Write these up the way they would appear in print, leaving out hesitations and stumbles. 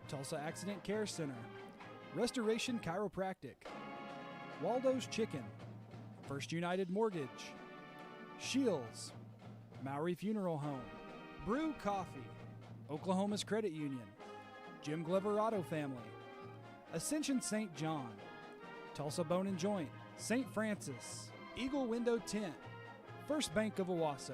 Tulsa Accident Care Center, Restoration Chiropractic, Waldo's Chicken, First United Mortgage, Shields, Maury Funeral Home, Brew Coffee, Oklahoma's Credit Union, Jim Glover Auto Family, Ascension St. John, Tulsa Bone and Joint, St. Francis, Eagle Window Tint, First Bank of Owasso.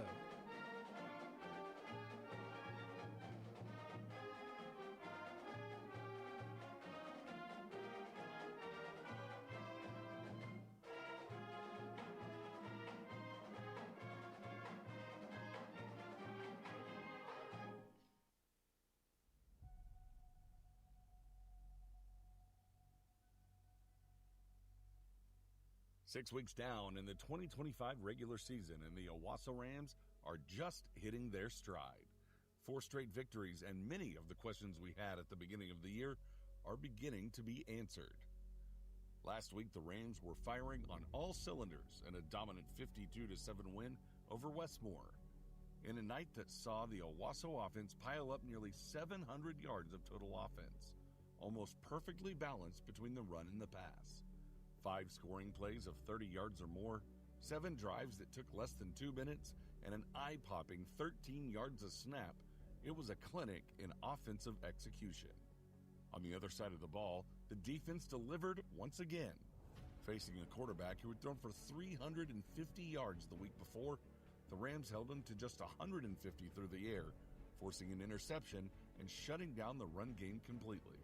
Six weeks down in the 2025 regular season, and the Owasso Rams are just hitting their stride. 4 straight victories, and many of the questions we had at the beginning of the year are beginning to be answered. Last week, the Rams were firing on all cylinders in a dominant 52-7 win over Westmore, in a night that saw the Owasso offense pile up nearly 700 yards of total offense, almost perfectly balanced between the run and the pass. 5 scoring plays of 30 yards or more, 7 drives that took less than 2 minutes, and an eye-popping 13 yards a snap. It was a clinic in offensive execution. On the other side of the ball, the defense delivered once again. Facing a quarterback who had thrown for 350 yards the week before, the Rams held him to just 150 through the air, forcing an interception and shutting down the run game completely.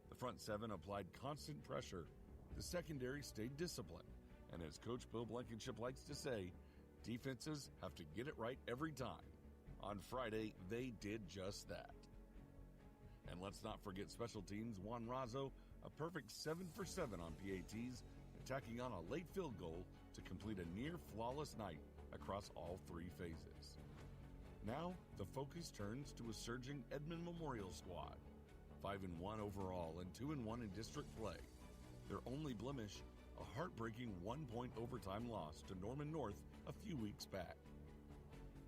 The front 7 applied constant pressure. The secondary stayed disciplined, and as Coach Bill Blankenship likes to say, defenses have to get it right every time. On Friday, they did just that. And let's not forget special teams. Juan Razzo, a perfect 7 for 7 on PATs, attacking on a late field goal to complete a near-flawless night across all 3 phases. Now, the focus turns to a surging Edmond Memorial squad, 5-1 overall and 2-1 in district play. Their only blemish, a heartbreaking 1-point overtime loss to Norman North a few weeks back.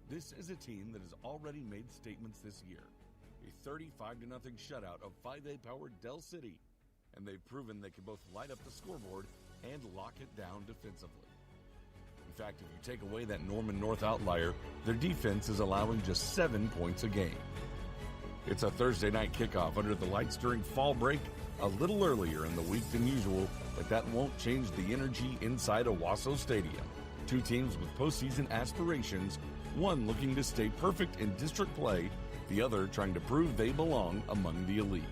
This is a team that has already made statements this year. A 35-0 shutout of 5A powered Del City, and they've proven they can both light up the scoreboard and lock it down defensively. In fact, if you take away that Norman North outlier, their defense is allowing just 7 points a game. It's a Thursday night kickoff under the lights during fall break, a little earlier in the week than usual, but that won't change the energy inside Owasso Stadium. 2 teams with postseason aspirations, one looking to stay perfect in district play, the other trying to prove they belong among the elite.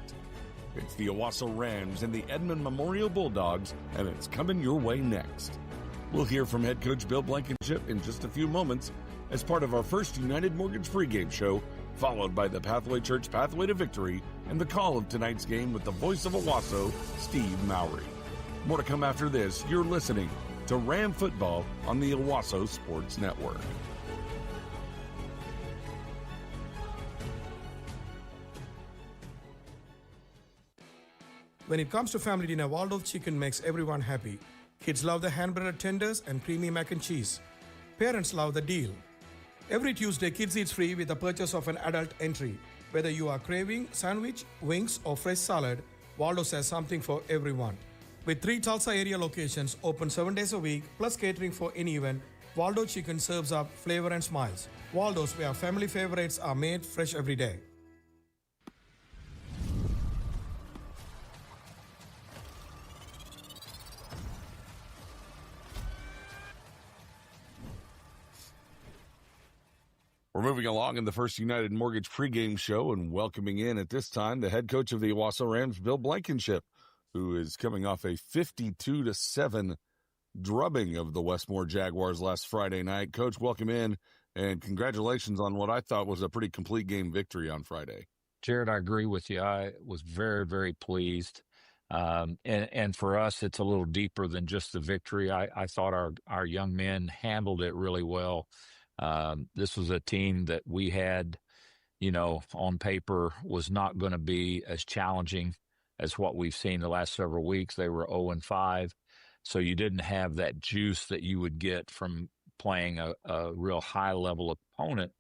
It's the Owasso Rams and the Edmond Memorial Bulldogs, and it's coming your way next. We'll hear from head coach Bill Blankenship in just a few moments as part of our First United Mortgage pregame show, followed by the Pathway Church Pathway to Victory and the call of tonight's game with the voice of Owasso, Steve Mowry. More to come after this. You're listening to Ram Football on the Owasso Sports Network. When it comes to family dinner, Waldo's Chicken makes everyone happy. Kids love the hand-breaded tenders and creamy mac and cheese. Parents love the deal. Every Tuesday, kids eat free with the purchase of an adult entry. Whether you are craving sandwich, wings, or fresh salad, Waldo's has something for everyone. With 3 Tulsa area locations open 7 days a week, plus catering for any event, Waldo's Chicken serves up flavor and smiles. Waldo's, where family favorites are made fresh every day. We're moving along in the First United Mortgage pregame show and welcoming in at this time the head coach of the Owasso Rams, Bill Blankenship, who is coming off a 52-7 drubbing of the Westmore Jaguars last Friday night. Coach, welcome in, and congratulations on what I thought was a pretty complete game victory on Friday. Jared, I agree with you. I was very, very pleased. And for us, it's a little deeper than just the victory. I thought our young men handled it really well. This was a team that we had, on paper was not going to be as challenging as what we've seen the last several weeks. They were 0-5. So you didn't have that juice that you would get from playing a real high level opponent.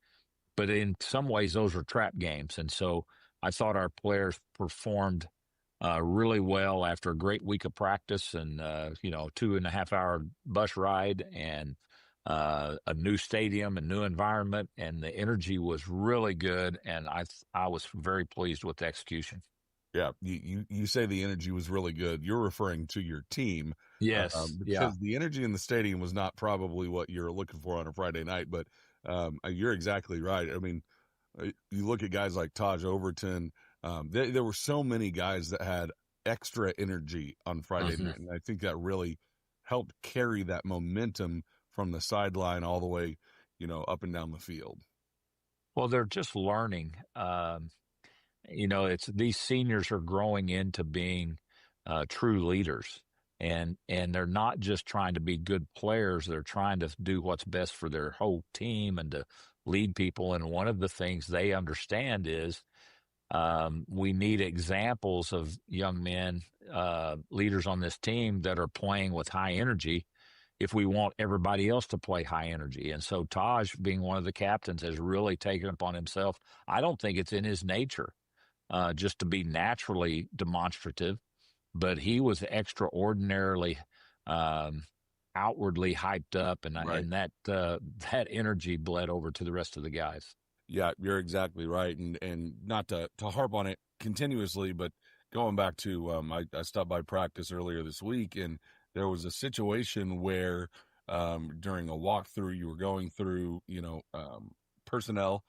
But in some ways, those were trap games. And so I thought our players performed really well after a great week of practice and 2.5 hour bus ride and a new stadium, a new environment, and the energy was really good. And I was very pleased with the execution. Yeah, you say the energy was really good. You're referring to your team, Yes, yeah. because the energy in the stadium was not probably what you're looking for on a Friday night. But you're exactly right. I mean, you look at guys like Taj Overton. There were so many guys that had extra energy on Friday Mhm. night, and I think that really helped carry that momentum from the sideline all the way, up and down the field. Well, they're just learning. It's these seniors are growing into being true leaders, and they're not just trying to be good players. They're trying to do what's best for their whole team and to lead people. And one of the things they understand is we need examples of young men, leaders on this team that are playing with high energy if we want everybody else to play high energy. And so Taj, being one of the captains, has really taken upon himself. I don't think it's in his nature just to be naturally demonstrative, but he was extraordinarily um, outwardly hyped up, and Right. that energy bled over to the rest of the guys. Yeah, you're exactly right, and not to harp on it continuously, but going back to I stopped by practice earlier this week, and there was a situation where during a walkthrough you were going through personnel,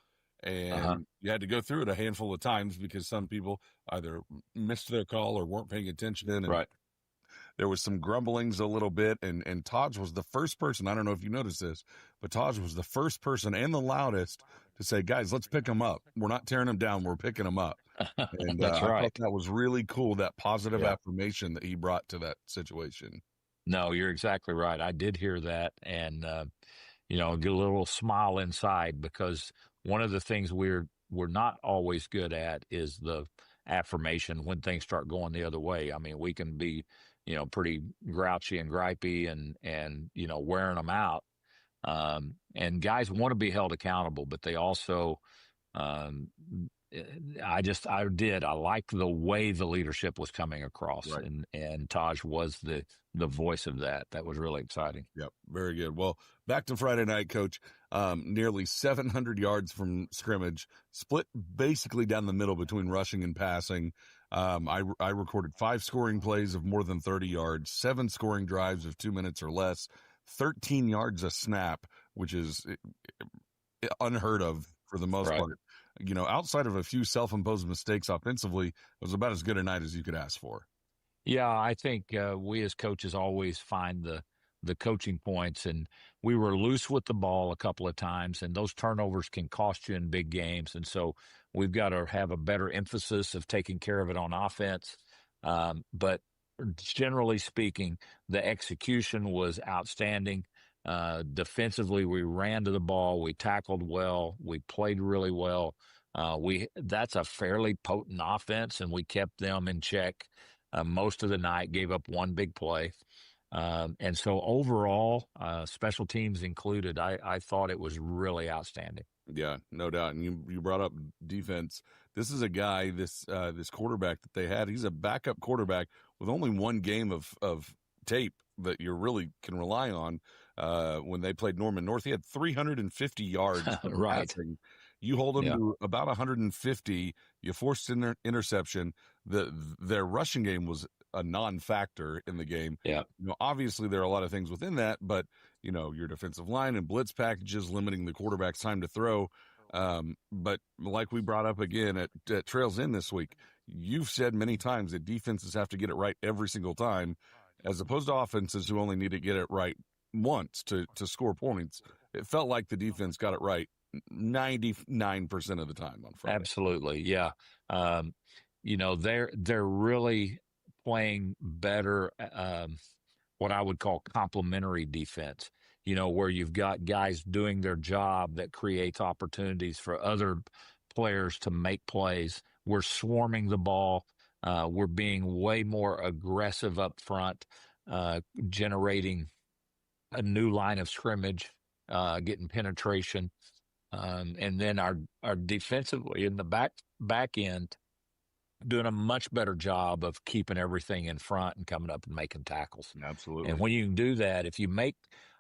Uh-huh. and you had to go through it a handful of times because some people either missed their call or weren't paying attention, and Right. there was some grumblings a little bit, and Taj was the first person. I don't know if you noticed this, but Taj was the first person and the loudest to say, "Guys, let's pick them up. We're not tearing them down. We're picking them up." And That's I thought right. that was really cool. That positive Yeah. affirmation that he brought to that situation. No, you're exactly right. I did hear that, and get a little smile inside because one of the things we're not always good at is the affirmation when things start going the other way. I mean, we can be, pretty grouchy and gripey and wearing them out. And guys want to be held accountable, but they also um, I like the way the leadership was coming across, Right. and Taj was the voice of that. That was really exciting. Yep. Very good. Well, back to Friday night, Coach. Nearly 700 yards from scrimmage, split basically down the middle between rushing and passing. I recorded 5 scoring plays of more than 30 yards, 7 scoring drives of 2 minutes or less, 13 yards a snap, which is unheard of for the most Right. part. Outside of a few self-imposed mistakes offensively, it was about as good a night as you could ask for. Yeah, I think we as coaches always find the coaching points, and we were loose with the ball a couple of times, and those turnovers can cost you in big games, and so we've got to have a better emphasis of taking care of it on offense. But generally speaking, the execution was outstanding. Defensively, we ran to the ball, we tackled well, we played really well. That's a fairly potent offense, and we kept them in check most of the night, gave up one big play. And so overall, special teams included, I thought it was really outstanding. Yeah, no doubt. And you brought up defense. This is a guy, this quarterback that they had. He's a backup quarterback with only one game of tape that you really can rely on. When they played Norman North, he had 350 yards Right. passing. You hold him Yeah. to about 150. You forced an interception. Their rushing game was a non-factor in the game. Yeah. Obviously there are a lot of things within that, but your defensive line and blitz packages limiting the quarterback's time to throw. But like we brought up again at Trails End this week, you've said many times that defenses have to get it right every single time, as opposed to offenses who only need to get it right once to score points. It felt like the defense got it right 99% of the time on Friday. Absolutely. Yeah. Um, they're really playing better, what I would call complementary defense, where you've got guys doing their job that creates opportunities for other players to make plays. We're swarming the ball. We're being way more aggressive up front, generating a new line of scrimmage, getting penetration. And then our defensively in the back end, doing a much better job of keeping everything in front and coming up and making tackles. Absolutely. And when you can do that, if you make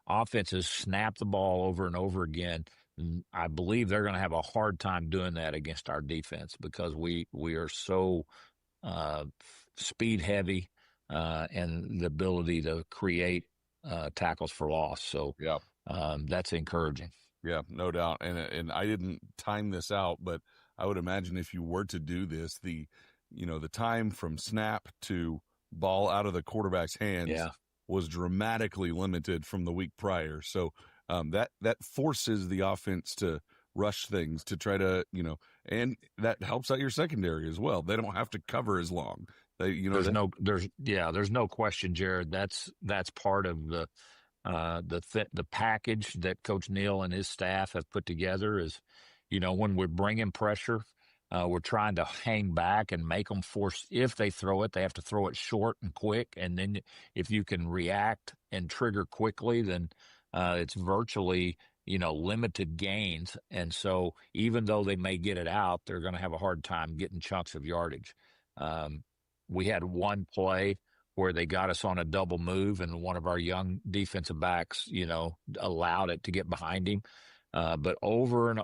offenses snap the ball over and over again, I believe they're going to have a hard time doing that against our defense because we are so speed heavy and the ability to create tackles for loss. So Yeah. that's encouraging. Yeah, no doubt. And I didn't time this out, but I would imagine if you were to do this, the time from snap to ball out of the quarterback's hands was dramatically limited from the week prior. So that forces the offense to rush things to try to, and that helps out your secondary as well. They don't have to cover as long. There's no question, Jared. That's part of the package that Coach Neal and his staff have put together is, when we're bringing pressure, we're trying to hang back and make them force. If they throw it, they have to throw it short and quick. And then if you can react and trigger quickly, then it's virtually, limited gains. And so even though they may get it out, they're going to have a hard time getting chunks of yardage. We had one play where they got us on a double move and one of our young defensive backs, allowed it to get behind him. But over and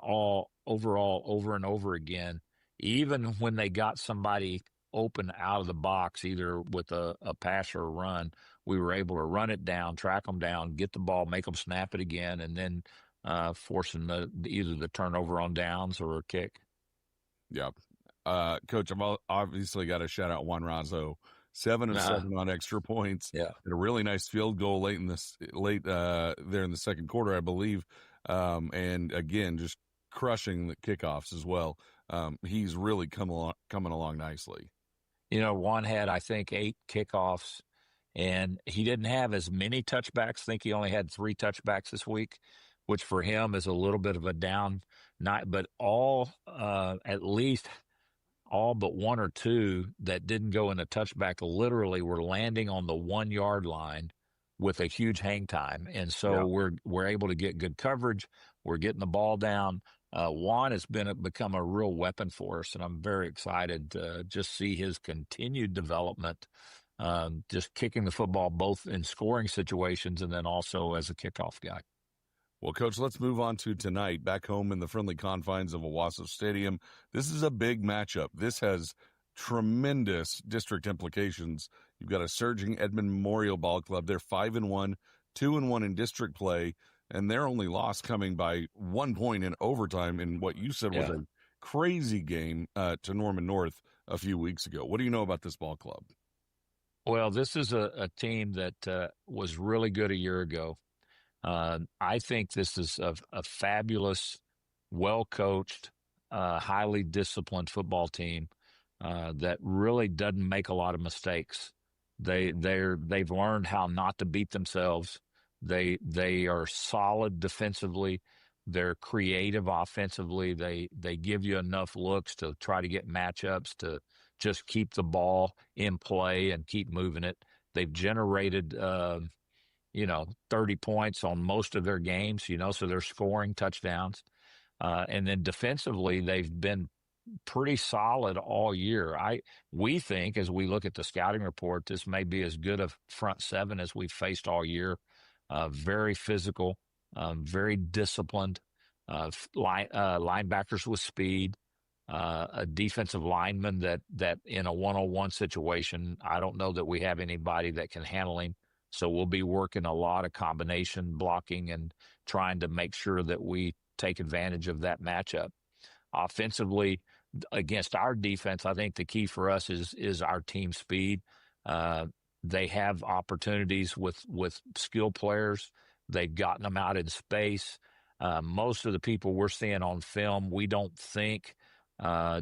over again, even when they got somebody open out of the box, either with a pass or a run, we were able to run it down, track them down, get the ball, make them snap it again, and then forcing either the turnover on downs or a kick. Yeah. Coach, I've obviously got to shout out Juan Razzo. 7 of 7 on extra points. Yeah. And a really nice field goal late there in the second quarter, I believe. And again, just crushing the kickoffs as well. He's really coming along nicely. Juan had, I think, 8 kickoffs, and he didn't have as many touchbacks. I think he only had 3 touchbacks this week, which for him is a little bit of a down night. But at least all but 1 or 2 that didn't go in a touchback literally were landing on the 1-yard line with a huge hang time. And so we're able to get good coverage. We're getting the ball down. Juan has become a real weapon for us, and I'm very excited to just see his continued development, just kicking the football both in scoring situations and then also as a kickoff guy. Well, Coach, let's move on to tonight. Back home in the friendly confines of Owasso Stadium, this is a big matchup. This has tremendous district implications. You've got a surging Edmond Memorial Ball Club. They're 5-1, 2-1 in district play, and their only loss coming by 1 point in overtime in what you said was a crazy game to Norman North a few weeks ago. What do you know about this ball club? Well, this is a team that was really good a year ago. I think this is a fabulous, well-coached, highly disciplined football team that really doesn't make a lot of mistakes. They've learned how not to beat themselves. They are solid defensively. They're creative offensively. They give you enough looks to try to get matchups to just keep the ball in play and keep moving it. They've generated 30 points on most of their games, so they're scoring touchdowns. And then defensively, they've been pretty solid all year. We think, as we look at the scouting report, this may be as good a front seven as we've faced all year. Very physical, very disciplined, linebackers with speed, a defensive lineman that in a one-on-one situation, I don't know that we have anybody that can handle him. So we'll be working a lot of combination blocking and trying to make sure that we take advantage of that matchup. Offensively, against our defense, I think the key for us is our team speed. They have opportunities with skilled players. They've gotten them out in space. Most of the people we're seeing on film, we don't think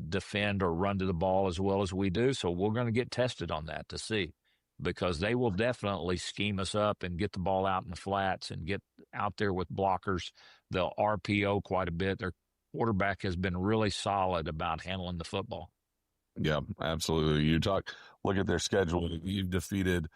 defend or run to the ball as well as we do. So we're going to get tested on that to see, because they will definitely scheme us up and get the ball out in the flats and get out there with blockers. They'll RPO quite a bit. Their quarterback has been really solid about handling the football. Yeah, absolutely. Look at their schedule. You've defeated,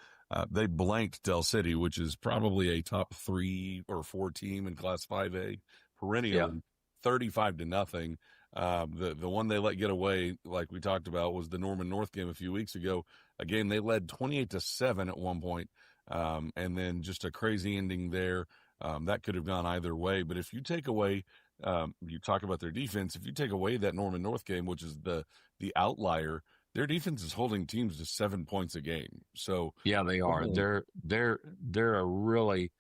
they blanked Del City, which is probably a top 3 or 4 team in Class 5A, perennially, 35-0. The one they let get away, like we talked about, was the Norman North game a few weeks ago. A game they led 28-7 at one point, and then just a crazy ending there. That could have gone either way. But if you take away, you talk about their defense. If you take away that Norman North game, which is the outlier, their defense is holding teams to 7 points a game. So yeah, they are. They're a really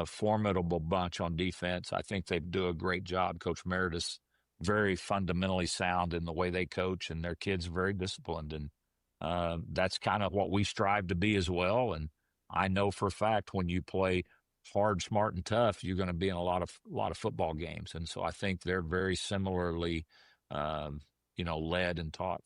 formidable bunch on defense. I think they do a great job. Coach Meredith's very fundamentally sound in the way they coach, and their kids are very disciplined. And that's kind of what we strive to be as well. And I know for a fact when you play hard, smart, and tough, you're going to be in a lot of football games. And so I think they're very similarly, led and taught.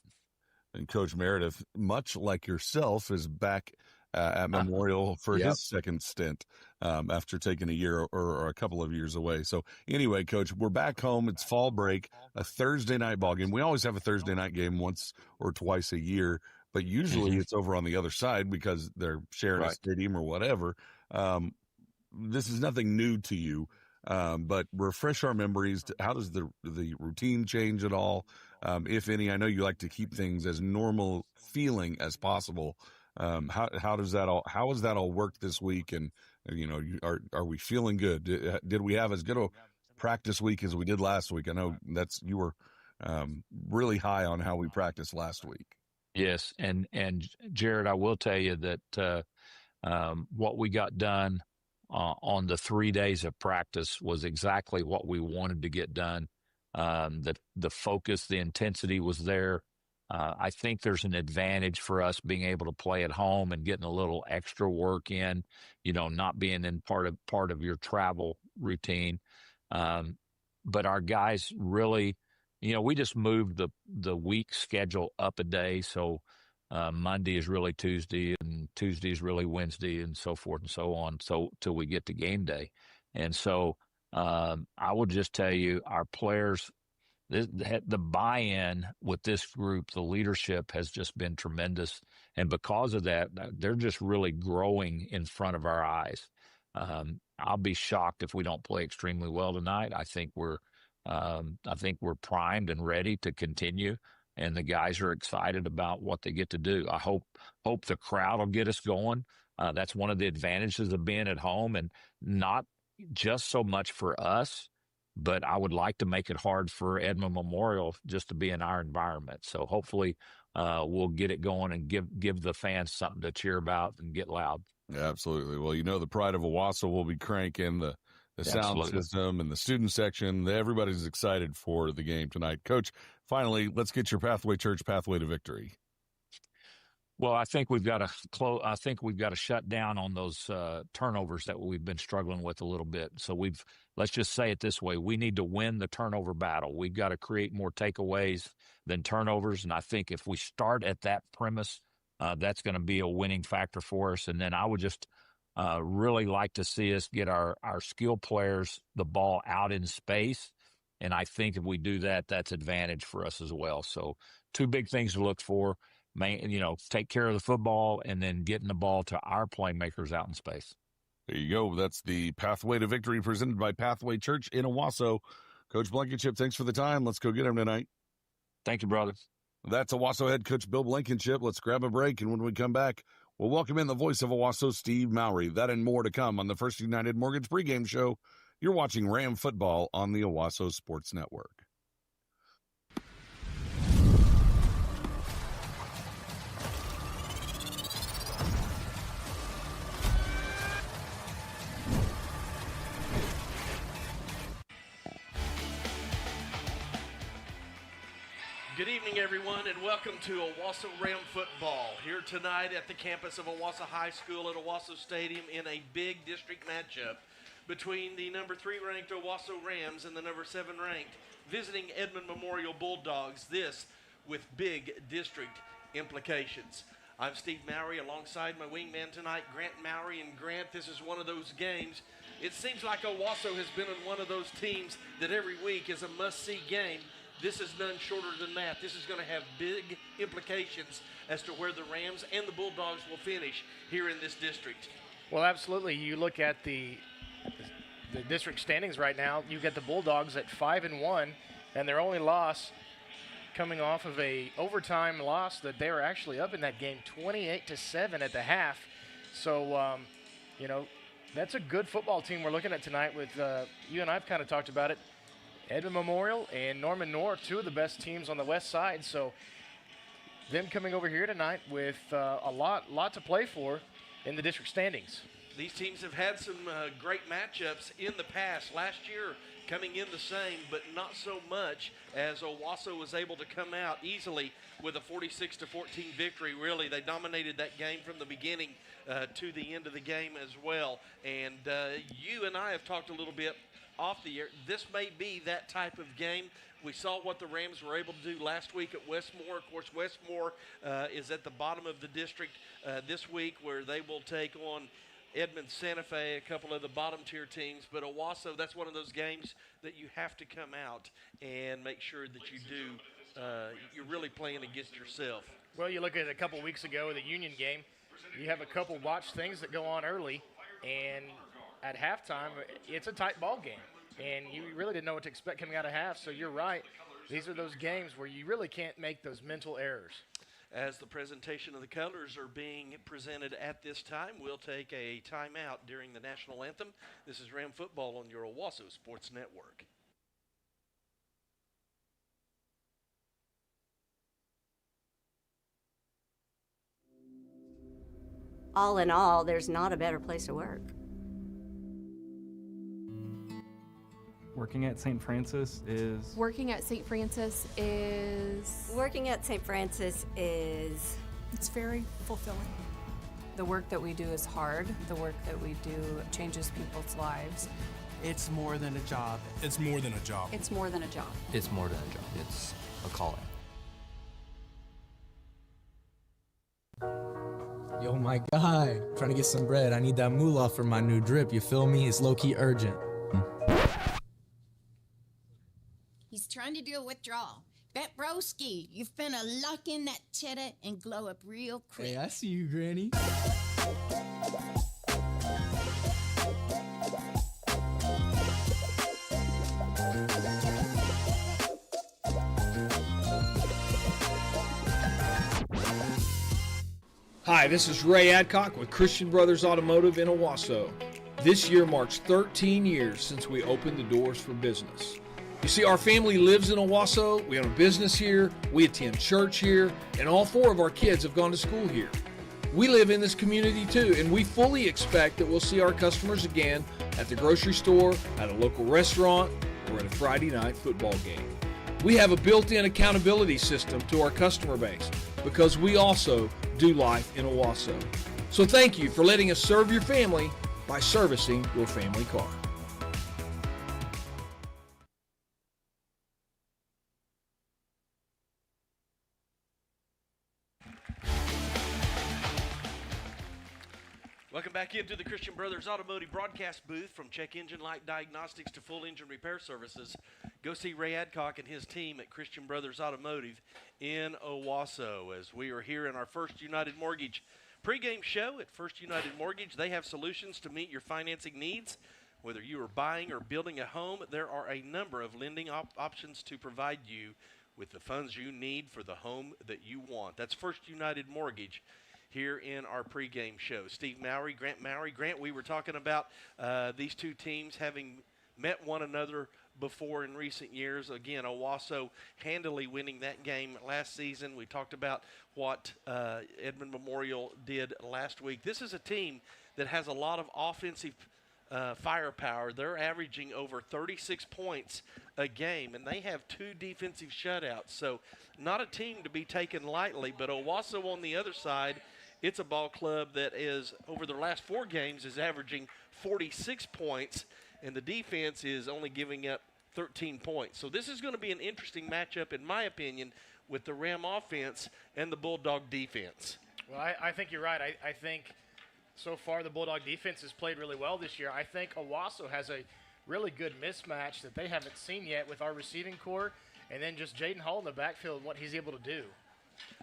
And Coach Meredith, much like yourself, is back at Memorial for his second stint after taking a year or a couple of years away. So anyway, Coach, we're back home. It's fall break, a Thursday night ball game. We always have a Thursday night game once or twice a year, but usually it's over on the other side because they're sharing a stadium or whatever. This is nothing new to you, but refresh our memories. How does the routine change at all, if any? I know you like to keep things as normal feeling as possible. How does that all? How has that all worked this week? And are we feeling good? Did we have as good a practice week as we did last week? I know you were really high on how we practiced last week. Yes, and Jared, I will tell you that what we got done on the 3 days of practice was exactly what we wanted to get done. The focus, the intensity was there. I think there's an advantage for us being able to play at home and getting a little extra work in, not being in part of your travel routine. But our guys really, we just moved the week schedule up a day. So Monday is really Tuesday and Tuesday is really Wednesday and so forth and so on. So till we get to game day. And so I will just tell you, our players, the buy-in with this group, the leadership has just been tremendous. And because of that, they're just really growing in front of our eyes. I'll be shocked if we don't play extremely well tonight. I think we're primed and ready to continue. And the guys are excited about what they get to do. I hope the crowd will get us going. That's one of the advantages of being at home, and not just so much for us, but I would like to make it hard for Edmond Memorial just to be in our environment. So hopefully we'll get it going and give the fans something to cheer about and get loud. Yeah, absolutely. Well, the pride of Owasso will be cranking the sound system and the student section. Everybody's excited for the game tonight. Coach, finally, let's get your Pathway Church pathway to victory. Well, I think we've got to shut down on those turnovers that we've been struggling with a little bit. So let's just say it this way: we need to win the turnover battle. We've got to create more takeaways than turnovers, and I think if we start at that premise, that's going to be a winning factor for us. And then I would just really like to see us get our skill players the ball out in space. And I think if we do that, that's advantage for us as well. So 2 big things to look for: take care of the football and then getting the ball to our playmakers out in space. There you go. That's the Pathway to Victory presented by Pathway Church in Owasso. Coach Blankenship, thanks for the time. Let's go get him tonight. Thank you, brother. That's Owasso head coach Bill Blankenship. Let's grab a break, and when we come back, we'll welcome in the voice of Owasso, Steve Mowry. That and more to come on the First United Mortgage pregame show. You're watching Ram Football on the Owasso Sports Network. Good evening, everyone, and welcome to Owasso Ram Football here tonight at the campus of Owasso High School at Owasso Stadium in a big district matchup between the number 3 ranked Owasso Rams and the number 7 ranked visiting Edmond Memorial Bulldogs. This with big district implications. I'm Steve Mowry alongside my wingman tonight, Grant Mowry. And Grant, this is one of those games. It seems like Owasso has been in one of those teams that every week is a must-see game. This is none shorter than that. This is going to have big implications as to where the Rams and the Bulldogs will finish here in this district. Well, absolutely. You look at the district standings right now. You get the Bulldogs at 5-1, and their only loss coming off of a overtime loss that they were actually up in that game 28-7 at the half. So, that's a good football team we're looking at tonight with, you and I have kind of talked about it, Edmond Memorial and Norman North, two of the best teams on the west side. So them coming over here tonight with a lot to play for in the district standings. These teams have had some great matchups in the past. Last year coming in the same, but not so much, as Owasso was able to come out easily with a 46-14 victory. Really, they dominated that game from the beginning to the end of the game as well. And you and I have talked a little bit off the air. This may be that type of game. We saw what the Rams were able to do last week at Westmore. Of course, Westmore is at the bottom of the district this week, where they will take on Edmond, Santa Fe, a couple of the bottom-tier teams. But Owasso, that's one of those games that you have to come out and make sure that you do. You're really playing against yourself. Well, you look at a couple weeks ago, the Union game, you have a couple watch things that go on early, and at halftime, it's a tight ball game. And you really didn't know what to expect coming out of half. So you're right. These are those games where you really can't make those mental errors. As the presentation of the colors are being presented at this time, we'll take a timeout during the national anthem. This is Ram Football on your Owasso Sports Network. All in all, there's not a better place to work. Working at St. Francis is... Working at St. Francis is... Working at St. Francis is... It's very fulfilling. The work that we do is hard. The work that we do changes people's lives. It's more than a job. It's more than a job. It's more than a job. It's more than a job. It's a calling. Yo, my guy, trying to get some bread. I need that moolah for my new drip. You feel me? It's low-key urgent. He's trying to do a withdrawal. Bet broski, you've been a lock in that cheddar and glow up real quick. Hey, I see you, Granny. Hi, this is Ray Adcock with Christian Brothers Automotive in Owasso. This year marks 13 years since we opened the doors for business. You see, our family lives in Owasso, we own a business here, we attend church here, and all 4 of our kids have gone to school here. We live in this community too, and we fully expect that we'll see our customers again at the grocery store, at a local restaurant, or at a Friday night football game. We have a built-in accountability system to our customer base because we also do life in Owasso. So thank you for letting us serve your family by servicing your family car. Welcome back into the Christian Brothers Automotive broadcast booth. From check engine light diagnostics to full engine repair services, go see Ray Adcock and his team at Christian Brothers Automotive in Owasso. As we are here in our First United Mortgage pregame show at First United Mortgage, they have solutions to meet your financing needs. Whether you are buying or building a home, there are a number of lending options to provide you with the funds you need for the home that you want. That's First United Mortgage here in our pregame show. Steve Mowry, Grant Mowry. Grant, we were talking about these two teams having met one another before in recent years. Again, Owasso handily winning that game last season. We talked about what Edmond Memorial did last week. This is a team that has a lot of offensive firepower. They're averaging over 36 points a game, and they have 2 defensive shutouts. So not a team to be taken lightly, but Owasso on the other side, it's a ball club that is, over the last 4 games, is averaging 46 points, and the defense is only giving up 13 points. So this is going to be an interesting matchup, in my opinion, with the Ram offense and the Bulldog defense. Well, I think you're right. I think so far the Bulldog defense has played really well this year. I think Owasso has a really good mismatch that they haven't seen yet with our receiving core, and then just Jaden Hall in the backfield and what he's able to do.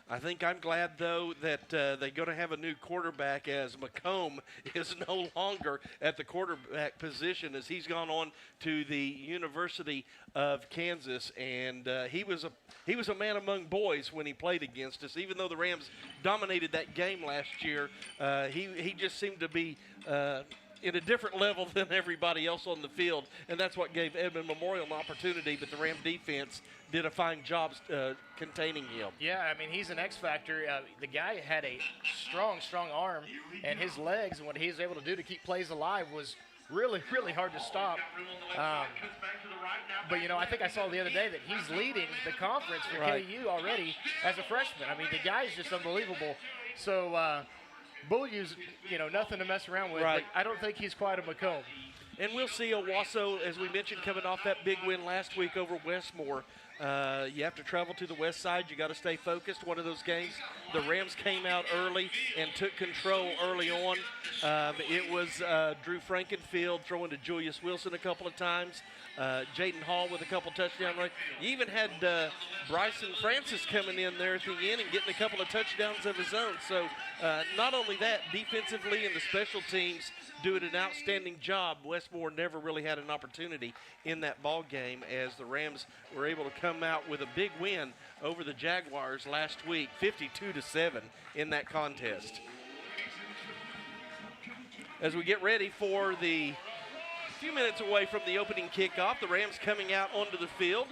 I think I'm glad, though, that they're going to have a new quarterback, as McComb is no longer at the quarterback position, as he's gone on to the University of Kansas. And he was a man among boys when he played against us. Even though the Rams dominated that game last year, he just seemed to be in a different level than everybody else on the field, and that's what gave Edmond Memorial an opportunity, but the Ram defense did a fine job containing him. Yeah, I mean, he's an X factor. The guy had a strong arm, and his legs and what he was able to do to keep plays alive was really hard to stop. But, you know, I think I saw the other day that he's leading the conference for KU already as a freshman. I mean, the guy's just unbelievable. So, Bulldogs, you know, nothing to mess around with. Right. But I don't think he's quite a McComb. And we'll see Owasso, as we mentioned, coming off that big win last week over Westmore. You have to travel to the west side. You got to stay focused. One of those games, the Rams came out early and took control early on. It was Drew Frankenfield throwing to Julius Wilson a couple of times. Jaden Hall with a couple touchdown runs. You even had Bryson Francis coming in there at the end and getting a couple of touchdowns of his own. So not only that, defensively and the special teams doing an outstanding job. Westmore never really had an opportunity in that ball game, as the Rams were able to come out with a big win over the Jaguars last week, 52-7 in that contest. As we get ready for the few minutes away from the opening kickoff, the Rams coming out onto the field.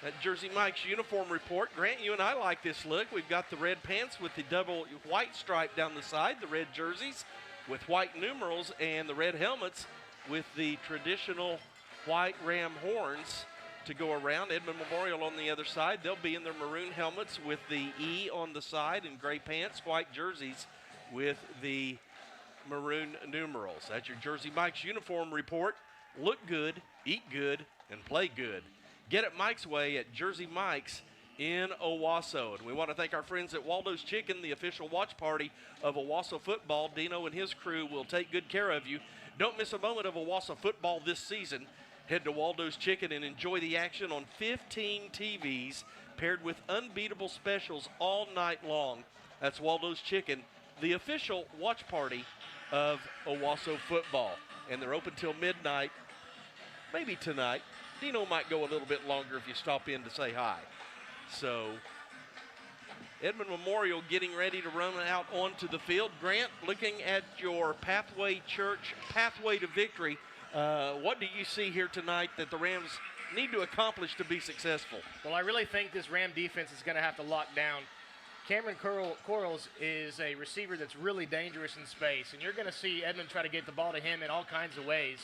That Jersey Mike's uniform report. Grant, you and I like this look. We've got the red pants with the double white stripe down the side, the red jerseys with white numerals, and the red helmets with the traditional white Ram horns to go around. Edmond Memorial on the other side. They'll be in their maroon helmets with the E on the side, and gray pants, white jerseys with the maroon numerals. That's your Jersey Mike's uniform report. Look good, eat good, and play good. Get it Mike's way at Jersey Mike's in Owasso. And we want to thank our friends at Waldo's Chicken, the official watch party of Owasso football. Dino and his crew will take good care of you. Don't miss a moment of Owasso football this season. Head to Waldo's Chicken and enjoy the action on 15 TVs paired with unbeatable specials all night long. That's Waldo's Chicken, the official watch party of Owasso football. And they're open till midnight, maybe tonight. Dino might go a little bit longer if you stop in to say hi. So, Edmond Memorial getting ready to run out onto the field. Grant, looking at your Pathway Church pathway to victory, what do you see here tonight that the Rams need to accomplish to be successful? Well, I really think this Ram defense is going to have to lock down. Cameron Corals is a receiver that's really dangerous in space, and you're going to see Edmond try to get the ball to him in all kinds of ways.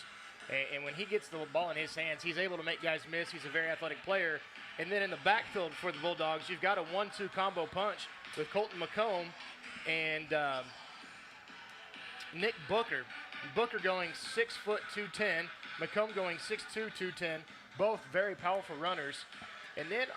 And when he gets the ball in his hands, he's able to make guys miss. He's a very athletic player. And then in the backfield for the Bulldogs, you've got a 1-2 combo punch with Colton McComb and Nick Booker. Booker going 6 foot 210, McComb going 6'2", 210, both very powerful runners. And then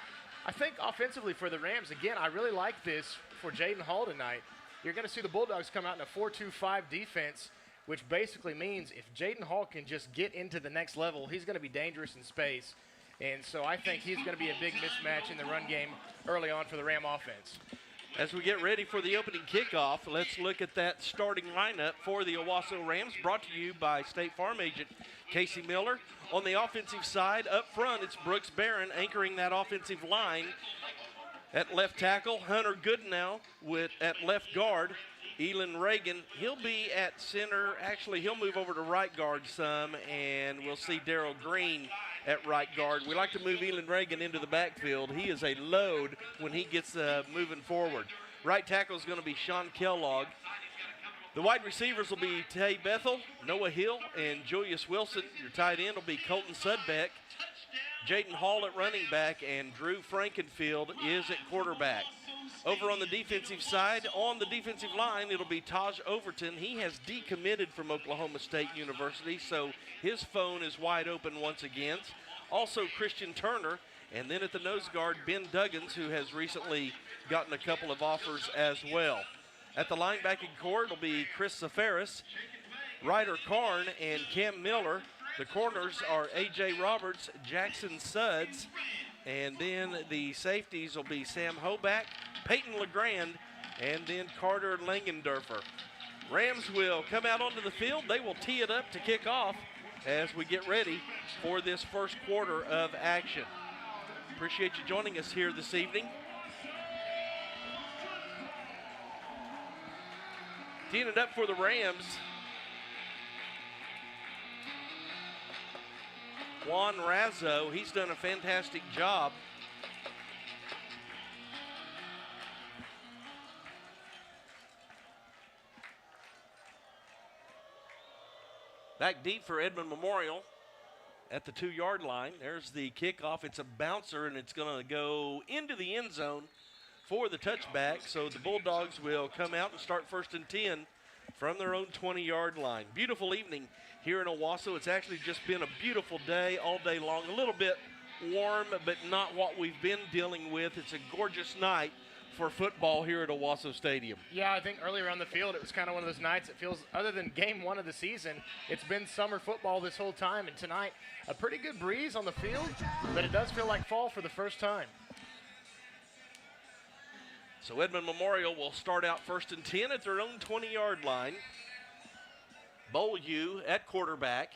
I think offensively for the Rams, again, I really like this for Jaden Hall tonight. You're going to see the Bulldogs come out in a 4-2-5 defense, which basically means if Jaden Hall can just get into the next level, he's going to be dangerous in space. And so I think he's going to be a big mismatch in the run game early on for the Ram offense. As we get ready for the opening kickoff, let's look at that starting lineup for the Owasso Rams, brought to you by State Farm agent Casey Miller. On the offensive side, up front, it's Brooks Barron anchoring that offensive line. At left tackle, Hunter Goodenow at left guard. Elon Reagan, he'll be at center. Actually, he'll move over to right guard some, and we'll see Darryl Green at right guard. We like to move Elon Reagan into the backfield. He is a load when he gets moving forward. Right tackle is going to be Sean Kellogg. The wide receivers will be Tay Bethel, Noah Hill, and Julius Wilson. Your tight end will be Colton Sudbeck. Jaden Hall at running back, and Drew Frankenfield is at quarterback. Over on the defensive side, on the defensive line, it'll be Taj Overton. He has decommitted from Oklahoma State University, so his phone is wide open once again. Also Christian Turner, and then at the nose guard, Ben Duggins, who has recently gotten a couple of offers as well. At the linebacking core, it'll be Chris Safaris, Ryder Karn, and Cam Miller. The corners are A.J. Roberts, Jackson Sudds, And then the safeties will be Sam Hoback, Peyton LeGrand, and then Carter Langendorfer. Rams will come out onto the field. They will tee it up to kick off as we get ready for this first quarter of action. Appreciate you joining us here this evening. Teeing it up for the Rams. Juan Razzo, he's done a fantastic job. Back deep for Edmond Memorial at the 2-yard line. There's the kickoff. It's a bouncer, and it's going to go into the end zone for the touchback. So the Bulldogs will come out and start 1st and 10 from their own 20-yard line. Beautiful evening here in Owasso. It's actually just been a beautiful day all day long. A little bit warm, but not what we've been dealing with. It's a gorgeous night for football here at Owasso Stadium. Yeah, I think earlier on the field it was kind of one of those nights. It feels, other than game 1 of the season, it's been summer football this whole time. And tonight, a pretty good breeze on the field, but it does feel like fall for the first time. So Edmond Memorial will start out 1st and 10 at their own 20-yard line. Beaulieu at quarterback.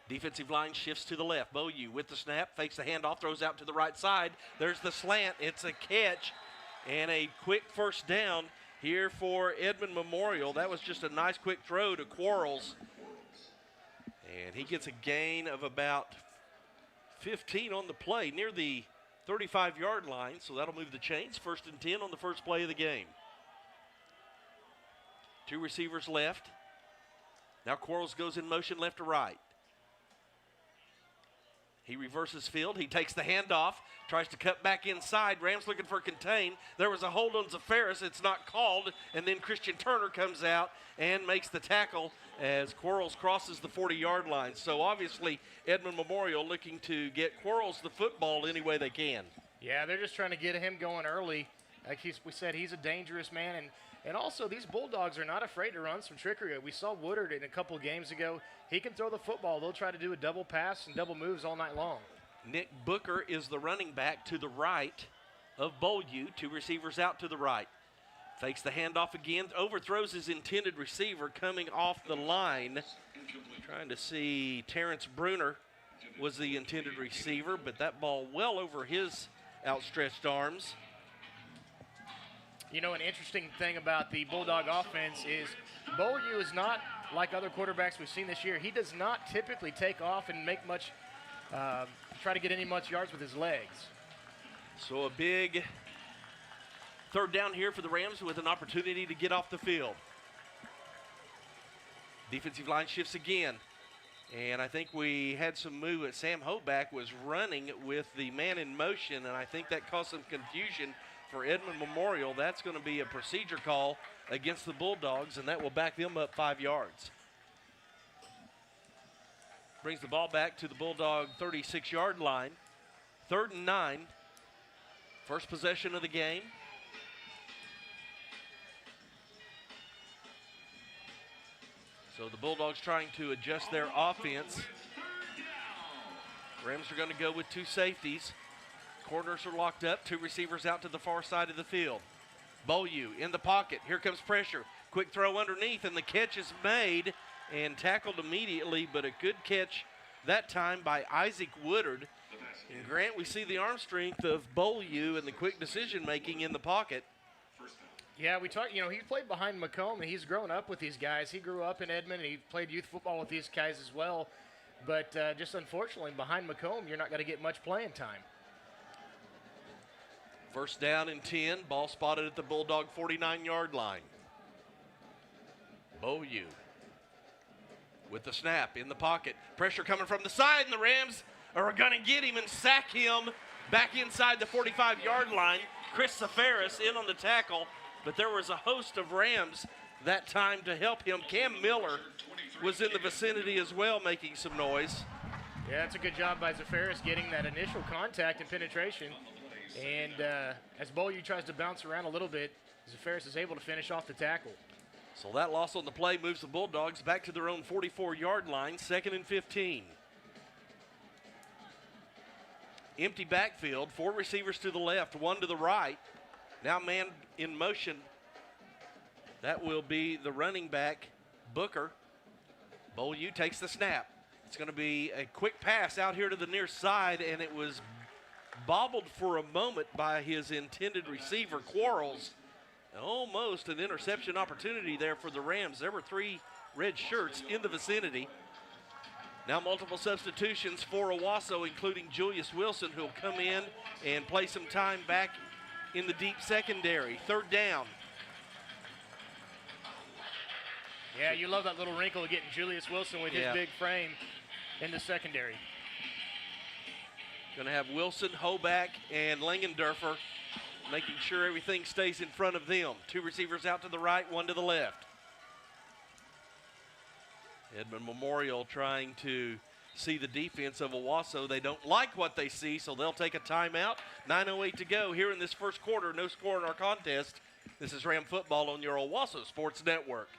Defensive line shifts to the left. Beaulieu with the snap, fakes the handoff, throws out to the right side. There's the slant. It's a catch and a quick first down here for Edmond Memorial. That was just a nice quick throw to Quarles. And he gets a gain of about 15 on the play, near the 35-yard line. So that'll move the chains. 1st and 10 on the first play of the game. 2 receivers left. Now Quarles goes in motion left to right. He reverses field. He takes the handoff, tries to cut back inside. Rams looking for contain. There was a hold on Zafaris. It's not called. And then Christian Turner comes out and makes the tackle as Quarles crosses the 40-yard line. So obviously Edmond Memorial looking to get Quarles the football any way they can. Yeah, they're just trying to get him going early. Like we said, he's a dangerous man. And also, these Bulldogs are not afraid to run some trickery. We saw Woodard in a couple games ago. He can throw the football. They'll try to do a double pass and double moves all night long. Nick Booker is the running back to the right of Beaulieu. 2 receivers out to the right. Fakes the handoff again. Overthrows his intended receiver coming off the line. Trying to see Terrence Bruner was the intended receiver, but that ball well over his outstretched arms. You know, an interesting thing about the Bulldog offense is Beaulieu is not like other quarterbacks we've seen this year. He does not typically take off and make much, try to get any much yards with his legs. So a big 3rd down here for the Rams with an opportunity to get off the field. Defensive line shifts again. And I think we had some movement. Sam Hoback was running with the man in motion, and I think that caused some confusion for Edmond Memorial. That's going to be a procedure call against the Bulldogs, and that will back them up 5 yards. Brings the ball back to the Bulldog 36-yard line. 3rd and 9. First possession of the game. So the Bulldogs trying to adjust their offense. Rams are going to go with 2 safeties. Corners are locked up. 2 receivers out to the far side of the field. Beaulieu in the pocket. Here comes pressure. Quick throw underneath, and the catch is made and tackled immediately, but a good catch that time by Isaac Woodard. And Grant, we see the arm strength of Beaulieu and the quick decision-making in the pocket. Yeah, we talked, he played behind Macomb, and he's grown up with these guys. He grew up in Edmond, and he played youth football with these guys as well. But just unfortunately, behind Macomb, you're not going to get much playing time. 1st down and 10. Ball spotted at the Bulldog 49-yard line. Beaulieu with the snap in the pocket. Pressure coming from the side, and the Rams are going to get him and sack him back inside the 45-yard line. Chris Zafaris in on the tackle, but there was a host of Rams that time to help him. Cam Miller was in the vicinity as well, making some noise. Yeah, that's a good job by Zafaris getting that initial contact and penetration. And as Beaulieu tries to bounce around a little bit, Zafaris is able to finish off the tackle. So that loss on the play moves the Bulldogs back to their own 44-yard line, 2nd and 15. Empty backfield, 4 receivers to the left, 1 to the right. Now man in motion. That will be the running back, Booker. Beaulieu takes the snap. It's going to be a quick pass out here to the near side, and it was bobbled for a moment by his intended receiver, Quarles. Almost an interception opportunity there for the Rams. There were 3 red shirts in the vicinity. Now multiple substitutions for Owasso, including Julius Wilson, who will come in and play some time back in the deep secondary. 3rd down. Yeah, you love that little wrinkle of getting Julius Wilson with his big frame in the secondary. Going to have Wilson, Hoback, and Langendorfer making sure everything stays in front of them. 2 receivers out to the right, 1 to the left. Edmond Memorial trying to see the defense of Owasso. They don't like what they see, so they'll take a timeout. 9:08 to go here in this first quarter. No score in our contest. This is Ram Football on your Owasso Sports Network.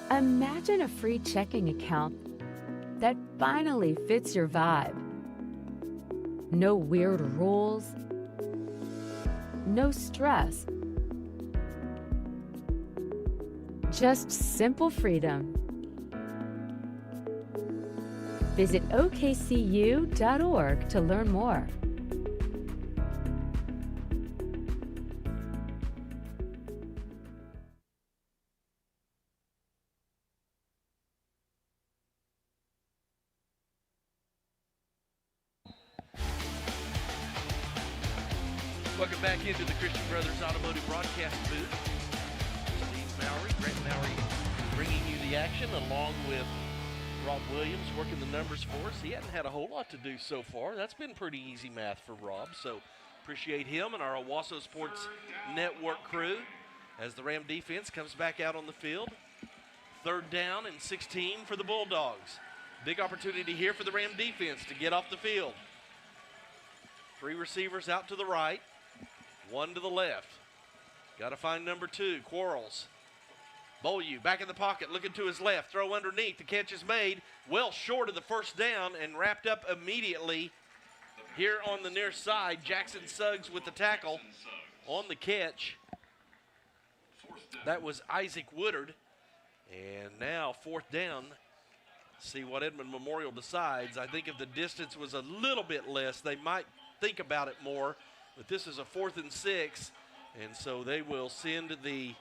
Imagine a free checking account that finally fits your vibe. No weird rules, no stress, just simple freedom. Visit okcu.org to learn more. Welcome back into the Christian Brothers Automotive Broadcast booth. Steve Mowry, Brent Mowry bringing you the action along with Rob Williams working the numbers for us. He hadn't had a whole lot to do so far. That's been pretty easy math for Rob, so appreciate him and our Owasso Sports Network crew as the Ram defense comes back out on the field. 3rd down and 16 for the Bulldogs. Big opportunity here for the Ram defense to get off the field. 3 receivers out to the right, 1 to the left. Got to find number 2, Quarles. Beaulieu back in the pocket, looking to his left, throw underneath. The catch is made well short of the 1st down and wrapped up immediately here on the near side. Jackson Suggs with the tackle on the catch. That was Isaac Woodard. And now 4th down. See what Edmond Memorial decides. I think if the distance was a little bit less, they might think about it more. But this is a 4th and 6. And so they will send the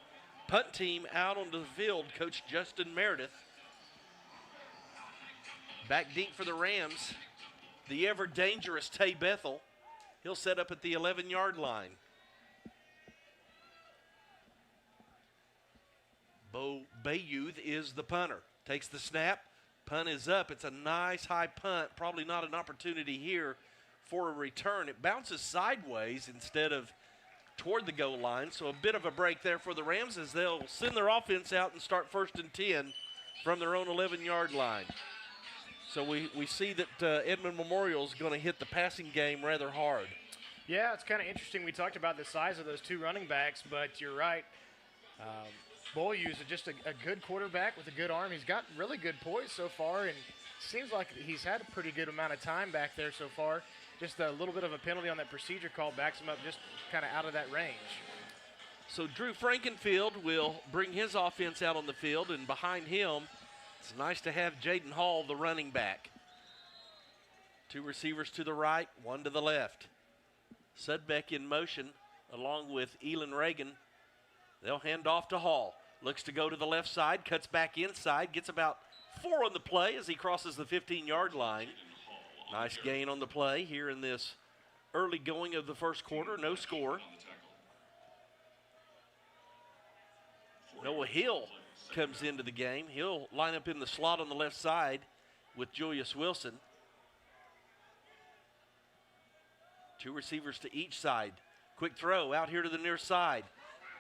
punt team out onto the field. Coach Justin Meredith. Back deep for the Rams. The ever dangerous Tay Bethel. He'll set up at the 11-yard line. Bo Bayouth is the punter. Takes the snap. Punt is up. It's a nice high punt. Probably not an opportunity here for a return. It bounces sideways instead of toward the goal line. So a bit of a break there for the Rams as they'll send their offense out and start 1st and 10 from their own 11-yard line. So we see that Edmond Memorial is going to hit the passing game rather hard. Yeah, it's kind of interesting. We talked about the size of those 2 running backs, but you're right. Beaulieu is just a good quarterback with a good arm. He's got really good poise so far, and seems like he's had a pretty good amount of time back there so far. Just a little bit of a penalty on that procedure call backs him up just kind of out of that range. So Drew Frankenfield will bring his offense out on the field, and behind him, it's nice to have Jaden Hall, the running back. 2 receivers to the right, 1 to the left. Sudbeck in motion along with Elon Reagan. They'll hand off to Hall. Looks to go to the left side, cuts back inside, gets about 4 on the play as he crosses the 15-yard line. Nice gain on the play here in this early going of the first quarter. No score. Noah Hill comes into the game. He'll line up in the slot on the left side with Julius Wilson. 2 receivers to each side. Quick throw out here to the near side.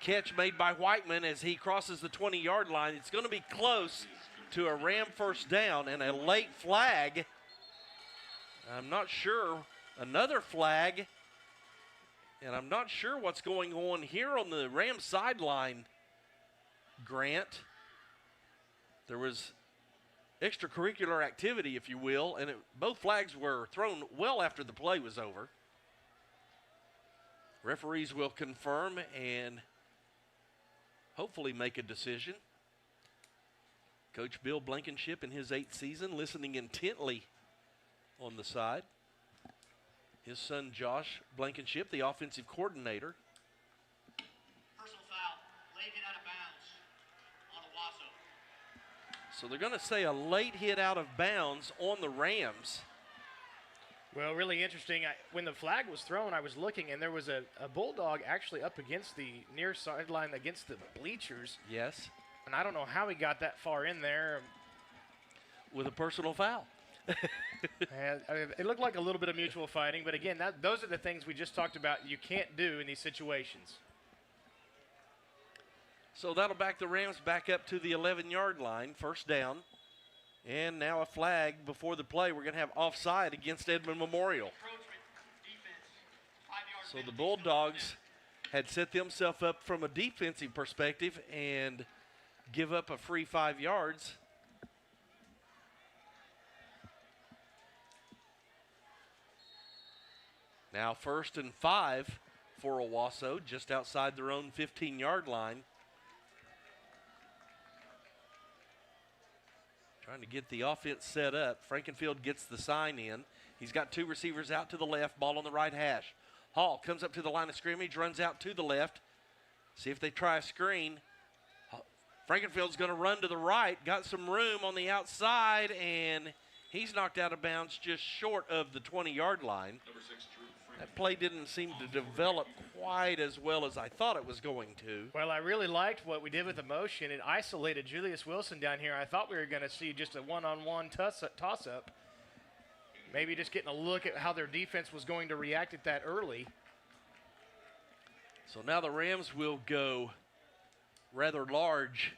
Catch made by Whiteman as he crosses the 20-yard line. It's going to be close to a Ram 1st down and a late flag. I'm not sure. Another flag. And I'm not sure what's going on here on the Ram sideline, Grant. There was extracurricular activity, if you will, and both flags were thrown well after the play was over. Referees will confirm and hopefully make a decision. Coach Bill Blankenship in his 8th season listening intently on the side. His son Josh Blankenship, the offensive coordinator. Personal foul, late hit out of bounds on Owasso. So they're going to say a late hit out of bounds on the Rams. Well, really interesting. When the flag was thrown, I was looking, and there was a Bulldog actually up against the near sideline against the bleachers. Yes. And I don't know how he got that far in there. With a personal foul. It looked like a little bit of mutual fighting, but again, those are the things we just talked about you can't do in these situations. So that'll back the Rams back up to the 11-yard line, first down. And now a flag before the play. We're going to have offside against Edmond Memorial. So the Bulldogs had set themselves up from a defensive perspective and give up a free 5 yards. Now 1st and 5 for Owasso, just outside their own 15-yard line. Trying to get the offense set up. Frankenfield gets the sign in. He's got 2 receivers out to the left, ball on the right hash. Hall comes up to the line of scrimmage, runs out to the left. See if they try a screen. Frankenfield's going to run to the right, got some room on the outside, and he's knocked out of bounds just short of the 20-yard line. That play didn't seem to develop quite as well as I thought it was going to. Well, I really liked what we did with the motion. It isolated Julius Wilson down here. I thought we were going to see just a one-on-one toss-up. Maybe just getting a look at how their defense was going to react at that early. So now the Rams will go rather large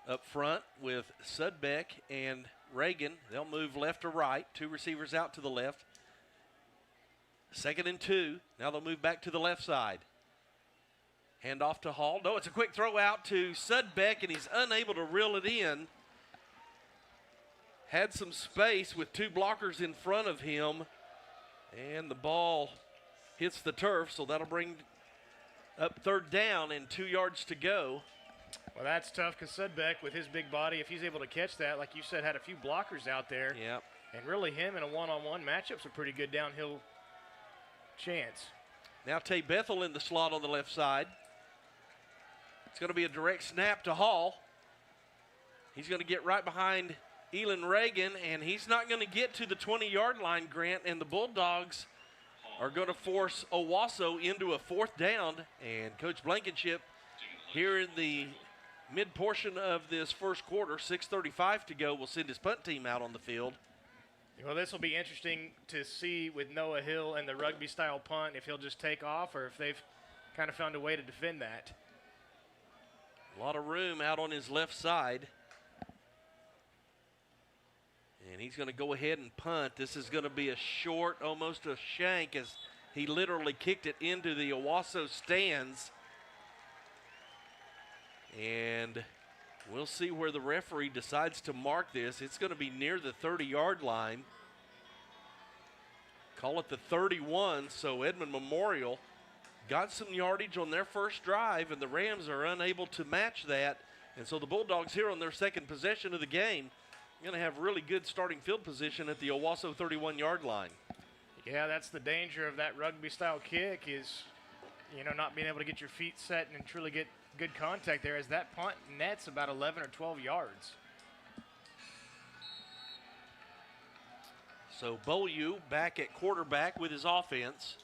up front with Sudbeck and Reagan. They'll move left to right. 2 receivers out to the left. 2nd and 2. Now they'll move back to the left side. Hand off to Hall. No, it's a quick throw out to Sudbeck, and he's unable to reel it in. Had some space with 2 blockers in front of him, and the ball hits the turf, so that'll bring up 3rd down and 2 yards to go. Well, that's tough because Sudbeck, with his big body, if he's able to catch that, like you said, had a few blockers out there. Yep. And really him in a one-on-one matchup's a pretty good downhill chance. Now Tay Bethel in the slot on the left side. It's going to be a direct snap to Hall. He's going to get right behind Elon Reagan, and he's not going to get to the 20-yard line, Grant, and the Bulldogs are going to force Owasso into a 4th down, and Coach Blankenship here in the mid-portion of this first quarter, 6:35 to go, will send his punt team out on the field. Well, this will be interesting to see with Noah Hill and the rugby-style punt, if he'll just take off or if they've kind of found a way to defend that. A lot of room out on his left side. And he's going to go ahead and punt. This is going to be a short, almost a shank, as he literally kicked it into the Owasso stands. And we'll see where the referee decides to mark this. It's going to be near the 30-yard line. Call it the 31, so Edmond Memorial got some yardage on their first drive, and the Rams are unable to match that. And so the Bulldogs here on their 2nd possession of the game going to have really good starting field position at the Owasso 31-yard line. Yeah, that's the danger of that rugby-style kick is, not being able to get your feet set and truly get good contact there, as that punt nets about 11 or 12 yards. So Beaulieu back at quarterback with his offense.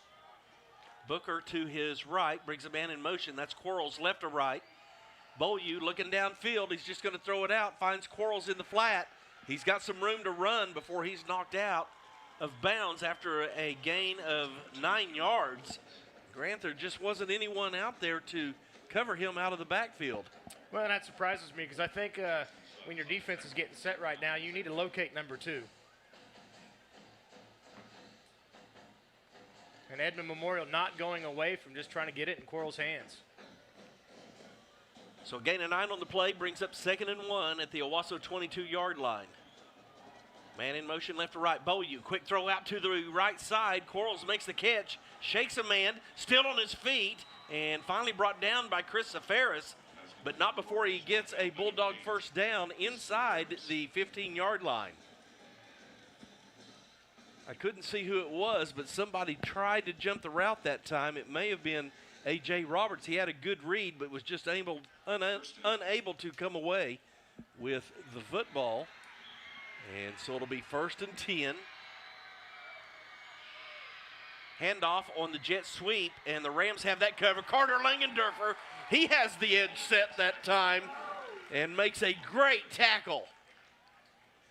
Booker to his right, brings a man in motion. That's Quarles left to right. Beaulieu looking downfield. He's just going to throw it out, finds Quarles in the flat. He's got some room to run before he's knocked out of bounds after a gain of 9 yards. Grant, there just wasn't anyone out there to cover him out of the backfield. Well, that surprises me because I think when your defense is getting set right now, you need to locate number 2. And Edmond Memorial not going away from just trying to get it in Quarles' hands. So gain of 9 on the play brings up 2nd and 1 at the Owasso 22-yard line. Man in motion left to right. Beaulieu, quick throw out to the right side. Quarles makes the catch, shakes a man, still on his feet, and finally brought down by Chris Safaris, but not before he gets a Bulldog first down inside the 15-yard line. I couldn't see who it was, but somebody tried to jump the route that time. It may have been A.J. Roberts. He had a good read, but was just unable to come away with the football. And so it'll be 1st and 10. Handoff on the jet sweep, and the Rams have that cover. Carter Langendorfer, he has the edge set that time and makes a great tackle.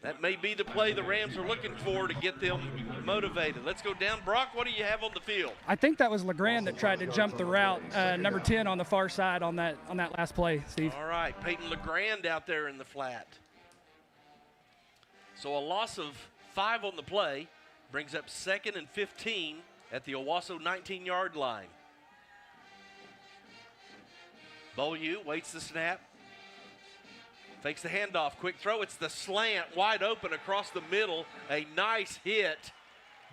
That may be the play the Rams are looking for to get them motivated. Let's go down. Brock, what do you have on the field? I think that was LeGrand that tried to jump the route, number 10 on the far side on that last play, Steve. All right, Peyton LeGrand out there in the flat. So a loss of 5 on the play brings up 2nd and 15 at the Owasso 19-yard line. Beaulieu waits the snap. Fakes the handoff, quick throw. It's the slant, wide open across the middle. A nice hit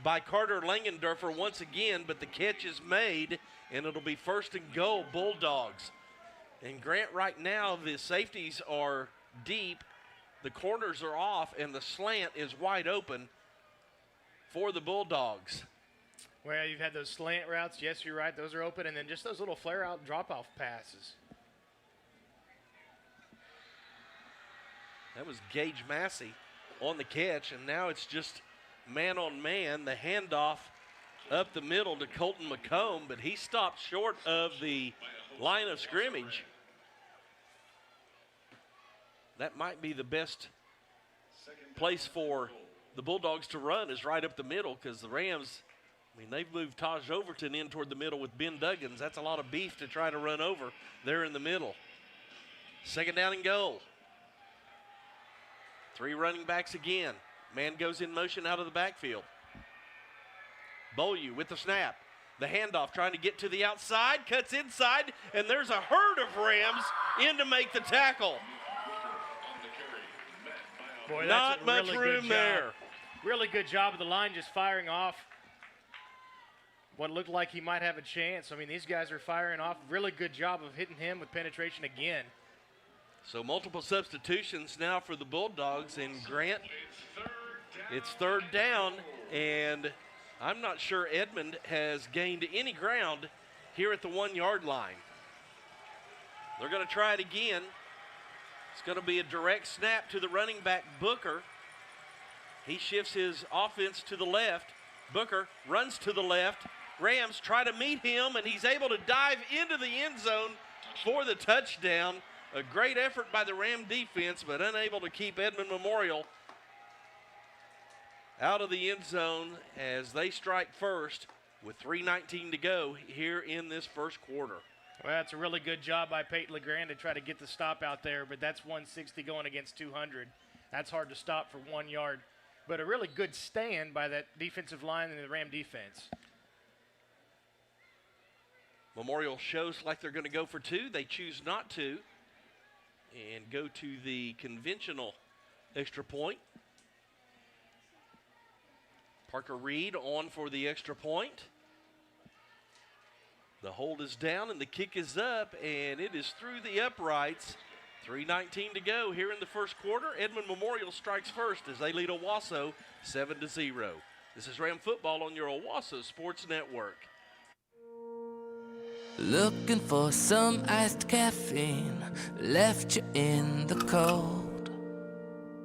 by Carter Langendorfer once again, but the catch is made, and it'll be 1st and goal, Bulldogs. And Grant, right now, the safeties are deep, the corners are off, and the slant is wide open for the Bulldogs. Well, you've had those slant routes. Yes, you're right. Those are open, and then just those little flare-out drop-off passes. That was Gage Massey on the catch, and now it's just man-on-man. The handoff up the middle to Colton McComb, but he stopped short of the line of scrimmage. That might be the best place for the Bulldogs to run is right up the middle, because the Rams, I mean, they've moved Taj Overton in toward the middle with Ben Duggins. That's a lot of beef to try to run over there in the middle. 2nd down and goal. 3 running backs again. Man goes in motion out of the backfield. Beaulieu with the snap. The handoff trying to get to the outside, cuts inside, and there's a herd of Rams in to make the tackle. Boy, not much really room there. Really good job of the line just firing off what looked like he might have a chance. I mean, these guys are firing off. Really good job of hitting him with penetration again. So multiple substitutions now for the Bulldogs, and Grant, it's 3rd down, and I'm not sure Edmond has gained any ground here at the 1-yard line. They're going to try it again. It's going to be a direct snap to the running back, Booker. He shifts his offense to the left. Booker runs to the left. Rams try to meet him, and he's able to dive into the end zone for the touchdown. A great effort by the Ram defense, but unable to keep Edmond Memorial out of the end zone as they strike first with 3:19 to go here in this first quarter. Well, that's a really good job by Peyton LeGrand to try to get the stop out there, but that's 160 going against 200. That's hard to stop for 1 yard. But a really good stand by that defensive line and the Ram defense. Memorial shows like they're going to go for 2. They choose not to and go to the conventional extra point. Parker Reed on for the extra point. The hold is down and the kick is up, and it is through the uprights. 3:19 to go here in the first quarter. Edmond Memorial strikes first as they lead Owasso 7-0. This is Ram Football on your Owasso Sports Network. Looking for some iced caffeine, left you in the cold.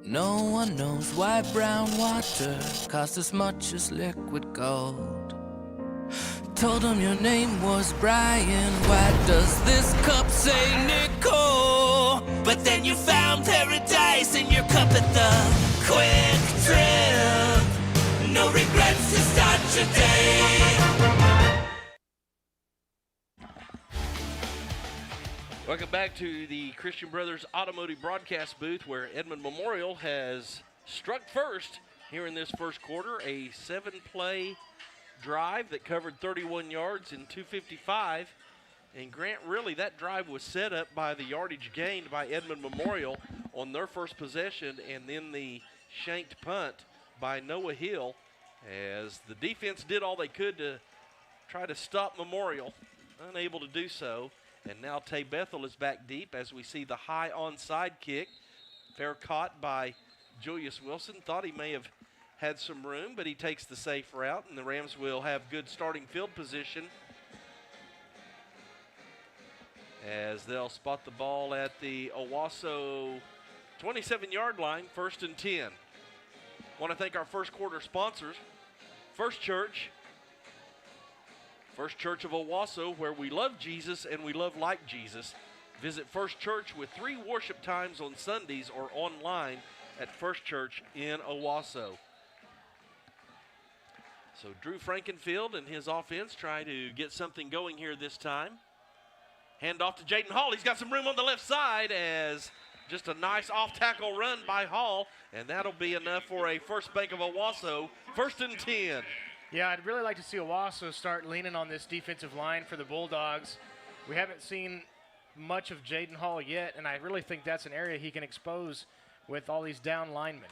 No one knows why brown water costs as much as liquid gold. Told him your name was Brian, why does this cup say Nicole? But then you found paradise in your cup at the Quick Trip. No regrets to start your day. Welcome back to the Christian Brothers Automotive Broadcast booth, where Edmond Memorial has struck first here in this first quarter. A 7-play drive that covered 31 yards in 2:55. And Grant, really, that drive was set up by the yardage gained by Edmond Memorial on their first possession, and then the shanked punt by Noah Hill, as the defense did all they could to try to stop Memorial, unable to do so. And now Tay Bethel is back deep as we see the high onside kick. Fair caught by Julius Wilson. Thought he may have had some room, but he takes the safe route, and the Rams will have good starting field position as they'll spot the ball at the Owasso 27-yard line, 1st and 10. Want to thank our first quarter sponsors, First Church of Owasso, where we love Jesus and we love like Jesus. Visit First Church with 3 worship times on Sundays or online at First Church in Owasso. So Drew Frankenfield and his offense try to get something going here this time. Hand off to Jaden Hall. He's got some room on the left side as just a nice off-tackle run by Hall, and that'll be enough for a First Bank of Owasso, 1st and 10. Yeah, I'd really like to see Owasso start leaning on this defensive line for the Bulldogs. We haven't seen much of Jaden Hall yet, and I really think that's an area he can expose with all these down linemen.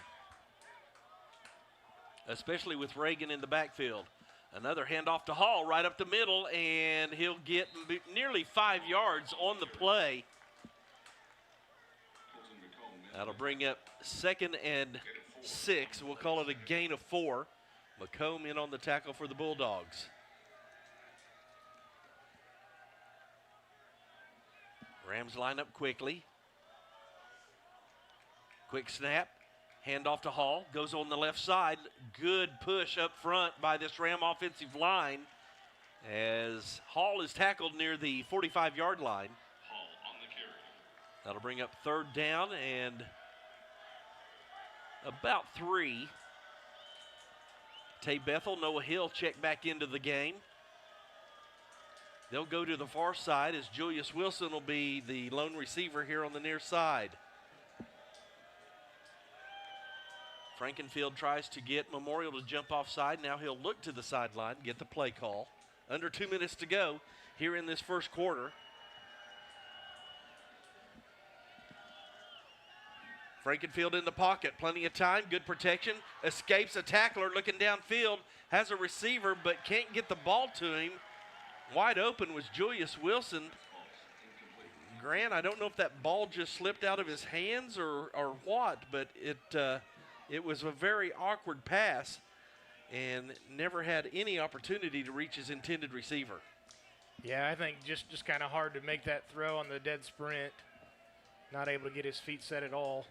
Especially with Reagan in the backfield. Another handoff to Hall right up the middle, and he'll get nearly 5 yards on the play. That'll bring up 2nd and 6. We'll call it a gain of 4. McComb in on the tackle for the Bulldogs. Rams line up quickly. Quick snap. Handoff to Hall. Goes on the left side. Good push up front by this Ram offensive line as Hall is tackled near the 45-yard line. Hall on the carry. That'll bring up 3rd down and about 3. Tay Bethel, Noah Hill check back into the game. They'll go to the far side as Julius Wilson will be the lone receiver here on the near side. Frankenfield tries to get Memorial to jump offside. Now he'll look to the sideline, get the play call. Under 2 minutes to go here in this first quarter. Frankenfield in the pocket, plenty of time, good protection, escapes a tackler looking downfield, has a receiver but can't get the ball to him. Wide open was Julius Wilson. Grant, I don't know if that ball just slipped out of his hands or what, but it was a very awkward pass and never had any opportunity to reach his intended receiver. Yeah, I think just kind of hard to make that throw on the dead sprint. Not able to get his feet set at all.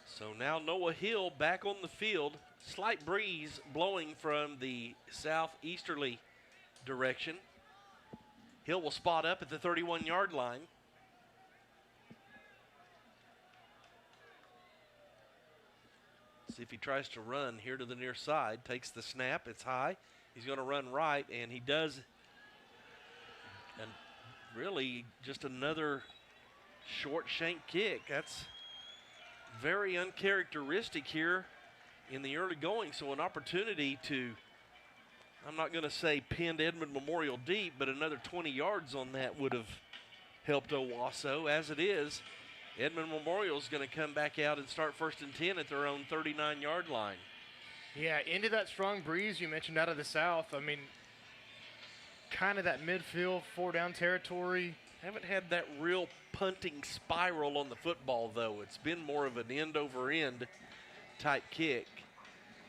So now Noah Hill back on the field. Slight breeze blowing from the southeasterly direction. Hill will spot up at the 31-yard line. See if he tries to run here to the near side. Takes the snap. It's high. He's going to run right, and he does. And really just another short shank kick. That's very uncharacteristic here in the early going. So an opportunity to, I'm not going to say pinned Edmond Memorial deep, but another 20 yards on that would have helped Owasso. As it is, Edmond Memorial is going to come back out and start 1st and 10 at their own 39-yard line. Yeah, into that strong breeze you mentioned out of the south. I mean, kind of that midfield 4-down territory. Haven't had that real punting spiral on the football, though. It's been more of an end-over-end type kick.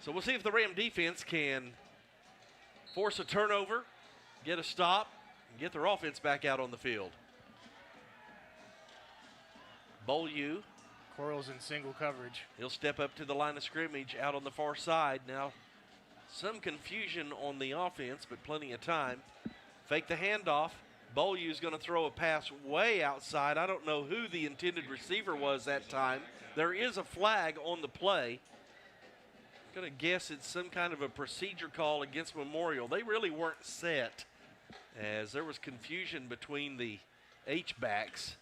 So we'll see if the Ram defense can force a turnover, get a stop, and get their offense back out on the field. Beaulieu. Quarles in single coverage. He'll step up to the line of scrimmage out on the far side. Now, some confusion on the offense, but plenty of time. Fake the handoff. Beaulieu's going to throw a pass way outside. I don't know who the intended receiver was that time. There is a flag on the play. I'm going to guess it's some kind of a procedure call against Memorial. They really weren't set, as there was confusion between the H-backs.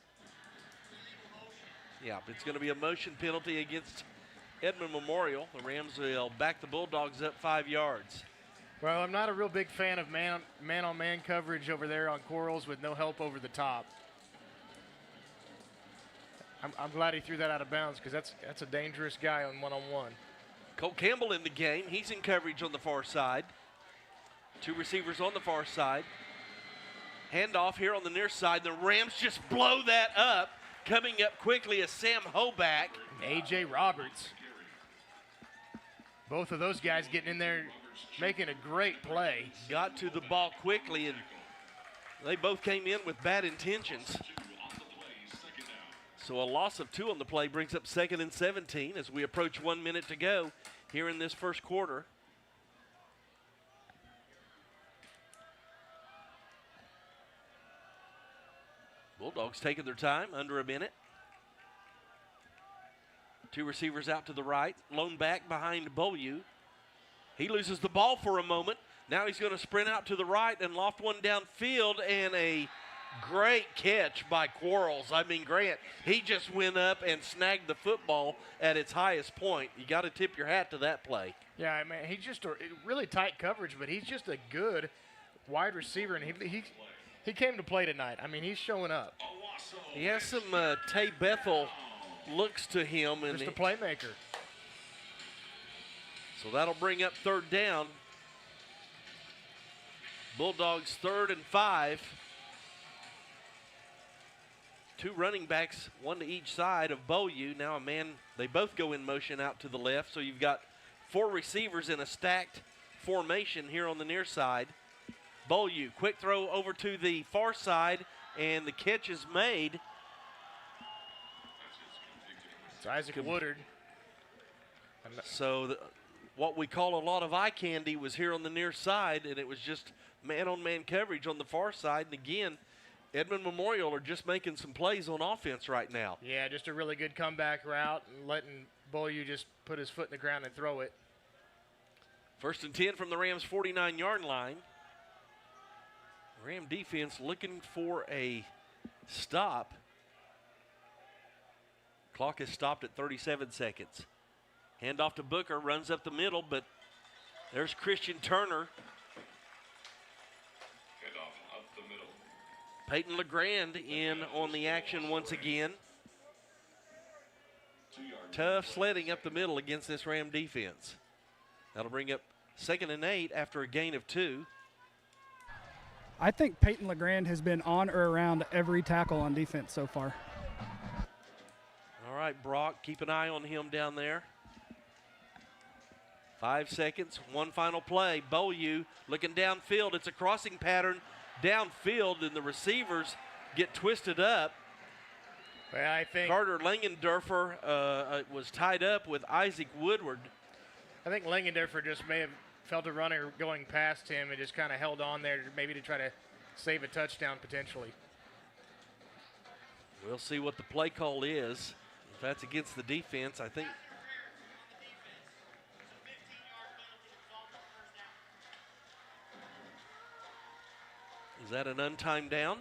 Yeah, it's going to be a motion penalty against Edmond Memorial. The Rams will back the Bulldogs up 5 yards. Well, I'm not a real big fan of man-on-man coverage over there on Corals with no help over the top. I'm glad he threw that out of bounds because that's a dangerous guy on one-on-one. Cole Campbell in the game. He's in coverage on the far side. 2 receivers on the far side. Handoff here on the near side. The Rams just blow that up. Coming up quickly is Sam Hoback. A.J. Roberts. Both of those guys getting in there, making a great play. Got to the ball quickly, and they both came in with bad intentions. So a loss of 2 on the play brings up 2nd and 17 as we approach 1 minute to go here in this first quarter. Bulldogs taking their time, under a minute. 2 receivers out to the right. Lone back behind Beaulieu. He loses the ball for a moment. Now he's going to sprint out to the right and loft one downfield, and a great catch by Quarles. I mean, Grant, he just went up and snagged the football at its highest point. You got to tip your hat to that play. Yeah, I mean, he's just a really tight coverage, but he's just a good wide receiver, and he came to play tonight. I mean, he's showing up. He has some Tay Bethel looks to him. And just a playmaker. So that'll bring up 3rd down. Bulldogs 3rd and 5. 2 running backs, 1 to each side of Beaulieu. Now a man, they both go in motion out to the left. So you've got 4 receivers in a stacked formation here on the near side. Beaulieu, quick throw over to the far side, and the catch is made. It's Isaac Woodard. So what we call a lot of eye candy was here on the near side, and it was just man-on-man coverage on the far side. And again, Edmond Memorial are just making some plays on offense right now. Yeah, just a really good comeback route and letting Beaulieu just put his foot in the ground and throw it. 1st and 10 from the Rams' 49-yard line. Ram defense looking for a stop. Clock is stopped at 37 seconds. Handoff to Booker, runs up the middle, but there's Christian Turner. Handoff up the middle. Peyton LeGrand in on the action once again. Tough sledding up the middle against this Ram defense. That'll bring up 2nd and 8 after a gain of 2. I think Peyton LeGrand has been on or around every tackle on defense so far. All right, Brock, keep an eye on him down there. 5 seconds, 1 final play. Beaulieu looking downfield. It's a crossing pattern downfield, and the receivers get twisted up. Well, I think Carter Langendorfer was tied up with Isaac Woodward. I think Langendorfer just may have felt a runner going past him and just kind of held on there maybe to try to save a touchdown potentially. We'll see what the play call is. If that's against the defense, I think. Is that an untimed down?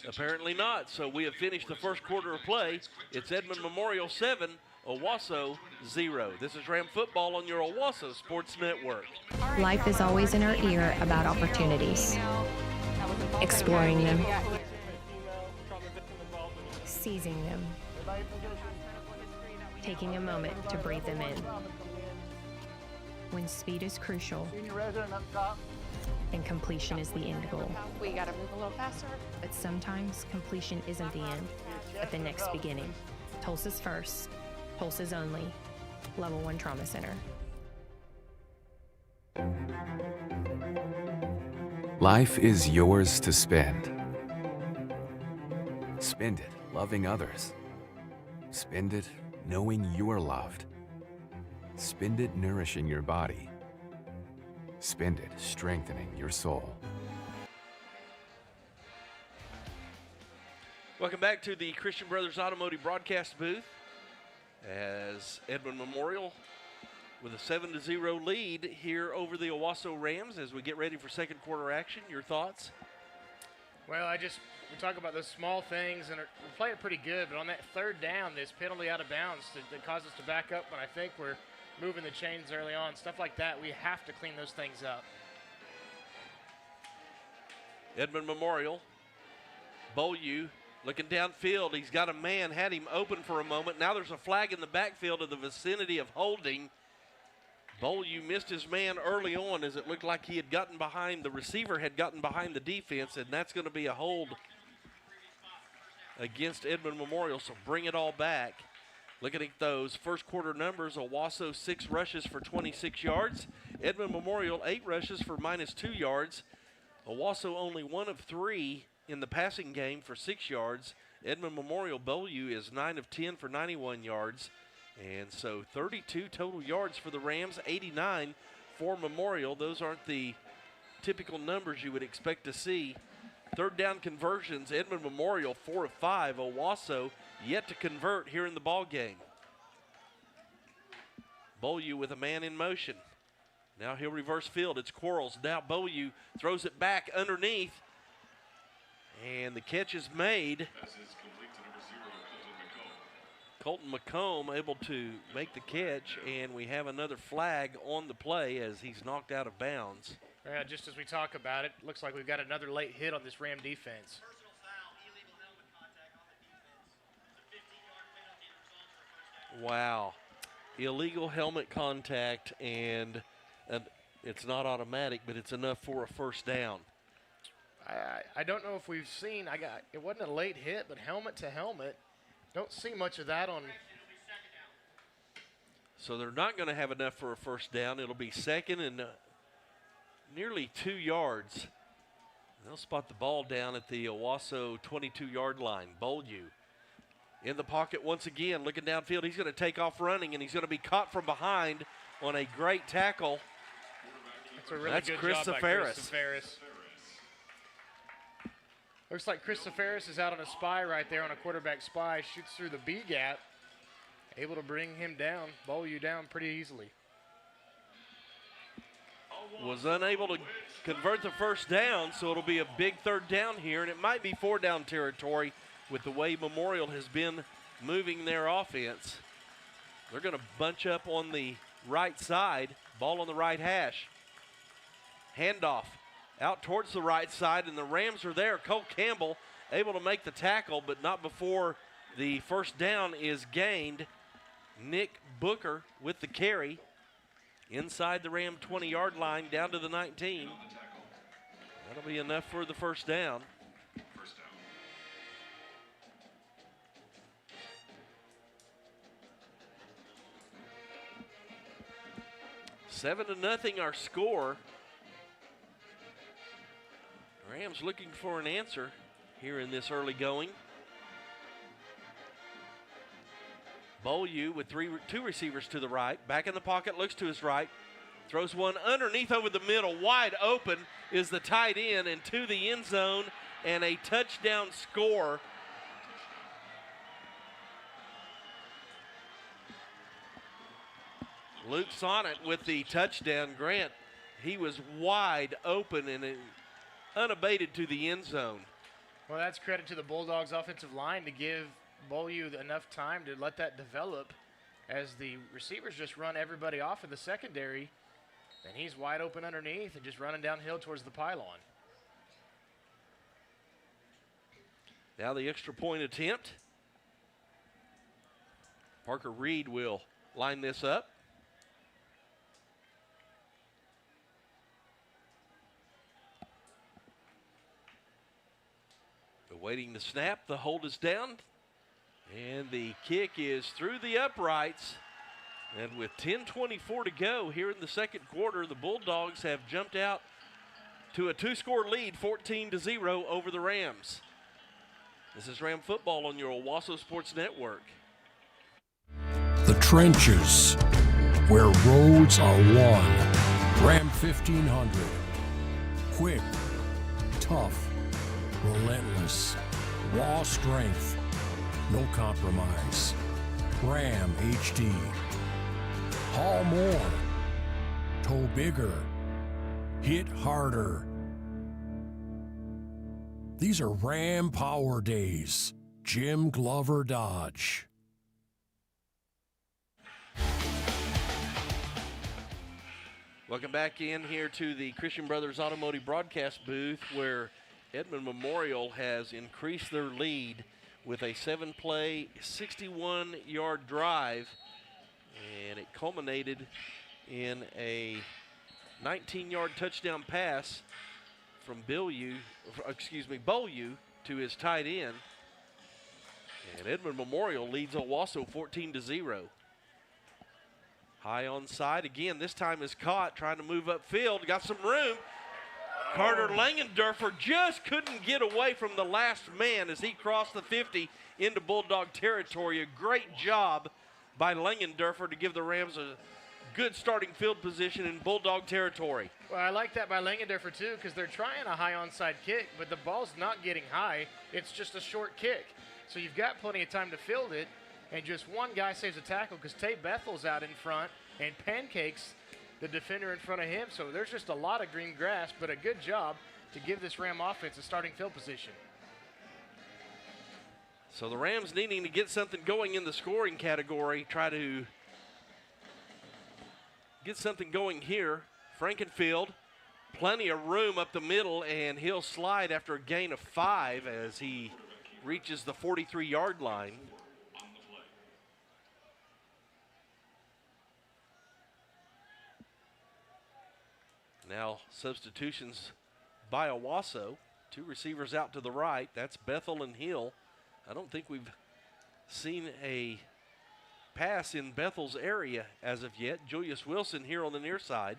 Apparently not. So we have finished the first quarter of play. It's Edmond Memorial 7, Owasso 0. This is Ram Football on your Owasso Sports Network. Life is always in our ear about opportunities. Exploring them. Seizing them. Taking a moment to breathe them in. When speed is crucial and completion is the end goal. We gotta move a little faster. But sometimes completion isn't the end, but the next beginning. Tulsa's first, Tulsa's only, Level 1 Trauma Center. Life is yours to spend. Spend it loving others. Spend it knowing you're loved. Spend it nourishing your body. Spend it strengthening your soul. Welcome back to the Christian Brothers Automotive broadcast booth as Edmond Memorial with a 7-0 lead here over the Owasso Rams as we get ready for second quarter action. Your thoughts? Well, we talk about those small things, and we're playing pretty good, but on that third down, this penalty out of bounds that caused us to back up when I think we're moving the chains early on, stuff like that, we have to clean those things up. Edmond Memorial, Beaulieu looking downfield. He's got a man, had him open for a moment. Now there's a flag in the backfield of the vicinity of holding. Beaulieu missed his man early on as it looked like he had gotten behind, the receiver had gotten behind the defense, and that's going to be a hold against Edmond Memorial, so bring it all back. Looking at those first quarter numbers, Owasso 6 rushes for 26 yards. Edmond Memorial 8 rushes for -2 yards. Owasso only 1 of 3 in the passing game for 6 yards. Edmond Memorial Beaulieu is 9 of 10 for 91 yards. And so 32 total yards for the Rams, 89 for Memorial. Those aren't the typical numbers you would expect to see. Third down conversions, Edmond Memorial 4 of 5. Owasso yet to convert here in the ball game. Beaulieu with a man in motion. Now he'll reverse field. It's Quarles. Now Beaulieu throws it back underneath. And the catch is made. Colton McComb able to make the catch, and we have another flag on the play as he's knocked out of bounds. Yeah, just as we talk about it, looks like we've got another late hit on this Ram defense. Wow. Illegal helmet contact, and it's not automatic, but it's enough for a first down. I don't know if we've seen, it wasn't a late hit, but helmet to helmet. Don't see much of that on. So they're not going to have enough for a first down. It'll be second and nearly 2 yards. They'll spot the ball down at the Owasso 22-yard line. Beaulieu in the pocket once again, looking downfield. He's going to take off running, and he's going to be caught from behind on a great tackle. That's a really good job by Chris. Looks like Chris Ferris is out on a spy right there, on a quarterback spy, shoots through the B gap, able to bring him down, Beaulieu down pretty easily. Was unable to convert the first down, so it'll be a big third down here, and it might be 4-down territory with the way Memorial has been moving their offense. They're going to bunch up on the right side, ball on the right hash. Handoff out towards the right side, and the Rams are there. Cole Campbell able to make the tackle, but not before the first down is gained. Nick Booker with the carry inside the Ram 20-yard line down to the 19. That'll be enough for the first down. Seven to nothing our score. Rams looking for an answer here in this early going. Beaulieu with two receivers to the right. Back in the pocket, looks to his right. Throws one underneath over the middle. Wide open is the tight end and to the end zone, and a touchdown score. Luke Sonnet with the touchdown. Grant, he was wide open and unabated to the end zone. Well, that's credit to the Bulldogs offensive line to give Beaulieu enough time to let that develop, as the receivers just run everybody off in the secondary, and he's wide open underneath and just running downhill towards the pylon. Now the extra point attempt. Parker Reed will line this up. Waiting the snap, the hold is down, and the kick is through the uprights. And with 10:24 to go here in the second quarter, the Bulldogs have jumped out to a 2-score lead, 14-0 over the Rams. This is Ram football on your Owasso Sports Network. The trenches, where roads are won. Ram 1500. Quick, tough, relentless, raw strength, no compromise. Ram HD. Haul more, tow bigger, hit harder. These are Ram Power Days. Jim Glover Dodge. Welcome back in here to the Christian Brothers Automotive broadcast booth, where Edmond Memorial has increased their lead with a 7-play, 61-yard drive, and it culminated in a 19-yard touchdown pass from Beaulieu to his tight end. And Edmond Memorial leads Owasso 14-0. High onside again. This time is caught trying to move upfield. Got some room. Carter Langendorfer just couldn't get away from the last man as he crossed the 50 into Bulldog territory. A great job by Langendorfer to give the Rams a good starting field position in Bulldog territory. Well, I like that by Langendorfer too, because they're trying a high onside kick, but the ball's not getting high. It's just a short kick. So you've got plenty of time to field it, and just one guy saves a tackle because Tay Bethel's out in front and pancakes the defender in front of him. So there's just a lot of green grass, but a good job to give this Ram offense a starting field position. So the Rams needing to get something going in the scoring category, try to get something going here. Frankenfield, plenty of room up the middle, and he'll slide after a gain of 5 as he reaches the 43-yard line. Now substitutions by Owasso. 2 receivers out to the right. That's Bethel and Hill. I don't think we've seen a pass in Bethel's area as of yet. Julius Wilson here on the near side.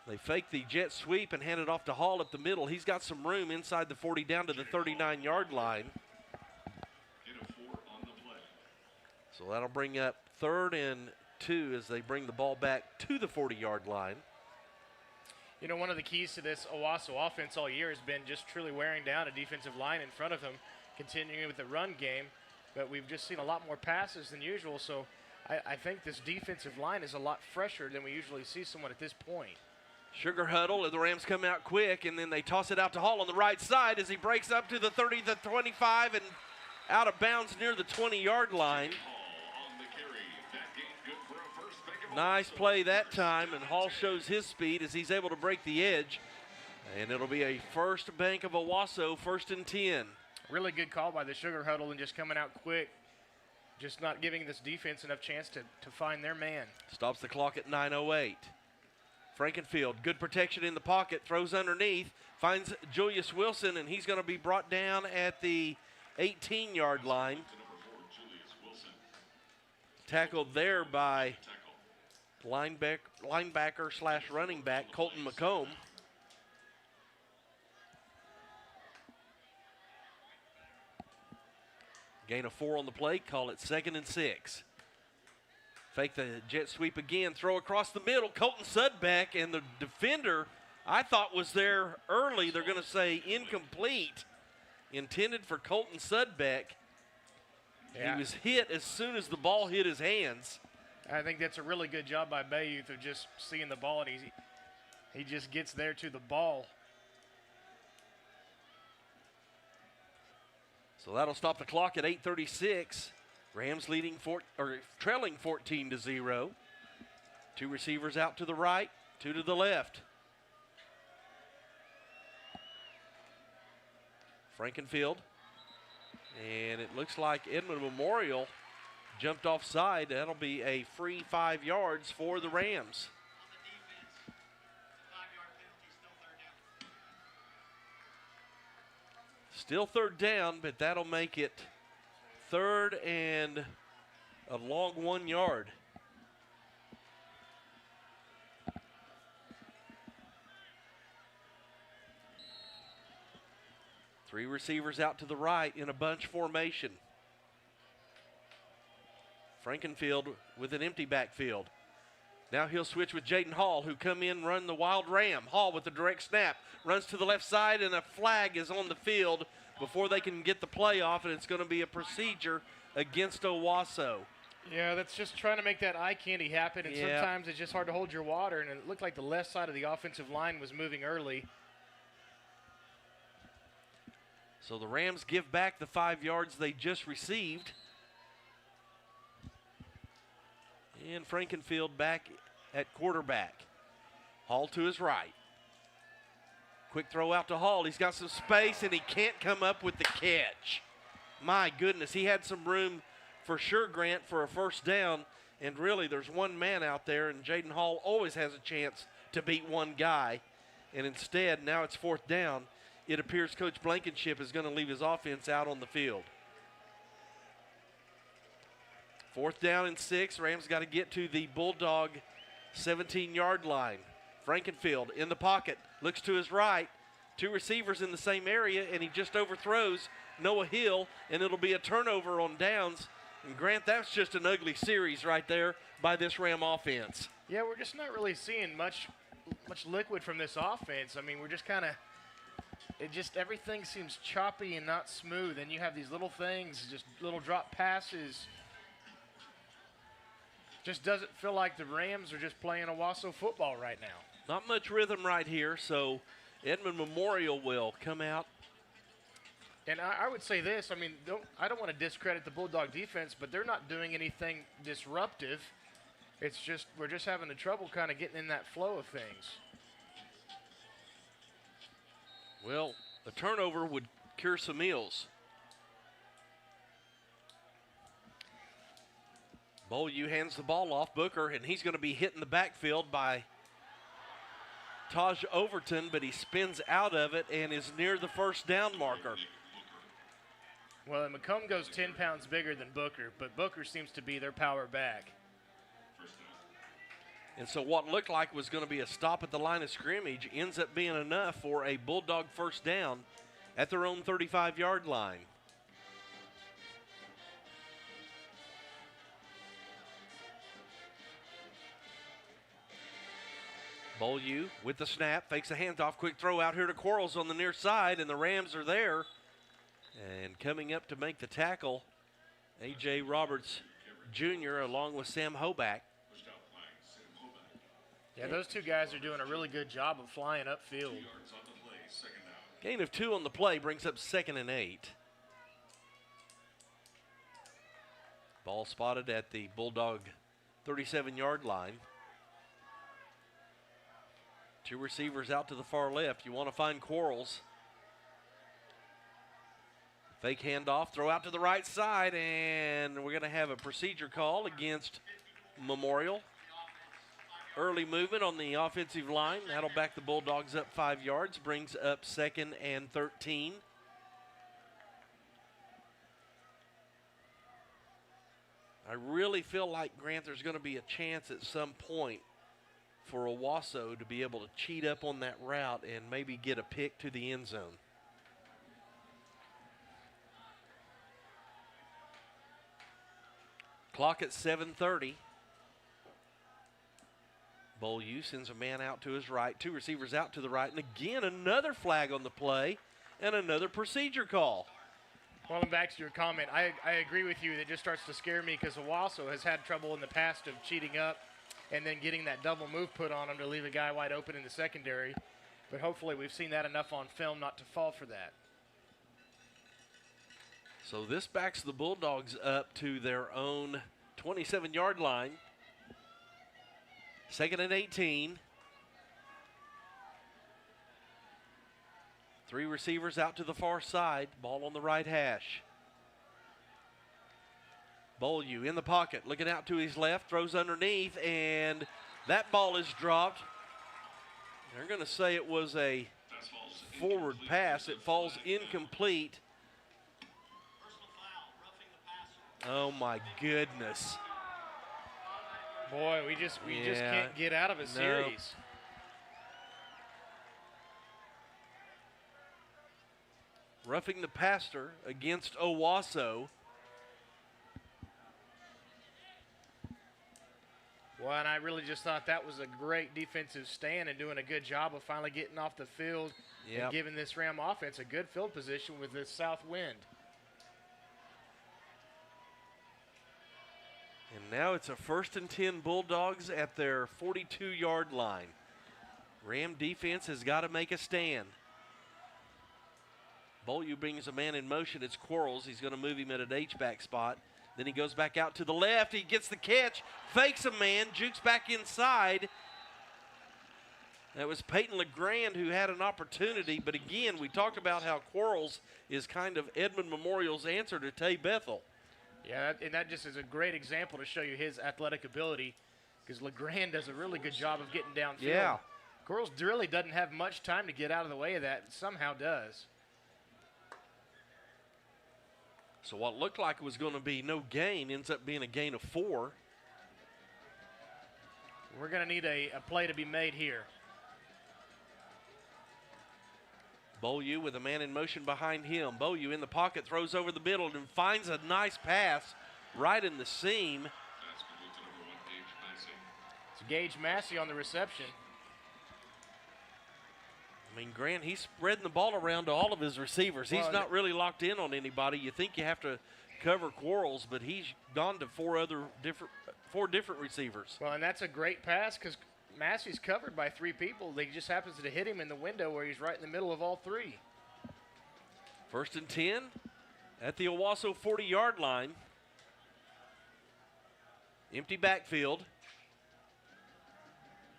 They fake the jet sweep and hand it off to Hall up the middle. He's got some room inside the 40 down to the 39-yard line. So that'll bring up 3rd and 2 as they bring the ball back to the 40-yard line. You know, one of the keys to this Owasso offense all year has been just truly wearing down a defensive line in front of him, continuing with the run game. But we've just seen a lot more passes than usual, so I think this defensive line is a lot fresher than we usually see someone at this point. Sugar huddle, the Rams come out quick, and then they toss it out to Hall on the right side as he breaks up to the 30, the 25, and out of bounds near the 20-yard line. Nice play that time, and Hall shows his speed as he's able to break the edge. And it'll be a first bank of Owasso, 1st and 10. Really good call by the Sugar Huddle and just coming out quick, just not giving this defense enough chance to find their man. Stops the clock at 9:08. Frankenfield, good protection in the pocket, throws underneath, finds Julius Wilson, and he's going to be brought down at the 18-yard line. Tackled there by linebacker / running back Colton McComb. Gain of 4 on the play, call it 2nd and 6. Fake the jet sweep again, throw across the middle. Colton Sudbeck, and the defender I thought was there early. They're going to say incomplete. Intended for Colton Sudbeck. Yeah. He was hit as soon as the ball hit his hands. I think that's a really good job by Bayouth of just seeing the ball, and he just gets there to the ball. So that'll stop the clock at 8:36. Rams trailing 14-0. 2 receivers out to the right, 2 to the left. Frankenfield. And it looks like Edmond Memorial jumped offside. That'll be a free 5 yards for the Rams. Still 3rd down, but that'll make it 3rd and a long 1 yard. Three receivers out to the right in a bunch formation. Frankenfield with an empty backfield. Now he'll switch with Jaden Hall, who come in, run the wild ram. Hall with the direct snap, runs to the left side, and a flag is on the field before they can get the play off, and it's going to be a procedure against Owasso. Yeah, that's just trying to make that eye candy happen, and sometimes it's just hard to hold your water, and it looked like the left side of the offensive line was moving early. So the Rams give back the 5 yards they just received. And Frankenfield back at quarterback. Hall to his right. Quick throw out to Hall. He's got some space, and he can't come up with the catch. My goodness, he had some room for sure, Grant, for a first down. And really, there's one man out there, and Jaden Hall always has a chance to beat one guy. And instead, now it's 4th down. It appears Coach Blankenship is going to leave his offense out on the field. 4th down and 6. Rams got to get to the Bulldog 17-yard line. Frankenfield in the pocket, looks to his right. 2 receivers in the same area, and he just overthrows Noah Hill, and it'll be a turnover on downs. And Grant, that's just an ugly series right there by this Ram offense. Yeah, we're just not really seeing much liquid from this offense. I mean, we're just kind of, everything seems choppy and not smooth. And you have these little things, just little drop passes. Just doesn't feel like the Rams are just playing Owasso football right now. Not much rhythm right here, so Edmond Memorial will come out. And I would say this, I mean, I don't want to discredit the Bulldog defense, but they're not doing anything disruptive. It's just, we're just having the trouble kind of getting in that flow of things. Well, a turnover would cure some meals. Beaulieu hands the ball off Booker, and he's going to be hit in the backfield by Taj Overton, but he spins out of it and is near the first down marker. Well, and McComb goes 10 pounds bigger than Booker, but Booker seems to be their power back. And so what looked like was going to be a stop at the line of scrimmage ends up being enough for a Bulldog first down at their own 35-yard line. Beaulieu with the snap, fakes a handoff, quick throw out here to Quarles on the near side, and the Rams are there. And coming up to make the tackle, A.J. Roberts Jr. along with Sam Hoback. Yeah, those two guys are doing a really good job of flying upfield. Gain of 2 on the play brings up 2nd and 8. Ball spotted at the Bulldog 37-yard line. 2 receivers out to the far left. You want to find Quarles. Fake handoff, throw out to the right side, and we're going to have a procedure call against Memorial. Early movement on the offensive line. That'll back the Bulldogs up 5 yards, brings up 2nd and 13. I really feel like, Grant, there's going to be a chance at some point for Owasso to be able to cheat up on that route and maybe get a pick to the end zone. Clock at 7:30. Beaulieu sends a man out to his right, 2 receivers out to the right, and again another flag on the play and another procedure call. Well, and back to your comment, I agree with you. That just starts to scare me because Owasso has had trouble in the past of cheating up and then getting that double move put on him to leave a guy wide open in the secondary. But hopefully we've seen that enough on film not to fall for that. So this backs the Bulldogs up to their own 27-yard line. 2nd and 18. 3 receivers out to the far side. Ball on the right hash. Beaulieu in the pocket, looking out to his left, throws underneath, and that ball is dropped. They're going to say it was a forward pass. It falls incomplete. Oh my goodness. Boy, we just can't get out of a series. Roughing the passer against Owasso. Well, and I really just thought that was a great defensive stand and doing a good job of finally getting off the field and giving this Ram offense a good field position with this south wind. And now it's a 1st and 10 Bulldogs at their 42-yard line. Ram defense has got to make a stand. Beaulieu brings a man in motion. It's Quarles. He's going to move him at an H-back spot. Then he goes back out to the left. He gets the catch, fakes a man, jukes back inside. That was Peyton LeGrand who had an opportunity. But again, we talked about how Quarles is kind of Edmond Memorial's answer to Tay Bethel. Yeah, and that just is a great example to show you his athletic ability, because LeGrand does a really good job of getting downfield. Yeah. Quarles really doesn't have much time to get out of the way of that, but somehow does. So what looked like it was going to be no gain ends up being a gain of 4. We're going to need a play to be made here. Beaulieu with a man in motion behind him. Beaulieu in the pocket, throws over the middle and finds a nice pass right in the seam. It's Gage Massey on the reception. I mean, Grant, he's spreading the ball around to all of his receivers. He's not really locked in on anybody. You think you have to cover Quarles, but he's gone to four different receivers. Well, and that's a great pass because Massey's covered by 3 people. He just happens to hit him in the window where he's right in the middle of all 3. 1st and 10 at the Owasso 40-yard line. Empty backfield.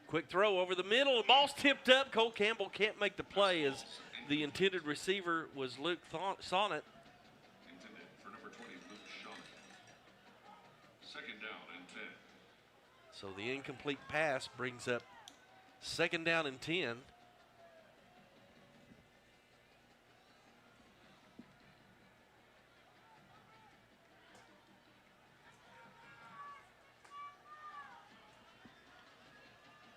Quick throw over the middle. The ball's tipped up. Cole Campbell can't make the play as the intended receiver was Luke Sonnet. Intended for number 20, Luke Sonnet. 2nd down and 10. So the incomplete pass brings up 2nd down and 10.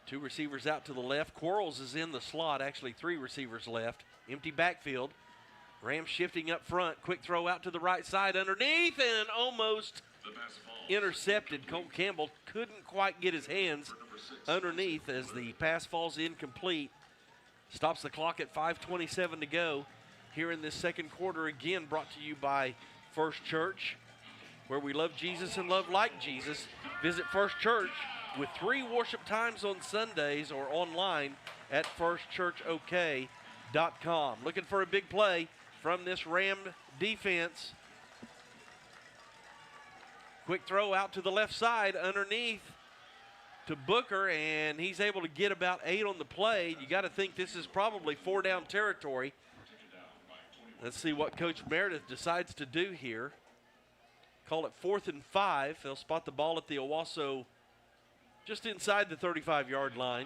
Two receivers out to the left. Quarles is in the slot. Actually, 3 receivers left. Empty backfield. Rams shifting up front. Quick throw out to the right side underneath and almost intercepted. Cole Campbell couldn't quite get his hands underneath as the pass falls incomplete. Stops the clock at 5:27 to go here in this 2nd quarter. Again, brought to you by First Church, where we love Jesus and love like Jesus. Visit First Church with 3 worship times on Sundays or online at firstchurchok.com. Looking for a big play from this Ram defense. Quick throw out to the left side underneath to Booker, and he's able to get about 8 on the play. You got to think this is probably 4-down territory. Let's see what Coach Meredith decides to do here. Call it 4th and 5. They'll spot the ball at the Owasso just inside the 35-yard line.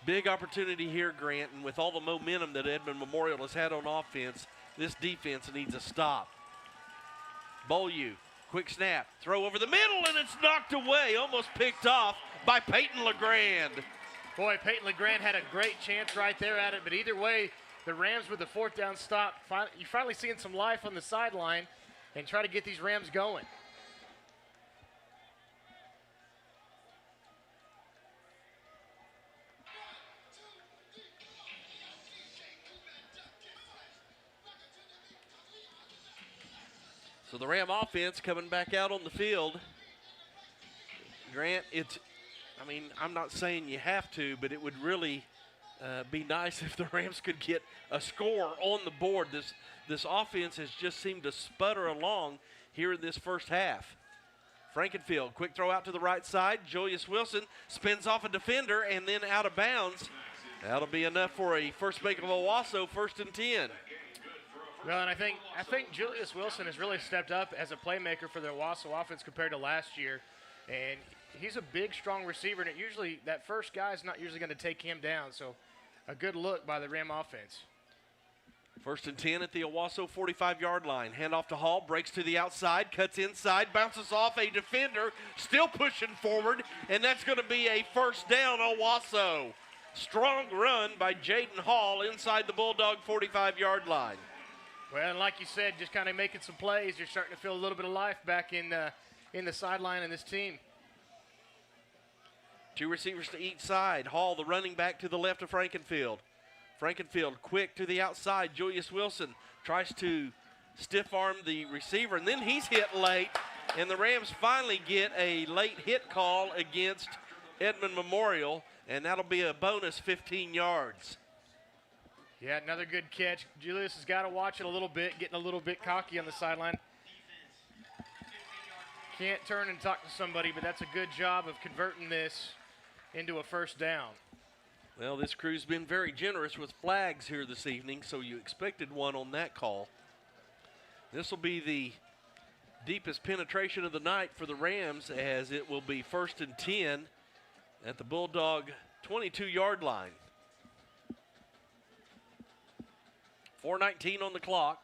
Big opportunity here, Grant, and with all the momentum that Edmond Memorial has had on offense, this defense needs a stop. Beaulieu, quick snap, throw over the middle, and it's knocked away, almost picked off by Peyton LeGrand. Boy, Peyton LeGrand had a great chance right there at it, but either way, the Rams with the 4th down stop, you're finally seeing some life on the sideline and try to get these Rams going. So the Ram offense coming back out on the field. Grant, I'm not saying you have to, but it would really be nice if the Rams could get a score on the board. This offense has just seemed to sputter along here in this first half. Frankenfield, quick throw out to the right side. Julius Wilson spins off a defender and then out of bounds. That'll be enough for a first make of Owasso, 1st and 10. Well, and I think Julius Wilson has really stepped up as a playmaker for the Owasso offense compared to last year. And he's a big, strong receiver, and that first guy is not usually going to take him down. So a good look by the Ram offense. 1st and 10 at the Owasso 45-yard line. Handoff to Hall, breaks to the outside, cuts inside, bounces off a defender, still pushing forward, and that's going to be a 1st down Owasso. Strong run by Jaden Hall inside the Bulldog 45-yard line. Well, and like you said, just kind of making some plays. You're starting to feel a little bit of life back in the sideline in this team. 2 receivers to each side. Hall, the running back, to the left of Frankenfield. Frankenfield quick to the outside. Julius Wilson tries to stiff arm the receiver, and then he's hit late, and the Rams finally get a late hit call against Edmond Memorial, and that'll be a bonus 15 yards. Yeah, another good catch. Julius has got to watch it a little bit, getting a little bit cocky on the sideline. Can't turn and talk to somebody, but that's a good job of converting this into a first down. Well, this crew's been very generous with flags here this evening, so you expected one on that call. This will be the deepest penetration of the night for the Rams, as it will be 1st and 10 at the Bulldog 22-yard line. 4:19 on the clock.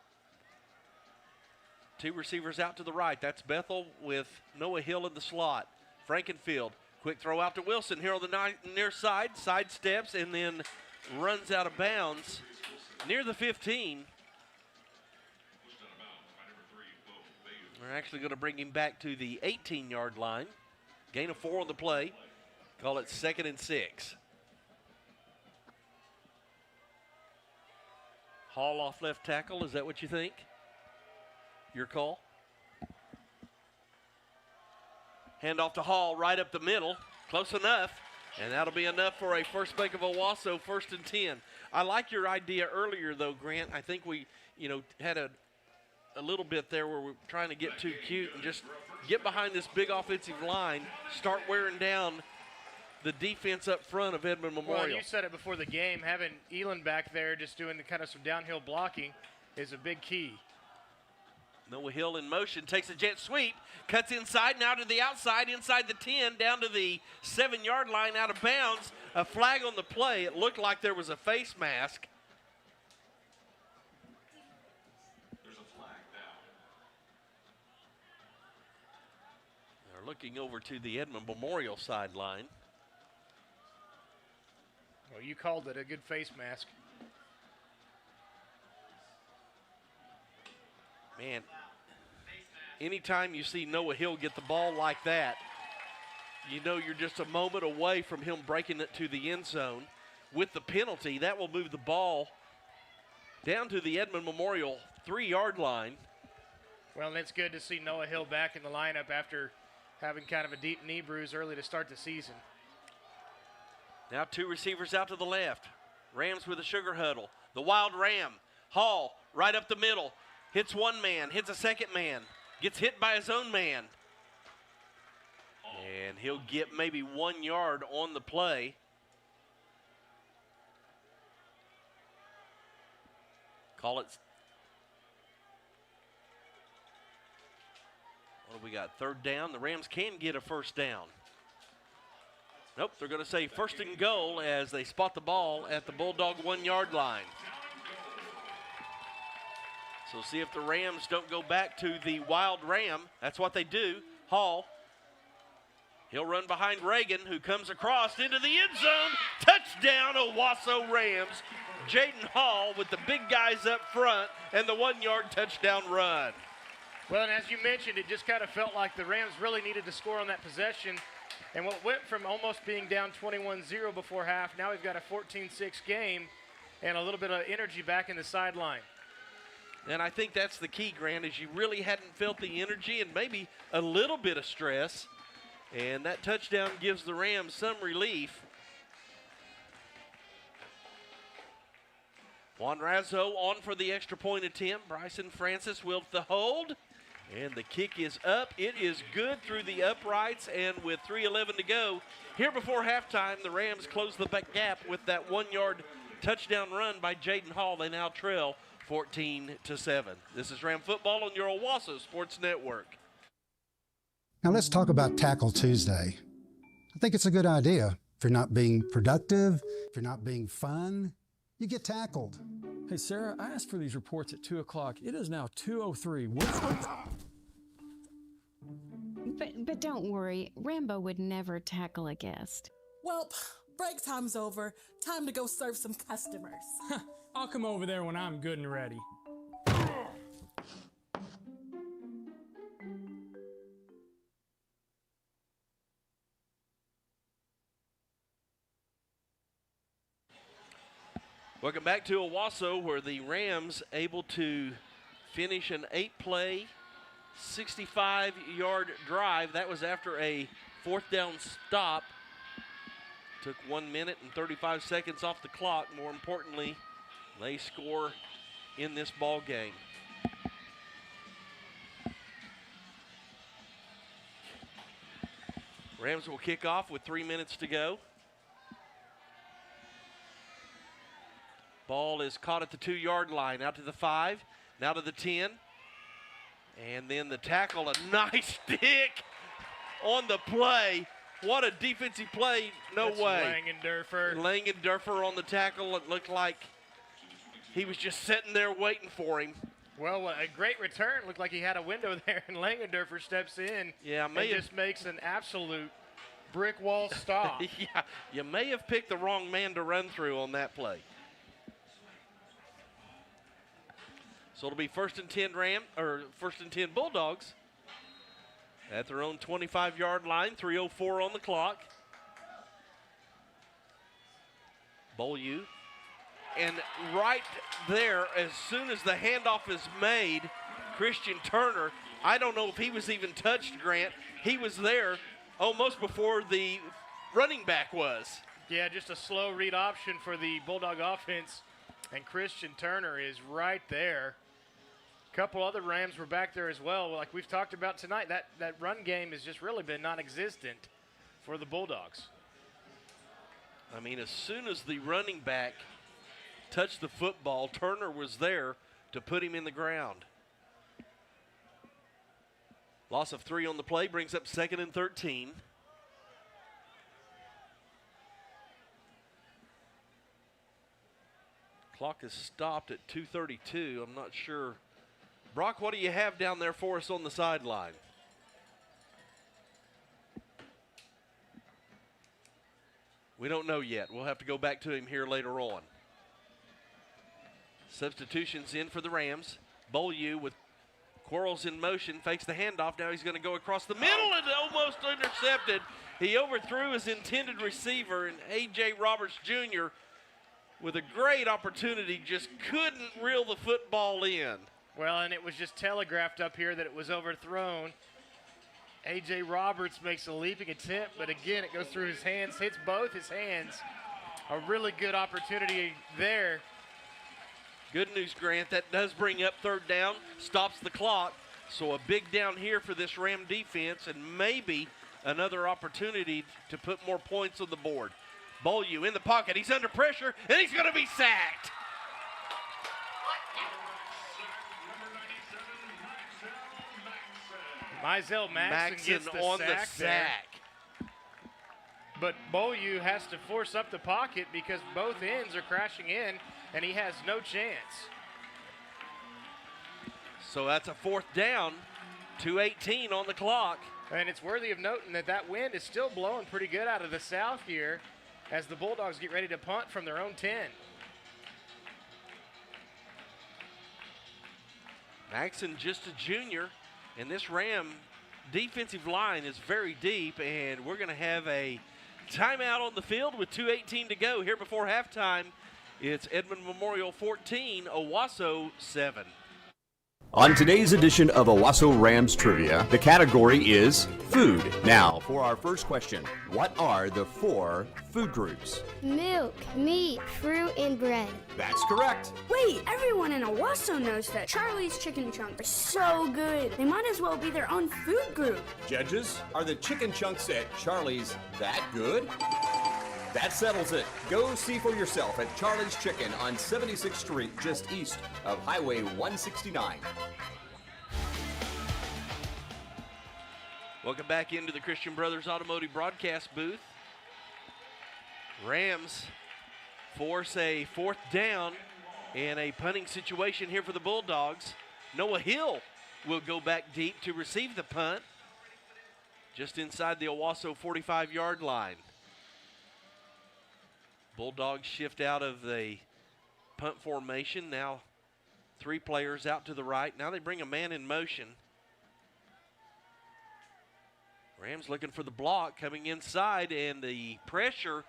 Two receivers out to the right. That's Bethel with Noah Hill in the slot. Frankenfield, quick throw out to Wilson here on the near side, sidesteps, and then runs out of bounds near the 15. We're actually going to bring him back to the 18-yard line. Gain of 4 on the play. Call it 2nd and 6. Hall off left tackle, is that what you think? Your call? Hand off to Hall right up the middle. Close enough. And that'll be enough for a First Bank of Owasso 1st and 10. I like your idea earlier, though, Grant. I think we, had a little bit there where we're trying to get too cute and just get behind this big offensive line, start wearing down the defense up front of Edmond Memorial. Well, you said it before the game. Having Elon back there just doing the kind of some downhill blocking is a big key. Noah Hill in motion, takes a jet sweep, cuts inside, now to the outside, inside the 10, down to the 7-yard line, out of bounds. A flag on the play. It looked like there was a face mask. There's a flag down. They're looking over to the Edmond Memorial sideline. Well, you called it a good face mask. Man, anytime you see Noah Hill get the ball like that, you know you're just a moment away from him breaking it to the end zone. With the penalty, that will move the ball down to the Edmond Memorial 3-yard line. Well, and it's good to see Noah Hill back in the lineup after having kind of a deep knee bruise early to start the season. Now 2 receivers out to the left. Rams with a sugar huddle. The wild Ram. Hall right up the middle. Hits one man, hits a second man. Gets hit by his own man. And he'll get maybe 1 yard on the play. Call it. What do we got? 3rd down. The Rams can get a first down. Nope, they're going to say 1st and goal as they spot the ball at the Bulldog 1-yard line. So see if the Rams don't go back to the wild Ram. That's what they do. Hall. He'll run behind Reagan, who comes across into the end zone. Touchdown, Owasso Rams. Jaden Hall with the big guys up front and the 1-yard touchdown run. Well, and as you mentioned, it just kind of felt like the Rams really needed to score on that possession. And what went from almost being down 21-0 before half, now we've got a 14-6 game and a little bit of energy back in the sideline. And I think that's the key, Grant, is you really hadn't felt the energy and maybe a little bit of stress. And that touchdown gives the Rams some relief. Juan Razzo on for the extra point attempt. Bryson Francis with the hold. And the kick is up. It is good through the uprights, and with 3:11 to go, here before halftime, the Rams close the back gap with that 1-yard touchdown run by Jaden Hall. They now trail 14-7. This is Ram Football on your Owasso Sports Network. Now let's talk about Tackle Tuesday. I think it's a good idea. If you're not being productive, if you're not being fun, you get tackled. Hey, Sarah, I asked for these reports at 2 o'clock. It is now 2:03. What's But don't worry, Rambo would never tackle a guest. Well, break time's over. Time to go serve some customers. I'll come over there when I'm good and ready. Welcome back to Owasso, where the Rams able to finish an 8-play, 65-yard drive. That was after a 4th down stop. Took 1 minute and 35 seconds off the clock. More importantly, They score in this ball game. Rams will kick off with 3 minutes to go. Ball is caught at the 2-yard line, out to the 5, now to the 10. And then the tackle, a nice stick on the play. What a defensive play, no That's way. Langendorfer on the tackle. It looked like he was just sitting there waiting for him. Well, a great return. Looked like he had a window there, and Langendorfer steps in and just makes an absolute brick wall stop. Yeah, you may have picked the wrong man to run through on that play. So it'll be 1st and 10 1st and 10 Bulldogs at their own 25-yard line. 3:04 on the clock. Beaulieu. And right there, as soon as the handoff is made, Christian Turner, I don't know if he was even touched, Grant. He was there almost before the running back was. Yeah, just a slow read option for the Bulldog offense. And Christian Turner is right there. A couple other Rams were back there as well. Like we've talked about tonight, that run game has just really been non-existent for the Bulldogs. I mean, as soon as the running back touched the football, Turner was there to put him in the ground. Loss of 3 on the play brings up 2nd and 13. Clock is stopped at 2:32. I'm not sure. Brock, what do you have down there for us on the sideline? We don't know yet. We'll have to go back to him here later on. Substitutions in for the Rams. Beaulieu with Quarles in motion, fakes the handoff. Now he's going to go across the middle and almost intercepted. He overthrew his intended receiver, and A.J. Roberts Jr. with a great opportunity just couldn't reel the football in. Well, and it was just telegraphed up here that it was overthrown. A.J. Roberts makes a leaping attempt, but again, it goes through his hands, hits both his hands. A really good opportunity there. Good news, Grant, that does bring up 3rd down, stops the clock. So a big down here for this Ram defense, and maybe another opportunity to put more points on the board. Beaulieu in the pocket, he's under pressure, and he's going to be sacked. Mizell Maxson gets the sack. But Beaulieu has to force up the pocket because both ends are crashing in, and he has no chance. So that's a 4th down, 2:18 on the clock. And it's worthy of noting that wind is still blowing pretty good out of the south here as the Bulldogs get ready to punt from their own 10. Maxson just a junior, and this Ram defensive line is very deep, and we're going to have a timeout on the field with 2:18 to go here before halftime. It's Edmond Memorial 14, Owasso 7. On today's edition of Owasso Rams Trivia, the category is food. Now, for our first question, what are the 4 food groups? Milk, meat, fruit, and bread. That's correct. Wait, everyone in Owasso knows that Charlie's Chicken Chunks are so good. They might as well be their own food group. Judges, are the chicken chunks at Charlie's that good? That settles it. Go see for yourself at Charlie's Chicken on 76th Street, just east of Highway 169. Welcome back into the Christian Brothers Automotive broadcast booth. Rams force a 4th down in a punting situation here for the Bulldogs. Noah Hill will go back deep to receive the punt just inside the Owasso 45-yard line. Bulldogs shift out of the punt formation. Now 3 players out to the right. Now they bring a man in motion. Rams looking for the block, coming inside, and the pressure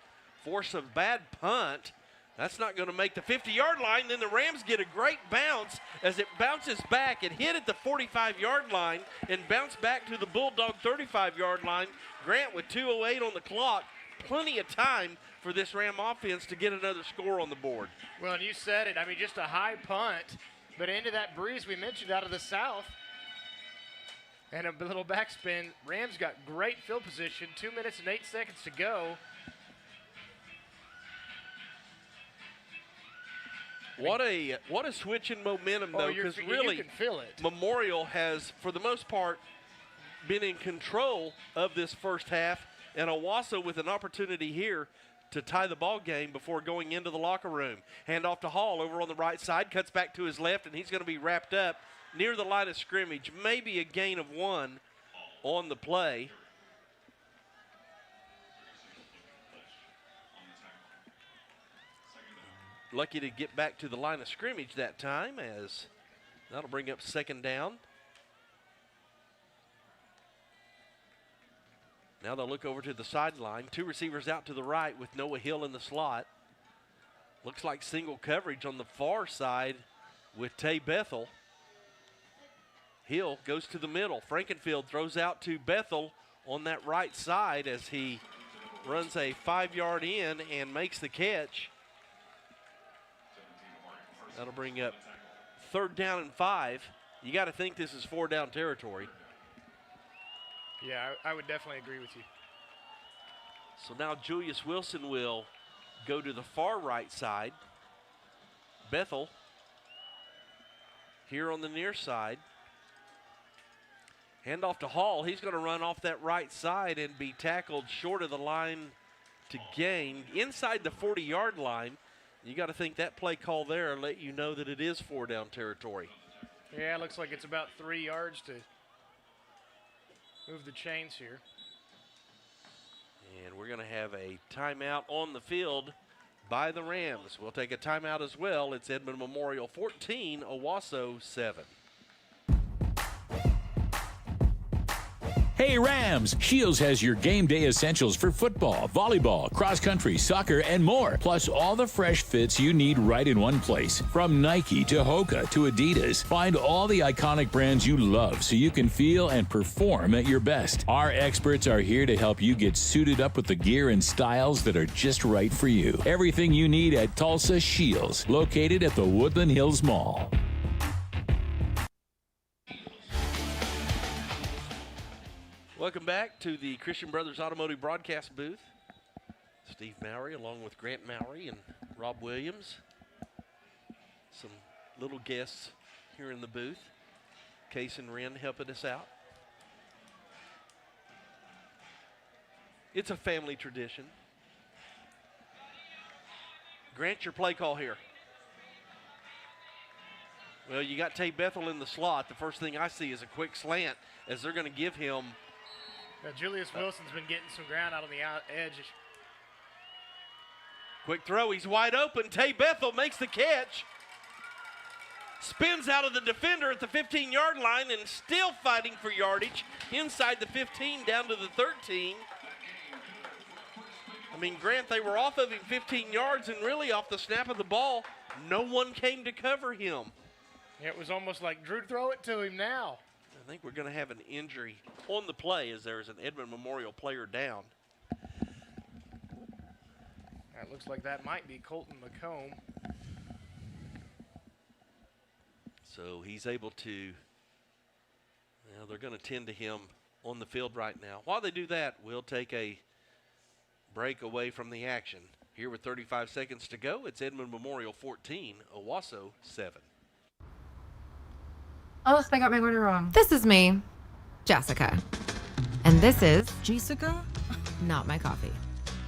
force a bad punt. That's not going to make the 50-yard line. Then the Rams get a great bounce as it bounces back. It hit at the 45-yard line and bounced back to the Bulldog 35-yard line. Grant with 2:08 on the clock. Plenty of time for this Ram offense to get another score on the board. Well, and you said it. I mean, just a high punt, but into that breeze we mentioned out of the south. And a little backspin. Rams got great field position. 2 minutes and 8 seconds to go. What a switch in momentum, though, because really, you can feel it. Memorial has, for the most part, been in control of this first half, and Owasso with an opportunity here to tie the ball game before going into the locker room. Hand off to Hall over on the right side, cuts back to his left, and he's going to be wrapped up near the line of scrimmage. Maybe a gain of 1 on the play. Lucky to get back to the line of scrimmage that time, as that'll bring up second down. Now they'll look over to the sideline. 2 receivers out to the right with Noah Hill in the slot. Looks like single coverage on the far side with Tay Bethel. Hill goes to the middle. Frankenfield throws out to Bethel on that right side as he runs a 5-yard in and makes the catch. That'll bring up 3rd down and 5. You got to think this is 4-down territory. Yeah, I would definitely agree with you. So now Julius Wilson will go to the far right side. Bethel here on the near side. Hand off to Hall. He's going to run off that right side and be tackled short of the line to gain. Inside the 40-yard line, you got to think that play call there let you know that it is 4-down territory. Yeah, it looks like it's about 3 yards to move the chains here. And we're going to have a timeout on the field by the Rams. We'll take a timeout as well. It's Edmond Memorial 14, Owasso 7. Hey Rams! Shields has your game day essentials for football, volleyball, cross country, soccer, and more. Plus all the fresh fits you need right in one place. From Nike to Hoka to Adidas, find all the iconic brands you love so you can feel and perform at your best. Our experts are here to help you get suited up with the gear and styles that are just right for you. Everything you need at Tulsa Shields, located at the Woodland Hills Mall. Welcome back to the Christian Brothers Automotive broadcast booth. Steve Mowry along with Grant Mowry and Rob Williams. Some little guests here in the booth. Case and Wren helping us out. It's a family tradition. Grant, your play call here. Well, you got Tay Bethel in the slot. The first thing I see is a quick slant as they're going to give him. Now, Julius Wilson's been getting some ground out on the edge. Quick throw. He's wide open. Tay Bethel makes the catch. Spins out of the defender at the 15-yard line and still fighting for yardage inside the 15 down to the 13. I mean, Grant, they were off of him 15 yards, and really off the snap of the ball, no one came to cover him. It was almost like, Drew, throw it to him now. I think we're going to have an injury on the play as there is an Edmond Memorial player down. It looks like that might be Colton McComb. So he's able to, well, they're going to tend to him on the field right now. While they do that, we'll take a break away from the action. Here with 35 seconds to go, it's Edmond Memorial 14, Owasso 7. Oh, I got my order wrong. This is me, Jessica. And this is Jessica? Not my coffee.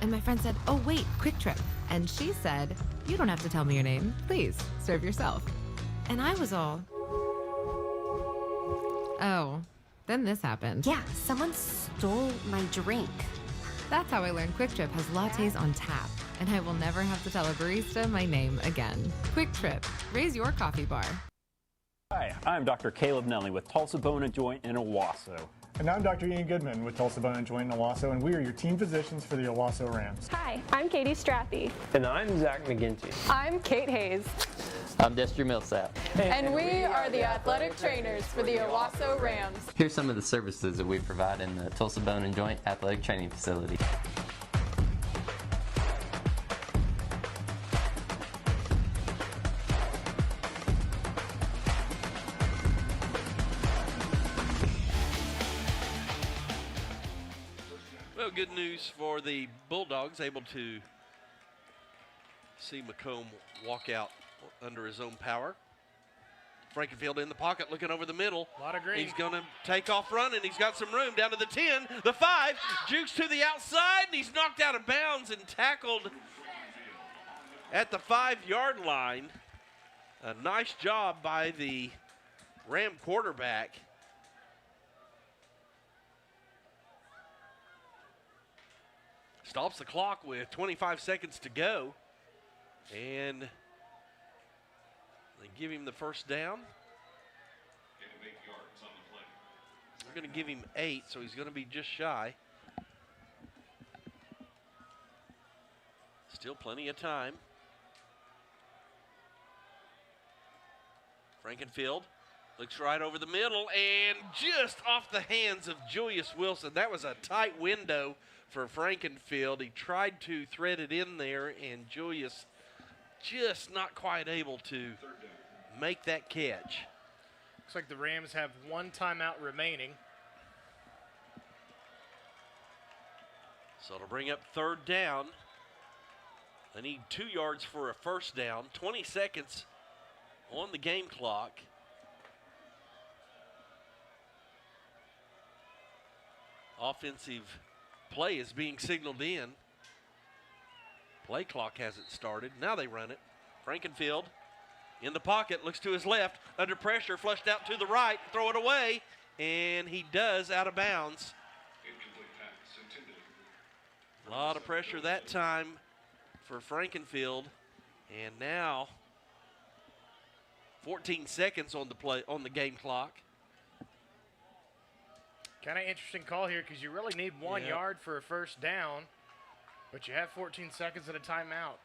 And my friend said, oh wait, Quick Trip. And she said, you don't have to tell me your name. Please, serve yourself. And I was all, oh, then this happened. Yeah, someone stole my drink. That's how I learned Quick Trip has lattes on tap. And I will never have to tell a barista my name again. Quick Trip, raise your coffee bar. Hi, I'm Dr. Caleb Nelly with Tulsa Bone & Joint in Owasso. And I'm Dr. Ian Goodman with Tulsa Bone & Joint in Owasso, and we are your team physicians for the Owasso Rams. Hi, I'm Katie Strathey. And I'm Zach McGinty. I'm Kate Hayes. I'm Destry Millsap. And we are the athletic trainers for the Owasso Rams. Here's some of the services that we provide in the Tulsa Bone & Joint Athletic Training Facility. So good news for the Bulldogs, able to see McComb walk out under his own power. Frankenfield in the pocket, looking over the middle. A lot of green. He's going to take off running. He's got some room down to the 10, the 5, jukes to the outside, and he's knocked out of bounds and tackled at the 5-yard line. A nice job by the Ram quarterback. Stops the clock with 25 seconds to go. And they give him the first down. They're going to give him 8, so he's going to be just shy. Still plenty of time. Frankenfield looks right over the middle and just off the hands of Julius Wilson. That was a tight window for Frankenfield. He tried to thread it in there, and Julius just not quite able to make that catch. Looks like the Rams have one timeout remaining. So it'll bring up 3rd down. They need 2 yards for a first down. 20 seconds on the game clock. Offensive play is being signaled in. Play clock hasn't started. Now they run it. Frankenfield in the pocket, looks to his left, under pressure, flushed out to the right, throw it away, and he does out of bounds. A lot of pressure that time for Frankenfield, and now 14 seconds on the game clock. Kind of interesting call here because you really need 1 yard for a first down, but you have 14 seconds and a timeout.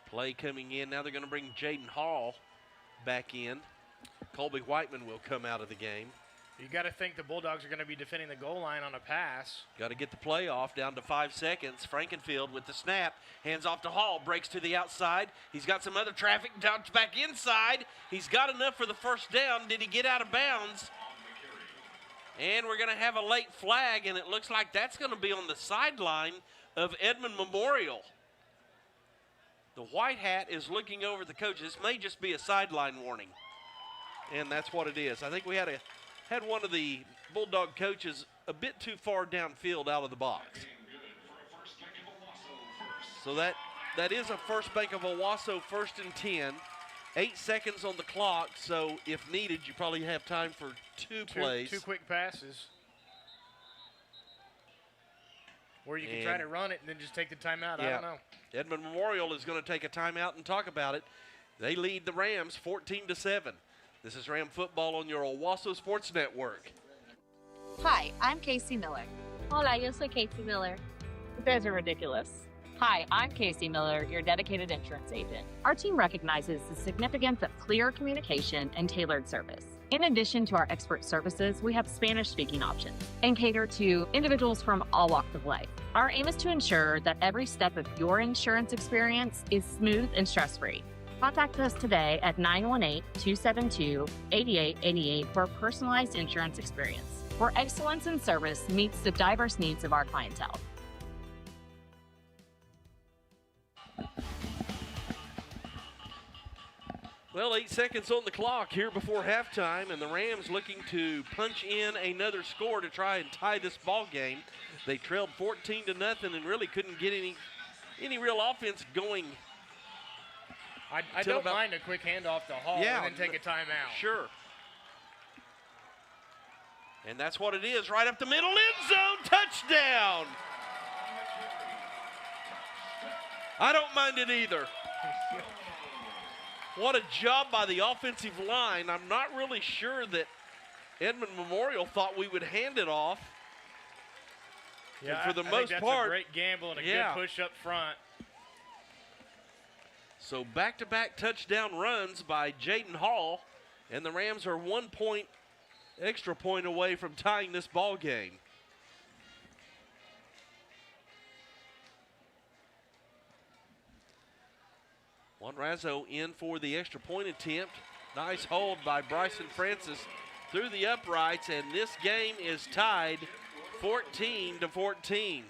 Play coming in. Now they're going to bring Jaden Hall back in. Colby Whiteman will come out of the game. You got to think the Bulldogs are going to be defending the goal line on a pass. Got to get the play off, down to 5 seconds. Frankenfield with the snap, hands off to Hall, breaks to the outside. He's got some other traffic, down back inside. He's got enough for the first down. Did he get out of bounds? And we're going to have a late flag, and it looks like that's going to be on the sideline of Edmond Memorial. The white hat is looking over the coaches. This may just be a sideline warning, and that's what it is. I think we had one of the Bulldog coaches a bit too far downfield out of the box. So that is a First Bank of Owasso 1st and 10. 8 seconds on the clock, so if needed, you probably have time for two plays. Two quick passes. Or you can try to run it and then just take the timeout. Yeah. I don't know. Edmond Memorial is going to take a timeout and talk about it. They lead the Rams 14-7. This is Ram Football on your Owasso Sports Network. Hi, I'm Casey Miller. Hola, yo soy Casey Miller. You guys are ridiculous. Hi, I'm Casey Miller, your dedicated insurance agent. Our team recognizes the significance of clear communication and tailored service. In addition to our expert services, we have Spanish-speaking options and cater to individuals from all walks of life. Our aim is to ensure that every step of your insurance experience is smooth and stress-free. Contact us today at 918-272-8888 for a personalized insurance experience, where excellence in service meets the diverse needs of our clientele. Well, 8 seconds on the clock here before halftime, and the Rams looking to punch in another score to try and tie this ball game. They trailed 14-0 and really couldn't get any real offense going. I don't mind a quick handoff to Hall and then take a timeout. Sure. And that's what it is, right up the middle, end zone, touchdown. I don't mind it either. What a job by the offensive line. I'm not really sure that Edmond Memorial thought we would hand it off. Yeah, and for the I most think that's part, a great gamble and a good push up front. So back-to-back touchdown runs by Jaden Hall, and the Rams are 1 point, extra point away from tying this ball game. Juan Razzo in for the extra point attempt. Nice hold by Bryson Francis through the uprights, and this game is tied 14-14.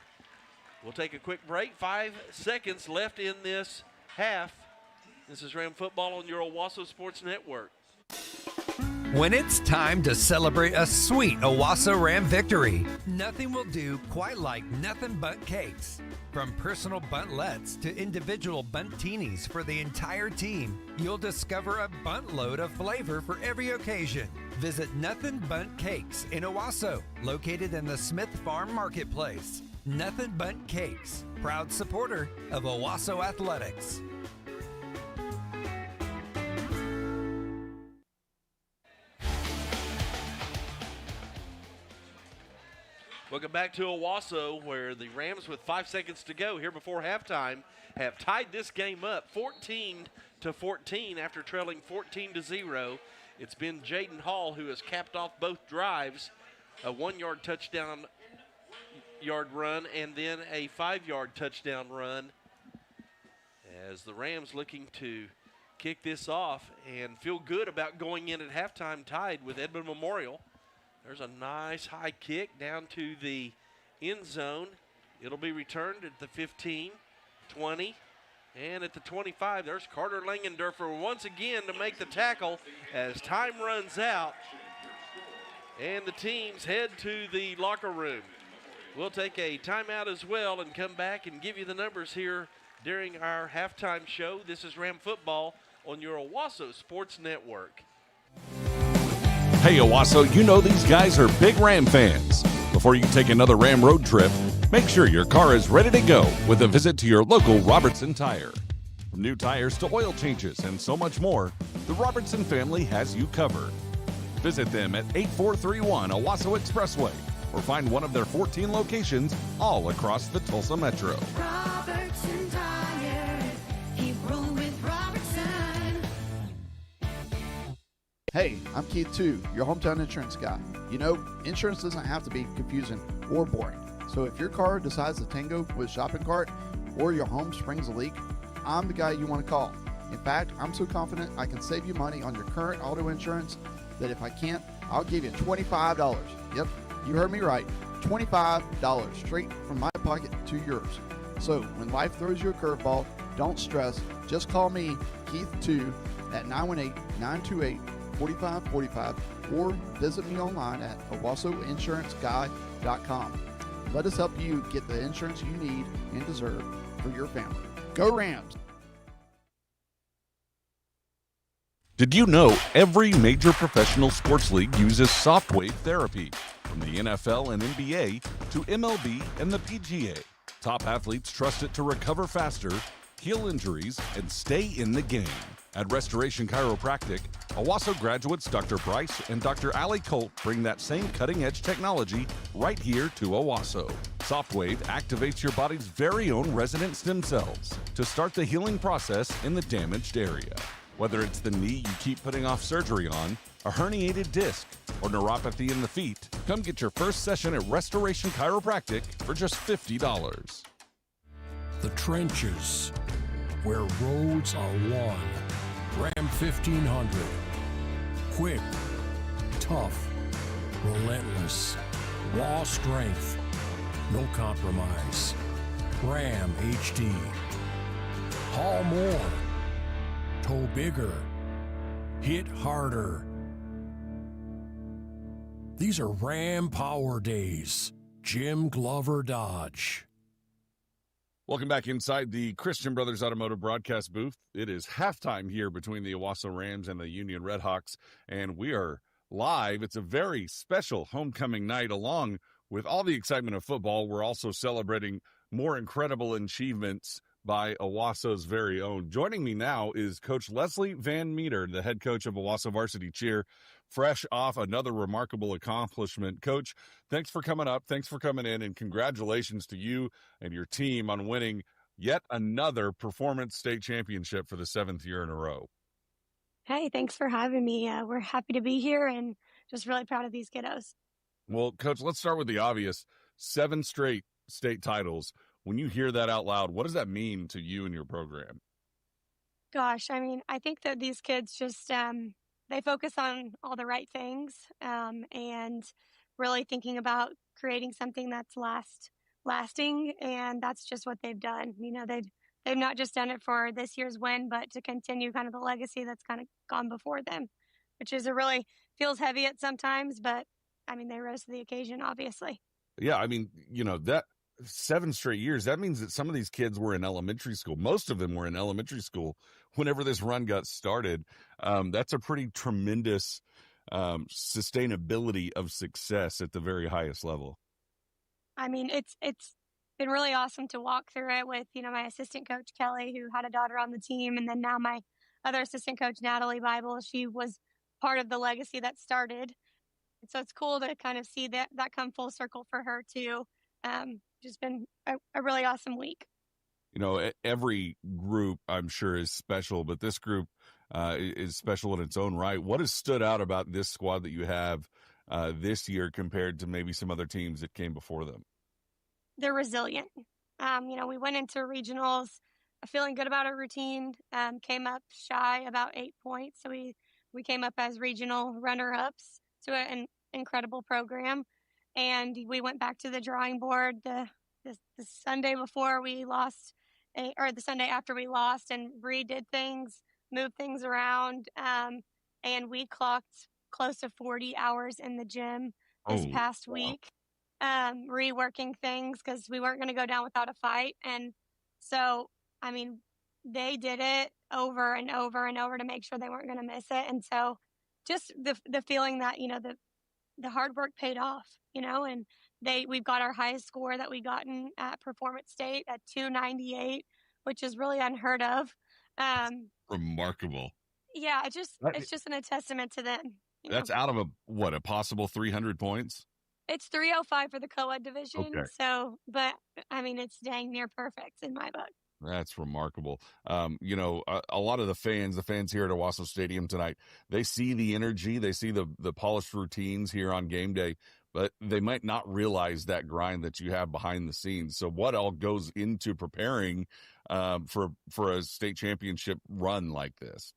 We'll take a quick break. 5 seconds left in this half. This is Ram Football on your Owasso Sports Network. When it's time to celebrate a sweet Owasso Ram victory, nothing will do quite like nothing but cakes. From personal buntlets to individual buntinis for the entire team, you'll discover a bunt load of flavor for every occasion. Visit Nothing Bunt Cakes in Owasso, located in the Smith Farm Marketplace. Nothing Bunt Cakes, proud supporter of Owasso Athletics. Welcome back to Owasso, where the Rams, with 5 seconds to go here before halftime, have tied this game up 14-14 after trailing 14-0. It's been Jaden Hall who has capped off both drives, a 1-yard touchdown yard run and then a 5-yard touchdown run, as the Rams looking to kick this off and feel good about going in at halftime tied with Edmond Memorial. There's a nice high kick down to the end zone. It'll be returned at the 15, 20, and at the 25. There's Carter Langendorfer once again to make the tackle as time runs out. And the teams head to the locker room. We'll take a timeout as well and come back and give you the numbers here during our halftime show. This is Ram Football on your Owasso Sports Network. Hey, Owasso, you know these guys are big Ram fans. Before you take another Ram road trip, make sure your car is ready to go with a visit to your local Robertson Tire. From new tires to oil changes and so much more, the Robertson family has you covered. Visit them at 8431 Owasso Expressway or find one of their 14 locations all across the Tulsa Metro. Robertson Tire, keep rolling with Robertson. Hey, I'm Keith too, your hometown insurance guy. You know, insurance doesn't have to be confusing or boring. So if your car decides to tango with shopping cart or your home springs a leak, I'm the guy you want to call. In fact, I'm so confident I can save you money on your current auto insurance that if I can't, I'll give you $25. Yep, you heard me right. $25 straight from my pocket to yours. So when life throws you a curveball, don't stress. Just call me, Keith2, at 918-928-4545 or visit me online at owassoinsuranceguy.com. Let us help you get the insurance you need and deserve for your family. Go Rams! Did you know every major professional sports league uses softwave therapy? From the NFL and NBA to MLB and the PGA. Top athletes trust it to recover faster, heal injuries, and stay in the game. At Restoration Chiropractic, Owasso graduates Dr. Bryce and Dr. Allie Colt bring that same cutting-edge technology right here to Owasso. Softwave activates your body's very own resident stem cells to start the healing process in the damaged area. Whether it's the knee you keep putting off surgery on, a herniated disc, or neuropathy in the feet, come get your first session at Restoration Chiropractic for just $50. The trenches, where roads are won. Ram 1500. Quick, tough, relentless, raw strength, no compromise. Ram HD. Haul more, tow bigger, hit harder. These are Ram Power Days. Jim Glover Dodge. Welcome back inside the Christian Brothers Automotive broadcast booth. It is halftime here between the Owasso Rams and the Union Redhawks, and we are live. It's a very special homecoming night. Along with all the excitement of football, we're also celebrating more incredible achievements by Owasso's very own. Joining me now is Coach Leslie Van Meter, the head coach of Owasso Varsity Cheer, fresh off another remarkable accomplishment. Coach, thanks for coming up. Thanks for coming in, and congratulations to you and your team on winning yet another performance state championship for the 7th year in a row. Hey, thanks for having me. We're happy to be here and just really proud of these kiddos. Well, Coach, let's start with the obvious. 7 straight state titles. When you hear that out loud, what does that mean to you and your program? Gosh, I mean, I think that these kids just, they focus on all the right things, and really thinking about creating something that's lasting, and that's just what they've done. They've not just done it for this year's win, but to continue kind of the legacy that's kind of gone before them, which is feels heavy at sometimes, but I mean, they rose to the occasion, obviously. Yeah, I mean, that 7 straight years, that means that some of these kids were in elementary school. Most of them were in elementary school whenever this run got started. That's a pretty tremendous sustainability of success at the very highest level. I mean, it's been really awesome to walk through it with, my assistant coach, Kelly, who had a daughter on the team. And then now my other assistant coach, Natalie Bible, she was part of the legacy that started. And so it's cool to kind of see that come full circle for her too. Just been a really awesome week. Every group I'm sure is special, but this group is special in its own right. What has stood out about this squad that you have this year compared to maybe some other teams that came before them? They're resilient. We went into regionals feeling good about our routine, came up shy about 8 points. So we came up as regional runner-ups to an incredible program. And we went back to the drawing board the Sunday before we lost, or the Sunday after we lost, and redid things, moved things around. And we clocked close to 40 hours in the gym this past week, reworking things because we weren't going to go down without a fight. And so, I mean, they did it over and over and over to make sure they weren't going to miss it. And so just the feeling that, the hard work paid off, and we've got our highest score that we gotten at Performance State at 298, which is really unheard of. Remarkable. Yeah, it's just a testament to them. That's out of a possible 300 points? It's 305 for the co-ed division. Okay. So, but I mean, it's dang near perfect in my book. That's remarkable. A lot of the fans here at Owasso Stadium tonight, they see the energy, they see the polished routines here on game day, but they might not realize that grind that you have behind the scenes. So what all goes into preparing for a state championship run like this?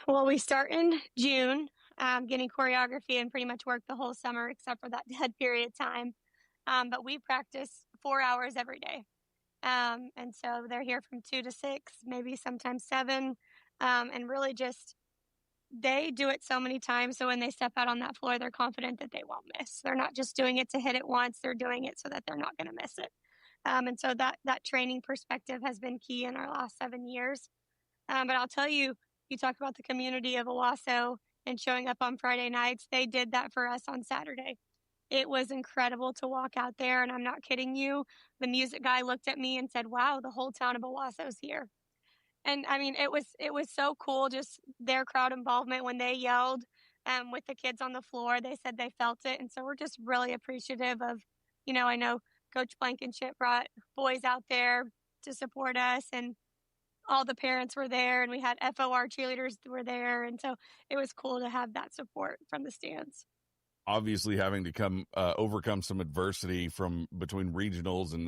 Well, we start in June, getting choreography and pretty much work the whole summer except for that dead period time. But we practice 4 hours every day. And so they're here from 2 to 6, maybe sometimes 7. And really they do it so many times. So when they step out on that floor, they're confident that they won't miss. They're not just doing it to hit it once. They're doing it so that they're not going to miss it. And so that training perspective has been key in our last 7 years. But I'll tell you, you talk about the community of Owasso and showing up on Friday nights. They did that for us on Saturday. It was incredible to walk out there, and I'm not kidding you. The music guy looked at me and said, "Wow, the whole town of Owasso's here." And I mean, it was so cool, just their crowd involvement when they yelled with the kids on the floor. They said they felt it, and so we're just really appreciative of, I know Coach Blankenship brought boys out there to support us, and all the parents were there, and we had FOR cheerleaders were there, and so it was cool to have that support from the stands. Obviously, having to overcome some adversity from between regionals and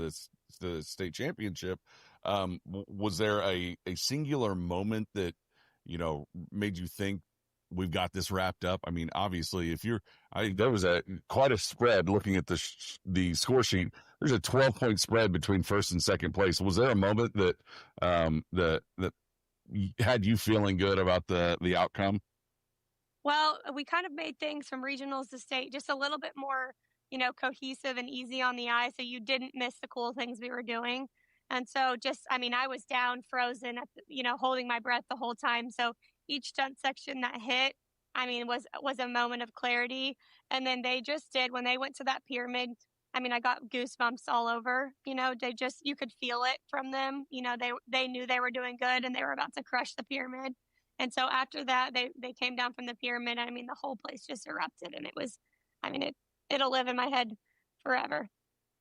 the state championship, was there a singular moment that made you think we've got this wrapped up? I mean, obviously, there was quite a spread looking at the score sheet. There's a 12-point spread between first and second place. Was there a moment that that had you feeling good about the outcome? Well, we kind of made things from regionals to state just a little bit more, cohesive and easy on the eye, so you didn't miss the cool things we were doing. And so I was down, frozen, holding my breath the whole time. So each stunt section that hit, was a moment of clarity. And then they just did, when they went to that pyramid, I got goosebumps all over. You could feel it from them. They knew they were doing good and they were about to crush the pyramid. And so after that, they came down from the pyramid. The whole place just erupted, and it was, it'll live in my head forever.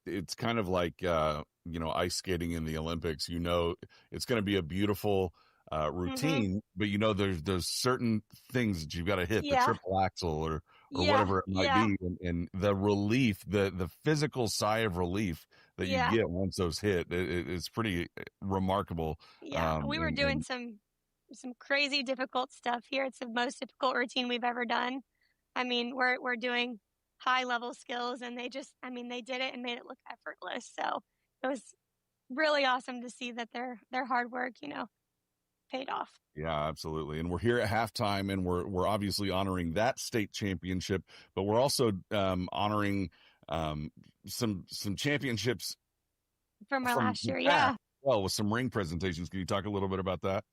It's kind of like, ice skating in the Olympics. It's going to be a beautiful routine, but there's certain things that you've got to hit, the triple axel or whatever it might be. And the relief, the physical sigh of relief that you get once those hit, it's pretty remarkable. Yeah, we were doing some some crazy difficult stuff here. It's the most difficult routine we've ever done. I mean, we're doing high level skills, and they did it and made it look effortless. So it was really awesome to see that their hard work, paid off. Yeah, absolutely. And we're here at halftime, and we're obviously honoring that state championship, but we're also honoring some championships from our last year. the Yeah. past. Well, with some ring presentations. Can you talk a little bit about that?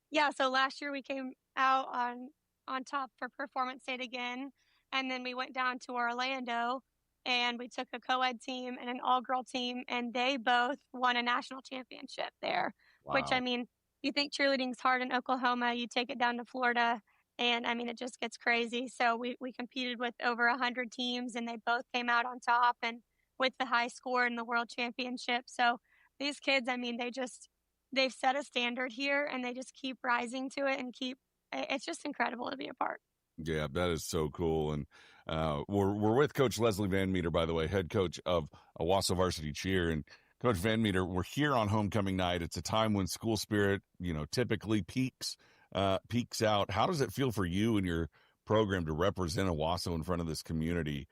Yeah. So last year we came out on top for Performance State again. And then we went down to Orlando, and we took a co-ed team and an all-girl team, and they both won a national championship there. Wow. Which, I mean, you think cheerleading's hard in Oklahoma, you take it down to Florida, and I mean, it just gets crazy. So we competed with over 100 teams, and they both came out on top and with the high score in the world championship. So these kids, I mean, they've set a standard here, and they just keep rising to it, and it's just incredible to be a part. Yeah, that is so cool. And we're with Coach Leslie Van Meter, by the way, head coach of Owasso Varsity Cheer. And Coach Van Meter, we're here on homecoming night. It's a time when school spirit, typically peaks out. How does it feel for you and your program to represent Owasso in front of this community?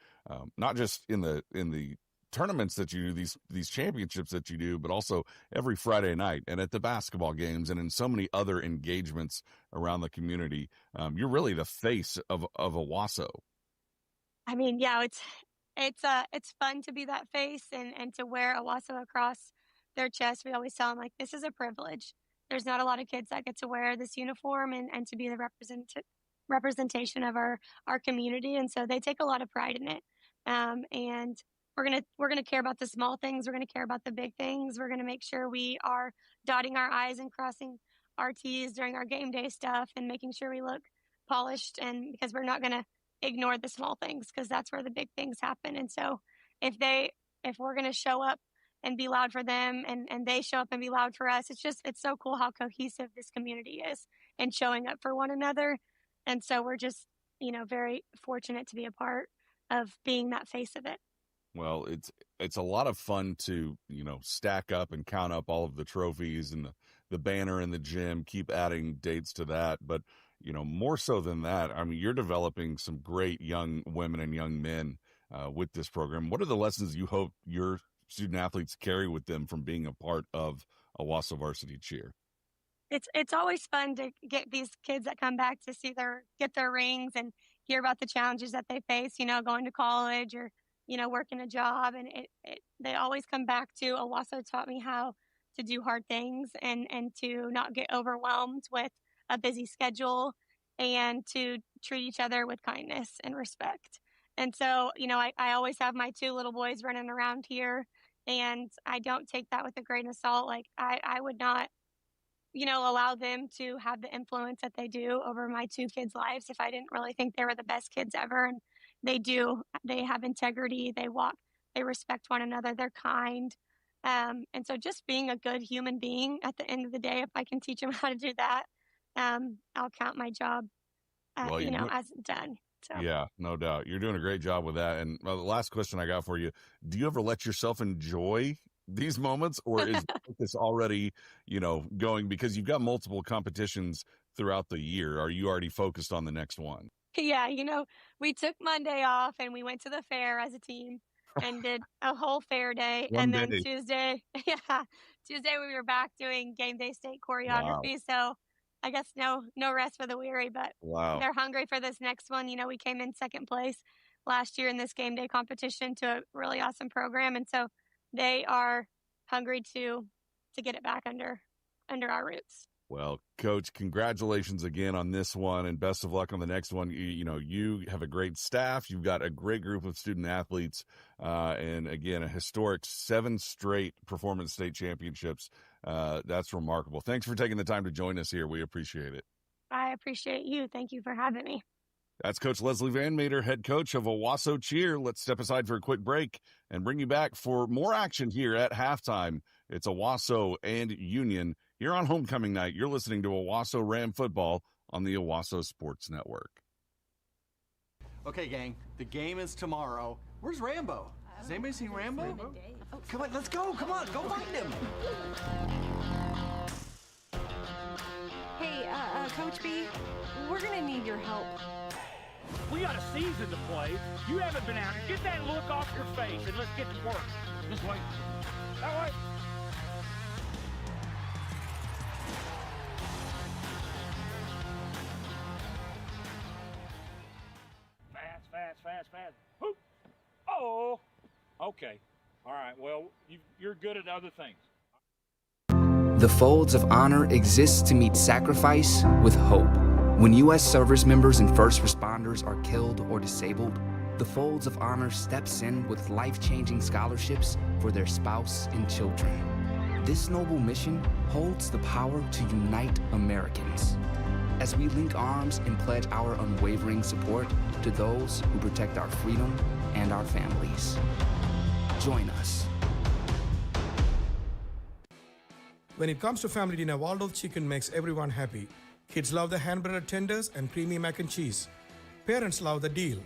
Not just in the tournaments that you do, these championships that you do, but also every Friday night and at the basketball games and in so many other engagements around the community. You're really the face of Owasso. I mean, yeah, it's fun to be that face and to wear Owasso across their chest. We always tell them, like, this is a privilege. There's not a lot of kids that get to wear this uniform and to be the representation of our community. And so they take a lot of pride in it. And we're gonna care about the small things. We're gonna care about the big things. We're gonna make sure we are dotting our I's and crossing our T's during our game day stuff, and making sure we look polished. And because we're not gonna ignore the small things, because that's where the big things happen. And so if we're gonna show up and be loud for them, and they show up and be loud for us, it's so cool how cohesive this community is and showing up for one another. And so we're just very fortunate to be a part of being that face of it. Well, it's a lot of fun to, stack up and count up all of the trophies and the banner in the gym, keep adding dates to that. But, more so than that, I mean, you're developing some great young women and young men with this program. What are the lessons you hope your student athletes carry with them from being a part of Owasso Varsity Cheer? It's always fun to get these kids that come back to get their rings and hear about the challenges that they face, going to college or working a job. And they always come back to Owasso taught me how to do hard things and to not get overwhelmed with a busy schedule, and to treat each other with kindness and respect. And so, I always have my two little boys running around here, and I don't take that with a grain of salt. Like I would not, allow them to have the influence that they do over my two kids' lives if I didn't really think they were the best kids ever. And they do. They have integrity. They respect one another. They're kind. And so just being a good human being at the end of the day, if I can teach them how to do that, I'll count my job, as done. So. Yeah, no doubt. You're doing a great job with that. And the last question I got for you, do you ever let yourself enjoy these moments, or is this already, going because you've got multiple competitions throughout the year? Are you already focused on the next one? Yeah, we took Monday off and we went to the fair as a team and did a whole fair day. One and then day. Tuesday we were back doing game day state choreography. Wow. So I guess no rest for the weary, but Wow. They're hungry for this next one. We came in second place last year in this game day competition to a really awesome program. And so they are hungry to get it back under our roots. Well, Coach, congratulations again on this one, and best of luck on the next one. You have a great staff. You've got a great group of student athletes, and again, a historic 7 straight Performance State Championships. That's remarkable. Thanks for taking the time to join us here. We appreciate it. I appreciate you. Thank you for having me. That's Coach Leslie Van Meter, head coach of Owasso Cheer. Let's step aside for a quick break and bring you back for more action here at halftime. It's Owasso and Union here on homecoming night. You're listening to Owasso Ram football on the Owasso Sports Network. Okay, gang, the game is tomorrow. Where's Rambo? Has anybody seen Rambo? Oh, come on, let's go. Come on, go find him. Hey, Coach B, we're gonna need your help. We got a season to play. You haven't been out here. Get that look off your face and let's get to work. This way. That way. Fast. Whoop. Oh. Okay. All right. Well, you're good at other things. The Folds of Honor exists to meet sacrifice with hope. When U.S. service members and first responders are killed or disabled, the Folds of Honor steps in with life-changing scholarships for their spouse and children. This noble mission holds the power to unite Americans as we link arms and pledge our unwavering support to those who protect our freedom and our families. Join us. When it comes to family dinner, Waldorf Chicken makes everyone happy. Kids love the hand-breaded tenders and creamy mac and cheese. Parents love the deal.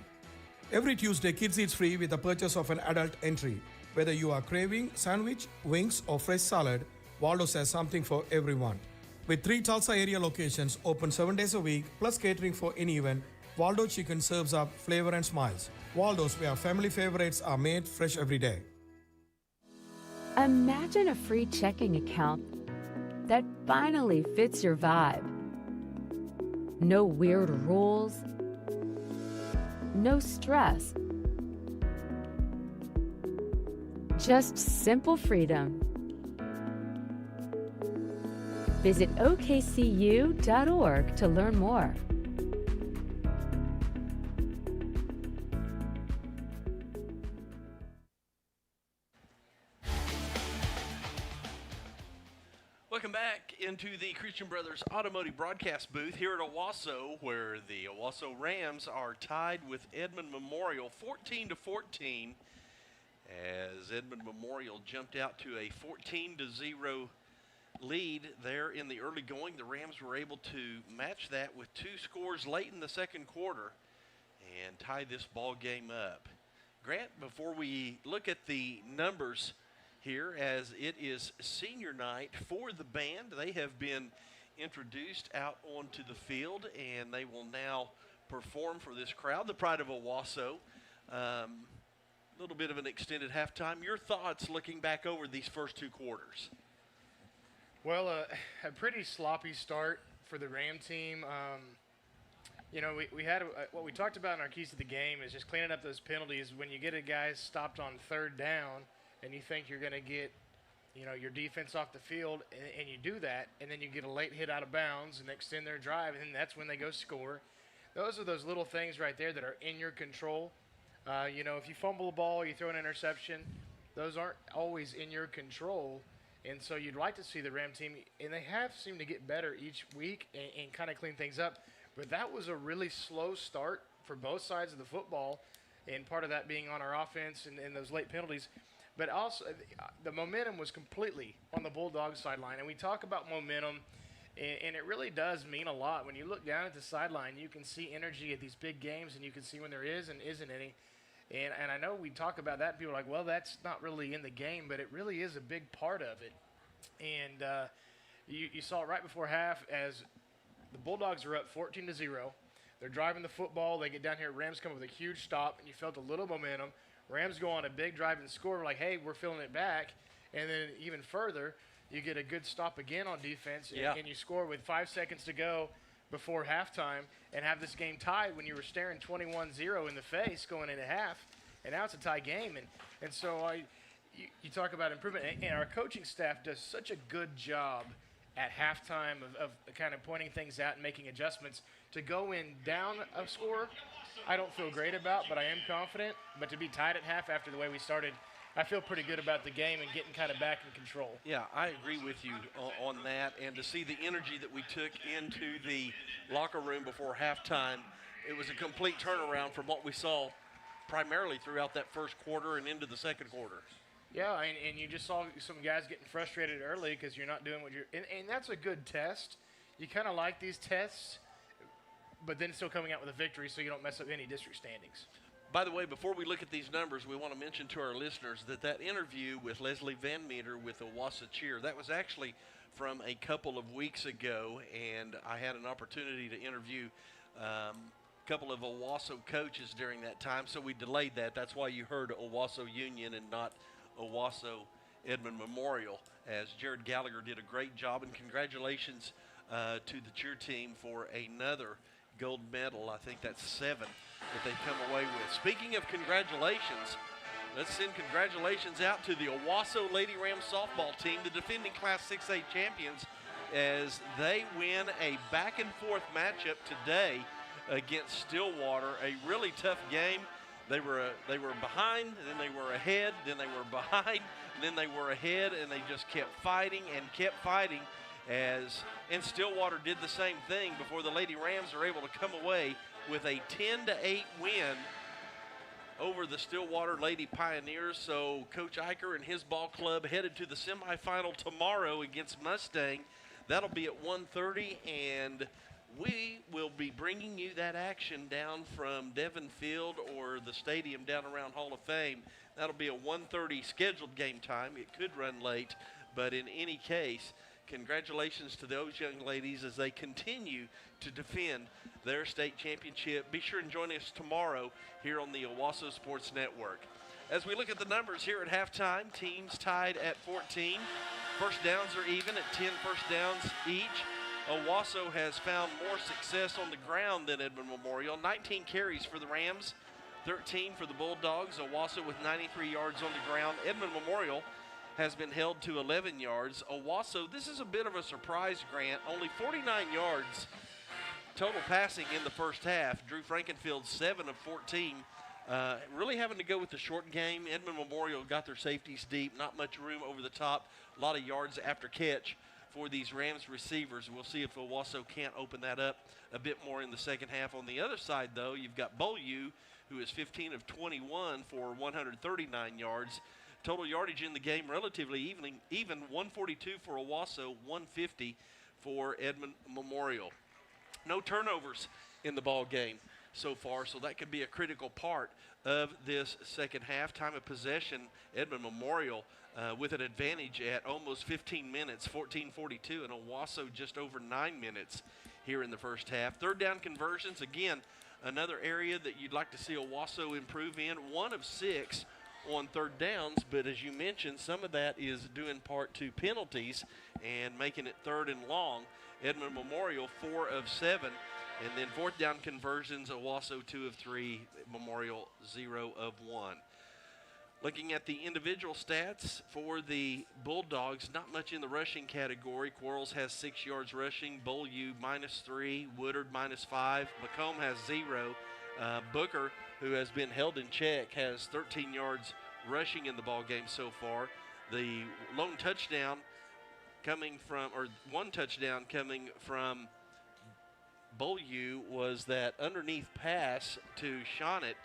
Every Tuesday, Kids Eats free with the purchase of an adult entry. Whether you are craving sandwich, wings, or fresh salad, Waldorf has something for everyone. With 3 Tulsa area locations open 7 days a week, plus catering for any event, Waldorf Chicken serves up flavor and smiles. Waldorf, where family favorites are made fresh every day. Imagine a free checking account that finally fits your vibe. No weird rules, no stress, just simple freedom. Visit okcu.org to learn more. Welcome back into the Christian Brothers Automotive Broadcast booth here at Owasso, where the Owasso Rams are tied with Edmond Memorial 14-14, as Edmond Memorial jumped out to a 14-0 lead there in the early going. The Rams were able to match that with 2 scores late in the second quarter and tie this ball game up. Grant, before we look at the numbers here, as it is senior night for the band, they have been introduced out onto the field and they will now perform for this crowd, the pride of Owasso. A little bit of an extended halftime. Your thoughts looking back over these first 2 quarters? Well, a pretty sloppy start for the Ram team. You know, we had what we talked about in our keys to the game is just cleaning up those penalties. When you get a guy stopped on 3rd down and you think you're going to get, you know, your defense off the field, and you do that, and then you get a late hit out of bounds and extend their drive, and that's when they go score. Those are those little things right there that are in your control. You know, if you fumble a ball, you throw an interception, those aren't always in your control. And so you'd like to see the Ram team, and they have seemed to get better each week and kind of clean things up. But that was a really slow start for both sides of the football, and part of that being on our offense and those late penalties. But also the momentum was completely on the Bulldogs sideline. And we talk about momentum, and it really does mean a lot. When you look down at the sideline, you can see energy at these big games, and you can see when there is and isn't any. And I know we talk about that, and people are like, well, that's not really in the game, but it really is a big part of it. And you saw it right before half as the Bulldogs are up 14-0. They're driving the football. They get down here. Rams come up with a huge stop, and you felt a little momentum. Rams go on a big drive and score. We're like, hey, we're filling it back. And then even further, you get a good stop again on defense, and you score with 5 seconds to go before halftime and have this game tied when you were staring 21-0 in the face going into half, and now it's a tie game. And so you talk about improvement, and our coaching staff does such a good job at halftime of kind of pointing things out and making adjustments. To go in down a score, I don't feel great about, but I am confident. But to be tied at half after the way we started, I feel pretty good about the game and getting kind of back in control. Yeah, I agree with you on that. And to see the energy that we took into the locker room before halftime, it was a complete turnaround from what we saw primarily throughout that first quarter and into the second quarter. Yeah, and you just saw some guys getting frustrated early because you're not doing what you're – and that's a good test. You kind of like these tests, but then still coming out with a victory so you don't mess up any district standings. By the way, before we look at these numbers, we want to mention to our listeners that interview with Leslie Van Meter with Owasso Cheer, that was actually from a couple of weeks ago, and I had an opportunity to interview a couple of Owasso coaches during that time, so we delayed that. That's why you heard Owasso Union and not Owasso Edmond Memorial, as Jared Gallagher did a great job, and congratulations to the cheer team for another gold medal. I think that's 7 that they come away with. Speaking of congratulations, let's send congratulations out to the Owasso Lady Rams softball team, the defending Class 6A champions, as they win a back-and-forth matchup today against Stillwater. A really tough game. They were behind, and then they were ahead, then they were behind, and then they were ahead, and they just kept fighting and kept fighting. And Stillwater did the same thing before the Lady Rams are able to come away with a 10-8 win over the Stillwater Lady Pioneers. So Coach Eicher and his ball club headed to the semifinal tomorrow against Mustang. That'll be at 1:30, and we will be bringing you that action down from Devon Field or the stadium down around Hall of Fame. That'll be a 1:30 scheduled game time. It could run late, but in any case, congratulations to those young ladies as they continue to defend their state championship. Be sure and join us tomorrow here on the Owasso Sports Network. As we look at the numbers here at halftime, teams tied at 14. First downs are even at 10 first downs each. Owasso has found more success on the ground than Edmond Memorial. 19 carries for the Rams, 13 for the Bulldogs. Owasso with 93 yards on the ground. Edmond Memorial has been held to 11 yards. Owasso, this is a bit of a surprise, Grant. Only 49 yards total passing in the first half. Drew Frankenfield, 7 of 14. Really having to go with the short game. Edmond Memorial got their safeties deep. Not much room over the top. A lot of yards after catch for these Rams receivers. We'll see if Owasso can't open that up a bit more in the second half. On the other side, though, you've got Beaulieu, who is 15 of 21 for 139 yards. Total yardage in the game relatively even 142 for Owasso, 150 for Edmond Memorial. No turnovers in the ball game so far, so that could be a critical part of this second half. Time of possession, Edmond Memorial with an advantage at almost 15 minutes, 14:42, and Owasso just over 9 minutes here in the first half. Third down conversions, again, another area that you'd like to see Owasso improve in. 1 of 6 on third downs, but as you mentioned, some of that is due in part to penalties and making it third and long. Edmond Memorial 4 of 7, and then fourth down conversions, Owasso 2 of 3, Memorial 0 of 1. Looking at the individual stats for the Bulldogs, not much in the rushing category. Quarles has 6 yards rushing, Beaulieu -3, Woodard -5, McComb has 0. Booker, who has been held in check, has 13 yards rushing in the ball game so far. The lone touchdown coming from, or one touchdown coming from Beaulieu, was that underneath pass to Shonett.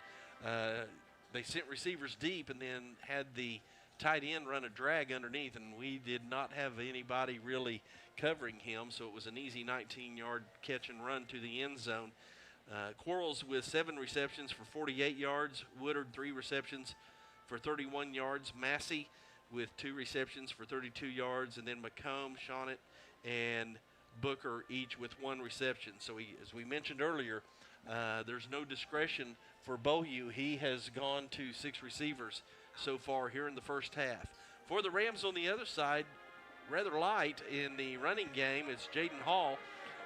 They sent receivers deep and then had the tight end run a drag underneath, and we did not have anybody really covering him, so it was an easy 19-yard catch and run to the end zone. Quarles with 7 receptions for 48 yards. Woodard 3 receptions for 31 yards. Massey with 2 receptions for 32 yards. And then McComb, Shonett, and Booker each with 1 reception. So as we mentioned earlier, there's no discretion for Beaulieu. He has gone to 6 receivers so far here in the first half. For the Rams on the other side, rather light in the running game, it's Jaden Hall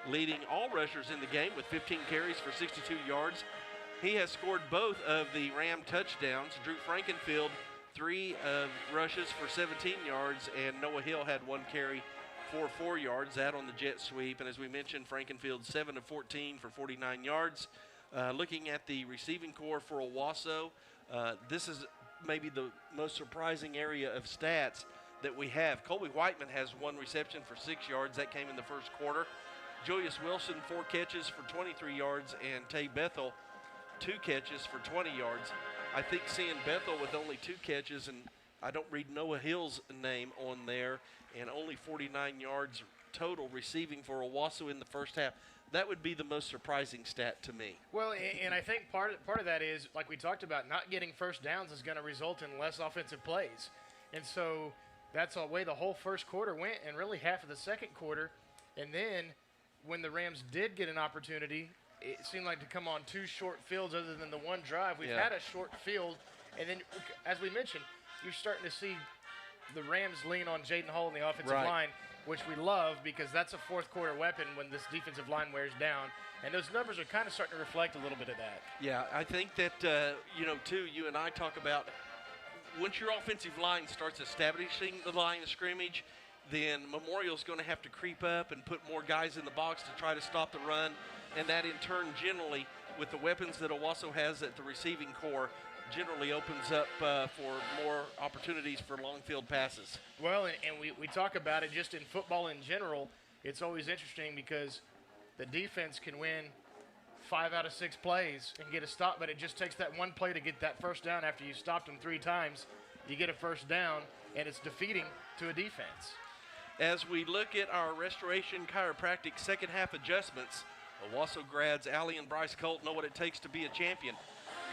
leading all rushers in the game with 15 carries for 62 yards. He has scored both of the Ram touchdowns. Drew Frankenfield, 3 rushes for 17 yards, and Noah Hill had 1 carry for 4 yards, that on the jet sweep. And as we mentioned, Frankenfield 7 of 14 for 49 yards. Looking at the receiving core for Owasso, this is maybe the most surprising area of stats that we have. Colby Whiteman has 1 reception for 6 yards. That came in the first quarter. Julius Wilson, 4 catches for 23 yards, and Tay Bethel, 2 catches for 20 yards. I think seeing Bethel with only 2 catches, and I don't read Noah Hill's name on there, and only 49 yards total receiving for Owasso in the first half, that would be the most surprising stat to me. Well, and I think part of that is, like we talked about, not getting first downs is going to result in less offensive plays. And so that's the way the whole first quarter went and really half of the second quarter. And then when the Rams did get an opportunity, it seemed like to come on 2 short fields other than the one drive. We've had a short field. And then, as we mentioned, you're starting to see the Rams lean on Jaden Hall in the offensive line, which we love because that's a fourth quarter weapon when this defensive line wears down. And those numbers are kind of starting to reflect a little bit of that. Yeah, I think that, too, you and I talk about once your offensive line starts establishing the line of scrimmage, then Memorial's going to have to creep up and put more guys in the box to try to stop the run. And that, in turn, generally, with the weapons that Owasso has at the receiving core, generally opens up for more opportunities for long field passes. Well, and we talk about it just in football in general. It's always interesting because the defense can win 5 out of 6 plays and get a stop, but it just takes that one play to get that first down. After you stopped them 3 times, you get a first down, and it's defeating to a defense. As we look at our Restoration Chiropractic second half adjustments, Owasso grads Allie and Bryce Colt know what it takes to be a champion.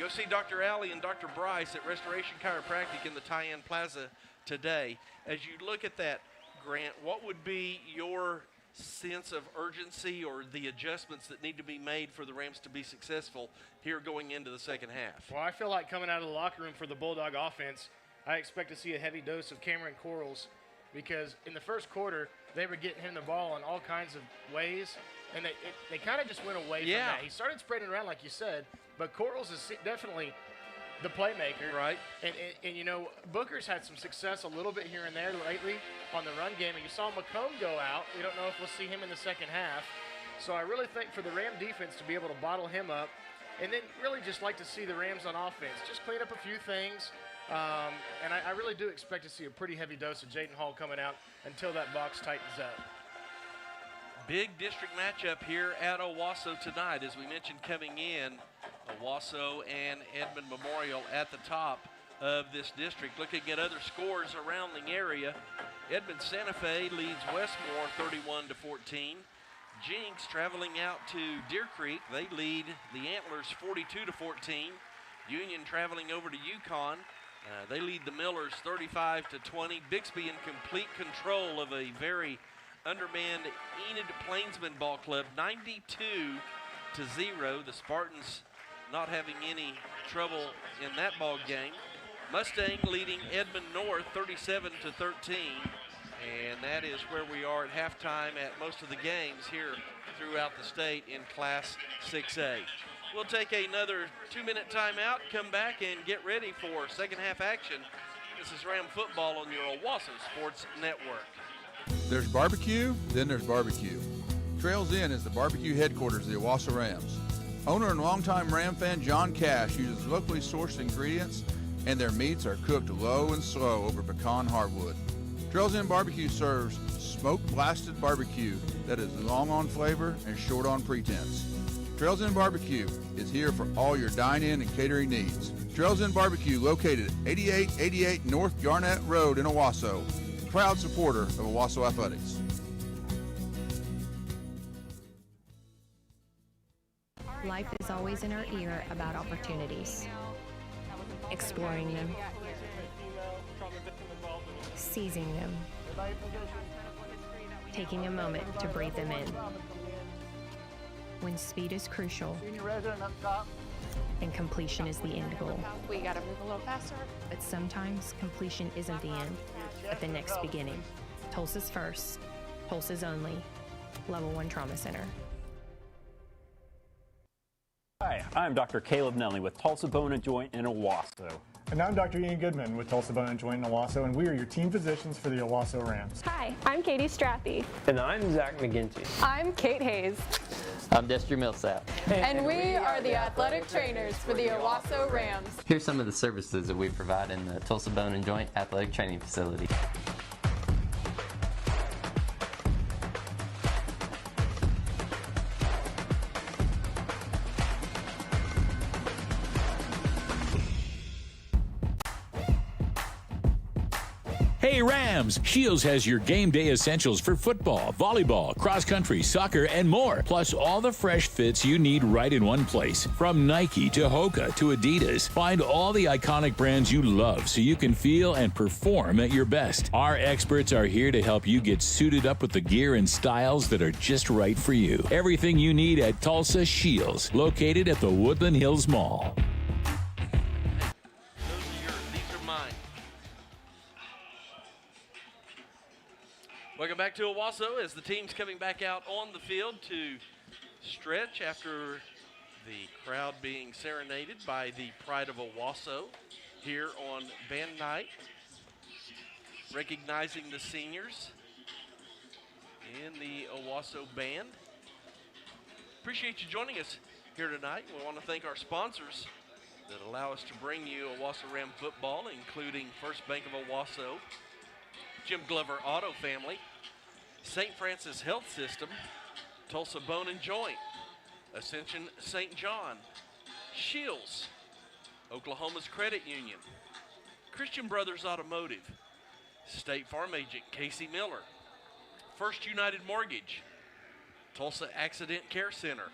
Go see Dr. Allie and Dr. Bryce at Restoration Chiropractic in the Tyann Plaza today. As you look at that, Grant, what would be your sense of urgency or the adjustments that need to be made for the Rams to be successful here going into the second half? Well, I feel like coming out of the locker room for the Bulldog offense, I expect to see a heavy dose of Cameron Corals because in the first quarter, they were getting him the ball in all kinds of ways, and they kind of just went away from that. He started spreading around, like you said, but Corals is definitely the playmaker. Right. And Booker's had some success a little bit here and there lately on the run game, and you saw McComb go out. We don't know if we'll see him in the second half. So I really think for the Ram defense to be able to bottle him up, and then really just like to see the Rams on offense, just clean up a few things. And I really do expect to see a pretty heavy dose of Jaden Hall coming out until that box tightens up. Big district matchup here at Owasso tonight. As we mentioned coming in, Owasso and Edmond Memorial at the top of this district. Looking at other scores around the area, Edmond Santa Fe leads Westmore 31-14. Jinx traveling out to Deer Creek. They lead the Antlers 42-14. Union traveling over to Yukon. They lead the Millers 35-20. Bixby in complete control of a very undermanned Enid Plainsman ball club, 92-0. The Spartans not having any trouble in that ball game. Mustang leading Edmond North 37-13. And that is where we are at halftime at most of the games here throughout the state in Class 6A. We'll take another 2-minute timeout, come back and get ready for second half action. This is Ram Football on your Owasso Sports Network. There's barbecue, then there's barbecue. Trails Inn is the barbecue headquarters of the Owasso Rams. Owner and longtime Ram fan John Cash uses locally sourced ingredients, and their meats are cooked low and slow over pecan hardwood. Trails Inn Barbecue serves smoke-blasted barbecue that is long on flavor and short on pretense. Trails Inn Barbecue is here for all your dine-in and catering needs. Trails Inn Barbecue, located at 8888 North Garnett Road in Owasso. Proud supporter of Owasso Athletics. Life is always in our ear about opportunities. Exploring them. Seizing them. Taking a moment to breathe them in. When speed is crucial and completion is the end goal. We gotta move a little faster. But sometimes completion isn't the end, but the next beginning. Tulsa's first, Tulsa's only, Level 1 Trauma Center. Hi, I'm Dr. Caleb Nelly with Tulsa Bone and Joint in Owasso. And I'm Dr. Ian Goodman with Tulsa Bone and Joint in Owasso, and we are your team physicians for the Owasso Rams. Hi, I'm Katie Strappy. And I'm Zach McGinty. I'm Kate Hayes. I'm Destry Millsap. And we are the athletic trainers for the Owasso Rams. Here's some of the services that we provide in the Tulsa Bone and Joint Athletic Training Facility. Hey Rams! Shields has your game day essentials for football, volleyball, cross country, soccer, and more. Plus all the fresh fits you need right in one place. From Nike to Hoka to Adidas, find all the iconic brands you love so you can feel and perform at your best. Our experts are here to help you get suited up with the gear and styles that are just right for you. Everything you need at Tulsa Shields, located at the Woodland Hills Mall. These are mine. Welcome back to Owasso as the team's coming back out on the field to stretch after the crowd being serenaded by the Pride of Owasso here on band night. Recognizing the seniors in the Owasso band. Appreciate you joining us here tonight. We want to thank our sponsors that allow us to bring you Owasso Ram football, including First Bank of Owasso, Jim Glover Auto Family, St. Francis Health System, Tulsa Bone and Joint, Ascension St. John, Shields, Oklahoma's Credit Union, Christian Brothers Automotive, State Farm Agent Casey Miller, First United Mortgage, Tulsa Accident Care Center,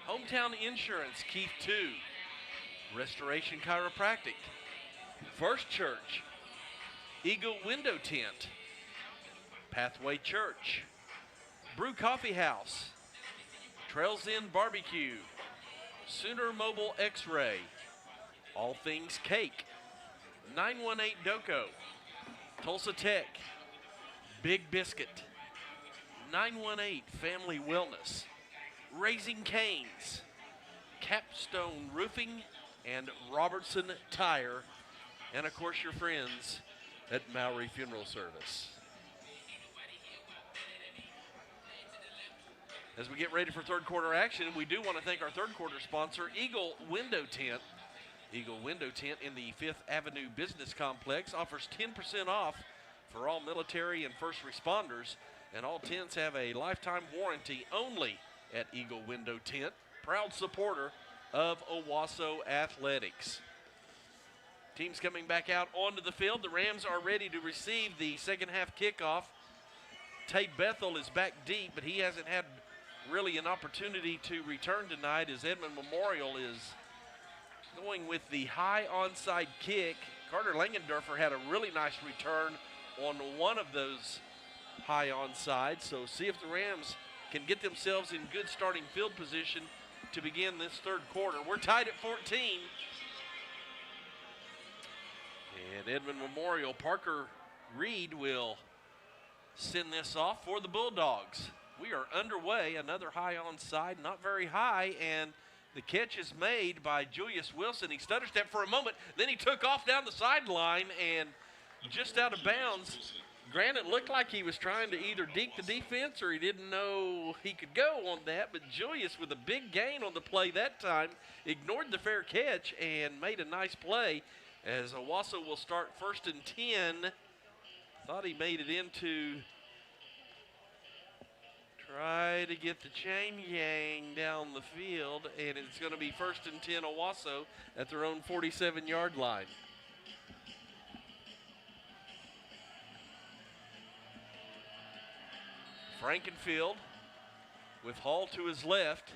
Hometown Insurance Keith 2, Restoration Chiropractic, First Church, Eagle Window Tint, Pathway Church, Brew Coffee House, Trails Inn Barbecue, Sooner Mobile X-Ray, All Things Cake, 918 Doco, Tulsa Tech, Big Biscuit, 918 Family Wellness, Raising Cane's, Capstone Roofing, and Robertson Tire, and of course your friends at Mowry Funeral Service. As we get ready for third quarter action, we do want to thank our third quarter sponsor, Eagle Window Tint. Eagle Window Tint in the 5th Avenue Business Complex offers 10% off for all military and first responders, and all tents have a lifetime warranty only at Eagle Window Tint, proud supporter of Owasso Athletics. Teams coming back out onto the field. The Rams are ready to receive the second half kickoff. Tate Bethel is back deep, but he hasn't had really an opportunity to return tonight as Edmond Memorial is going with the high onside kick. Carter Langendorfer had a really nice return on one of those high onside, so see if the Rams can get themselves in good starting field position to begin this third quarter. We're tied at 14. And Edmond Memorial, Parker Reed will send this off for the Bulldogs. We are underway, another high onside, not very high, and the catch is made by Julius Wilson. He stutter stepped for a moment, then he took off down the sideline and just out of bounds. Granted, looked like he was trying to either deke the defense or he didn't know he could go on that, but Julius with a big gain on the play that time ignored the fair catch and made a nice play as Owasso will start 1st and 10. Thought he made it into, try to get the chain gang down the field, and it's going to be 1st and 10 Owasso at their own 47-yard line. Frankenfield with Hall to his left.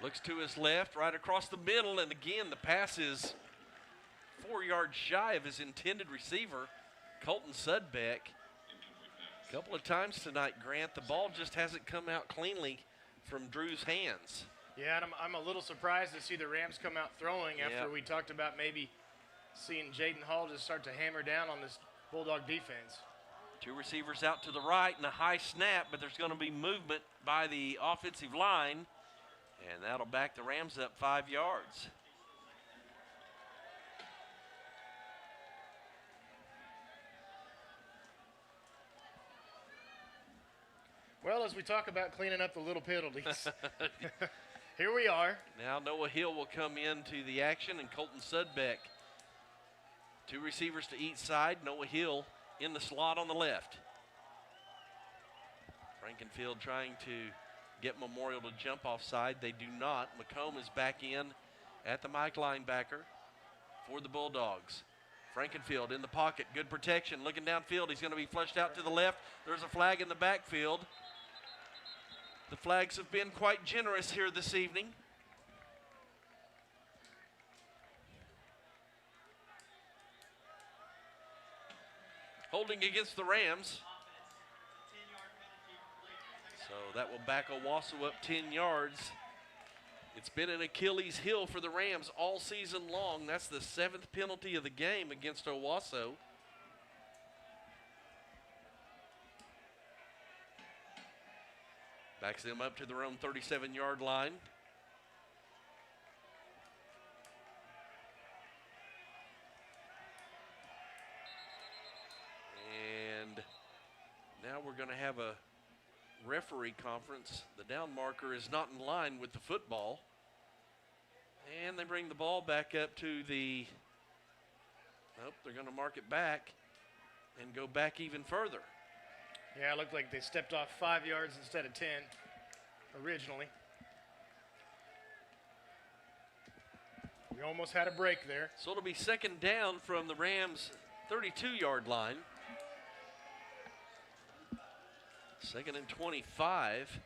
Looks to his left, right across the middle, and again the pass is 4 yards shy of his intended receiver, Colton Sudbeck. A couple of times tonight, Grant, the ball just hasn't come out cleanly from Drew's hands. Yeah, and I'm a little surprised to see the Rams come out throwing after we talked about maybe seeing Jaden Hall just start to hammer down on this Bulldog defense. Two receivers out to the right and a high snap, but there's going to be movement by the offensive line, and that'll back the Rams up 5 yards. Well, as we talk about cleaning up the little penalties, here we are. Now Noah Hill will come into the action, and Colton Sudbeck. Two receivers to each side. Noah Hill in the slot on the left. Frankenfield trying to get Memorial to jump offside. They do not. McComb is back in at the Mike linebacker for the Bulldogs. Frankenfield in the pocket, good protection, looking downfield. He's going to be flushed out to the left. There's a flag in the backfield. The flags have been quite generous here this evening. Holding against the Rams. So that will back Owasso up 10 yards. It's been an Achilles heel for the Rams all season long. That's the 7th penalty of the game against Owasso. Backs them up to their own 37-yard line. And now we're going to have a referee conference. The down marker is not in line with the football. And they bring the ball back up to the, nope, they're going to mark it back and go back even further. Yeah, it looked like they stepped off 5 yards instead of 10 originally. We almost had a break there. So it'll be second down from the Rams' 32-yard line. Second and 25.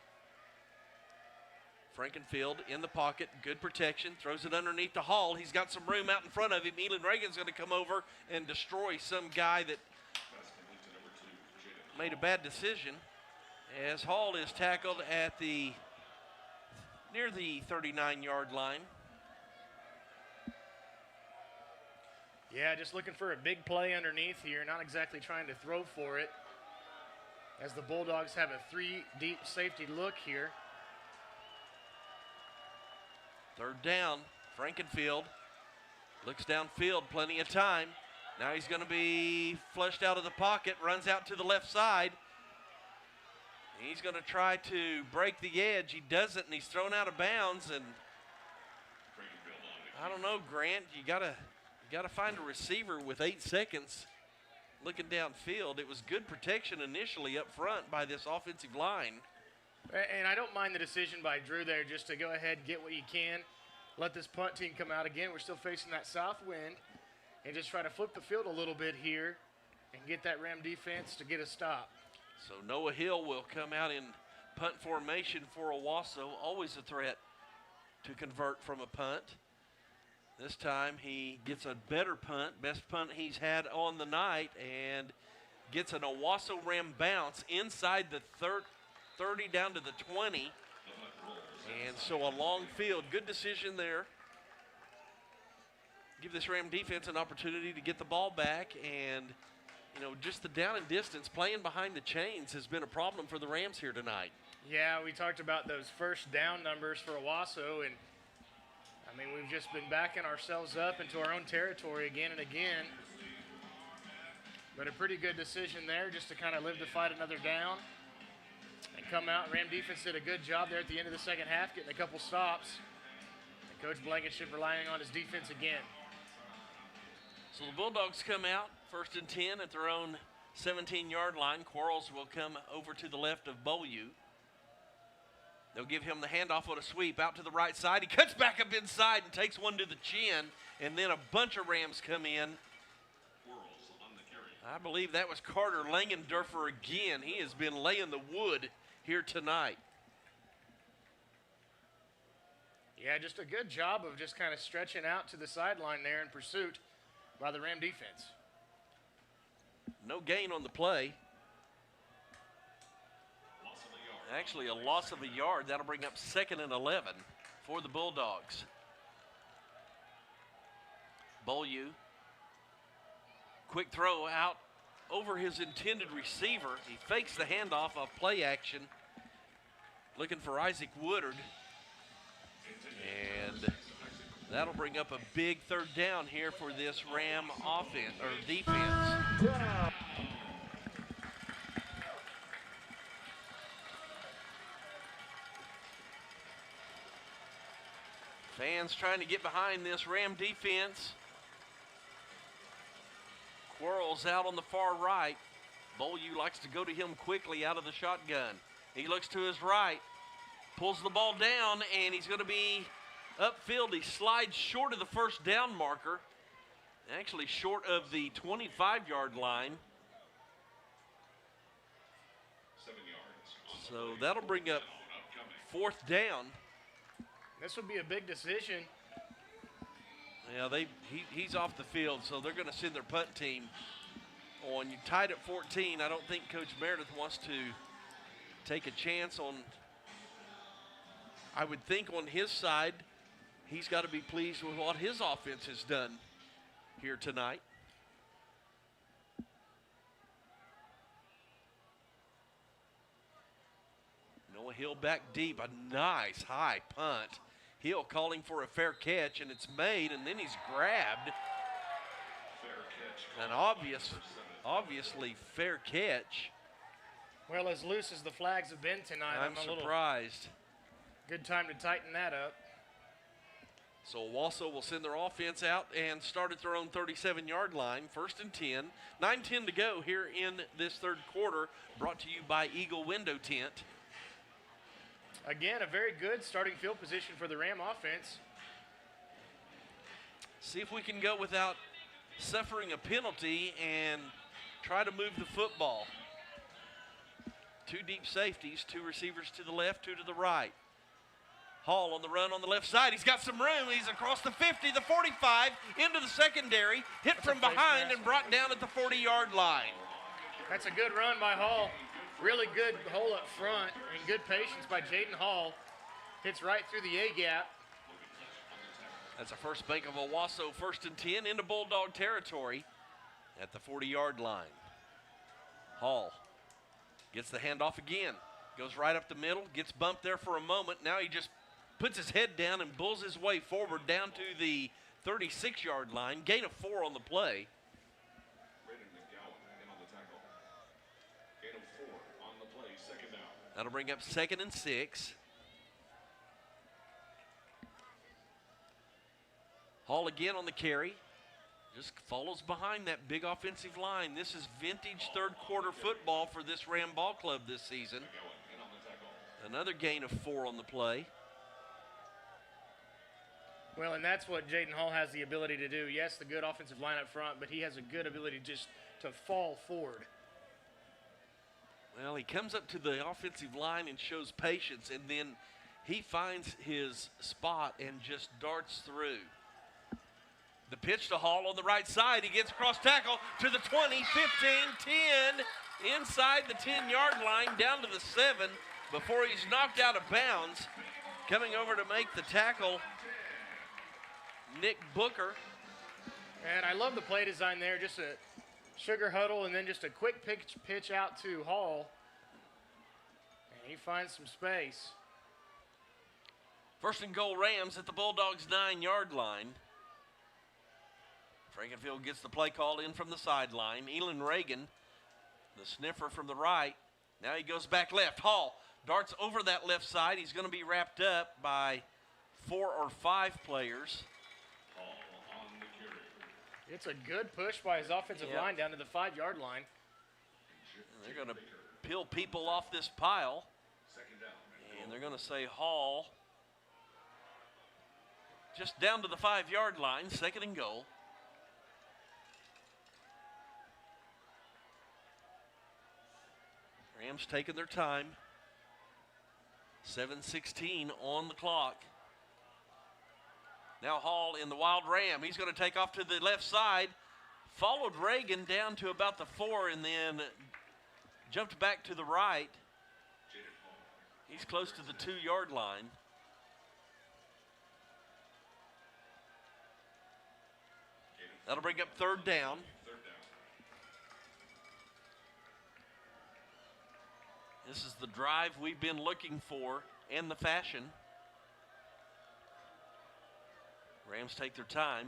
Frankenfield in the pocket, good protection, throws it underneath the Hall. He's got some room out in front of him. Elon Reagan's going to come over and destroy some guy that made a bad decision, as Hall is tackled at near the 39-yard line. Yeah, just looking for a big play underneath here, not exactly trying to throw for it, as the Bulldogs have a 3-deep safety look here. Third down, Frankenfield looks downfield, plenty of time. Now he's going to be flushed out of the pocket, runs out to the left side. He's going to try to break the edge. He doesn't, and he's thrown out of bounds. And I don't know, Grant, you gotta find a receiver with 8 seconds looking downfield. It was good protection initially up front by this offensive line. And I don't mind the decision by Drew there just to go ahead and get what you can. Let this punt team come out again. We're still facing that south wind. And just try to flip the field a little bit here and get that Ram defense to get a stop. So Noah Hill will come out in punt formation for Owasso. Always a threat to convert from a punt. This time he gets a better punt, best punt he's had on the night, and gets an Owasso Ram bounce inside the 30 down to the 20. And so a long field. Good decision there. Give this Ram defense an opportunity to get the ball back, and just the down and distance, playing behind the chains has been a problem for the Rams here tonight. Yeah, we talked about those first down numbers for Owasso, and I mean, we've just been backing ourselves up into our own territory again and again. But a pretty good decision there just to kind of live to fight another down and come out. Ram defense did a good job there at the end of the second half, getting a couple stops. And Coach Blankenship relying on his defense again. So the Bulldogs come out, 1st and 10 at their own 17-yard line. Quarles will come over to the left of Beaulieu. They'll give him the handoff on a sweep out to the right side. He cuts back up inside and takes one to the chin, and then a bunch of Rams come in. I believe that was Carter Langendorfer again. He has been laying the wood here tonight. Yeah, just a good job of just kind of stretching out to the sideline there in pursuit by the Ram defense. No gain on the play. Actually, a loss of a yard. That'll bring up 2nd and 11 for the Bulldogs. Beaulieu. Quick throw out over his intended receiver. He fakes the handoff off play action. Looking for Isaac Woodard. And that'll bring up a big 3rd down here for this Ram offense or defense. Fans trying to get behind this Ram defense. Quarles out on the far right. Beaulieu likes to go to him quickly out of the shotgun. He looks to his right, pulls the ball down, and he's going to be upfield. He slides short of the 1st down marker. Actually short of the 25-yard line. 7 yards. So that'll bring up 4th down. This would be a big decision. Yeah, he's off the field, so they're going to send their punt team on. You tied at 14. I don't think Coach Meredith wants to take a chance on. I would think on his side, he's got to be pleased with what his offense has done here tonight. Noah Hill back deep, a nice high punt. Hill calling for a fair catch, and it's made, and then he's grabbed. An obviously fair catch. Well, as loose as the flags have been tonight, I'm a surprised. Good time to tighten that up. So Owasso will send their offense out and start at their own 37-yard line, 1st and 10. 9:10 to go here in this 3rd quarter, brought to you by Eagle Window Tint. Again, a very good starting field position for the Ram offense. See if we can go without suffering a penalty and try to move the football. 2 deep safeties, 2 receivers to the left, 2 to the right. Hall on the run on the left side. He's got some room. He's across the 50, the 45, into the secondary, hit from behind and brought down at the 40-yard line. That's a good run by Hall. Really good hole up front and good patience by Jaden Hall. Hits right through the A-gap. That's a first bank of Owasso, 1st and 10 into Bulldog territory at the 40-yard line. Hall gets the handoff again. Goes right up the middle, gets bumped there for a moment. Now he just puts his head down and bulls his way forward down to the 36-yard line. Gain of 4 on the play. Gain of 4 on the play, 2nd down. That'll bring up 2nd and 6. Hall again on the carry. Just follows behind that big offensive line. This is vintage 3rd quarter football for this Ram ball club this season. Another gain of 4 on the play. Well, and that's what Jaden Hall has the ability to do. Yes, the good offensive line up front, but he has a good ability just to fall forward. Well, he comes up to the offensive line and shows patience, and then he finds his spot and just darts through. The pitch to Hall on the right side. He gets across tackle to the 20, 15, 10, inside the 10-yard line, down to the 7 before he's knocked out of bounds. Coming over to make the tackle, Nick Booker. And I love the play design there. Just a sugar huddle and then just a quick pitch out to Hall. And he finds some space. 1st and goal Rams at the Bulldogs' 9-yard line. Frankenfield gets the play called in from the sideline. Elon Reagan, the sniffer from the right. Now he goes back left. Hall darts over that left side. He's going to be wrapped up by 4 or 5 players. It's a good push by his offensive line down to the 5-yard line. And they're going to peel people off this pile. And they're going to say Hall just down to the 5-yard line, 2nd and goal. Rams taking their time. 7:16 on the clock. Now Hall in the wild ram. He's going to take off to the left side. Followed Reagan down to about the 4 and then jumped back to the right. He's close to the 2-yard line. That'll bring up 3rd down. This is the drive we've been looking for and the fashion. Rams take their time.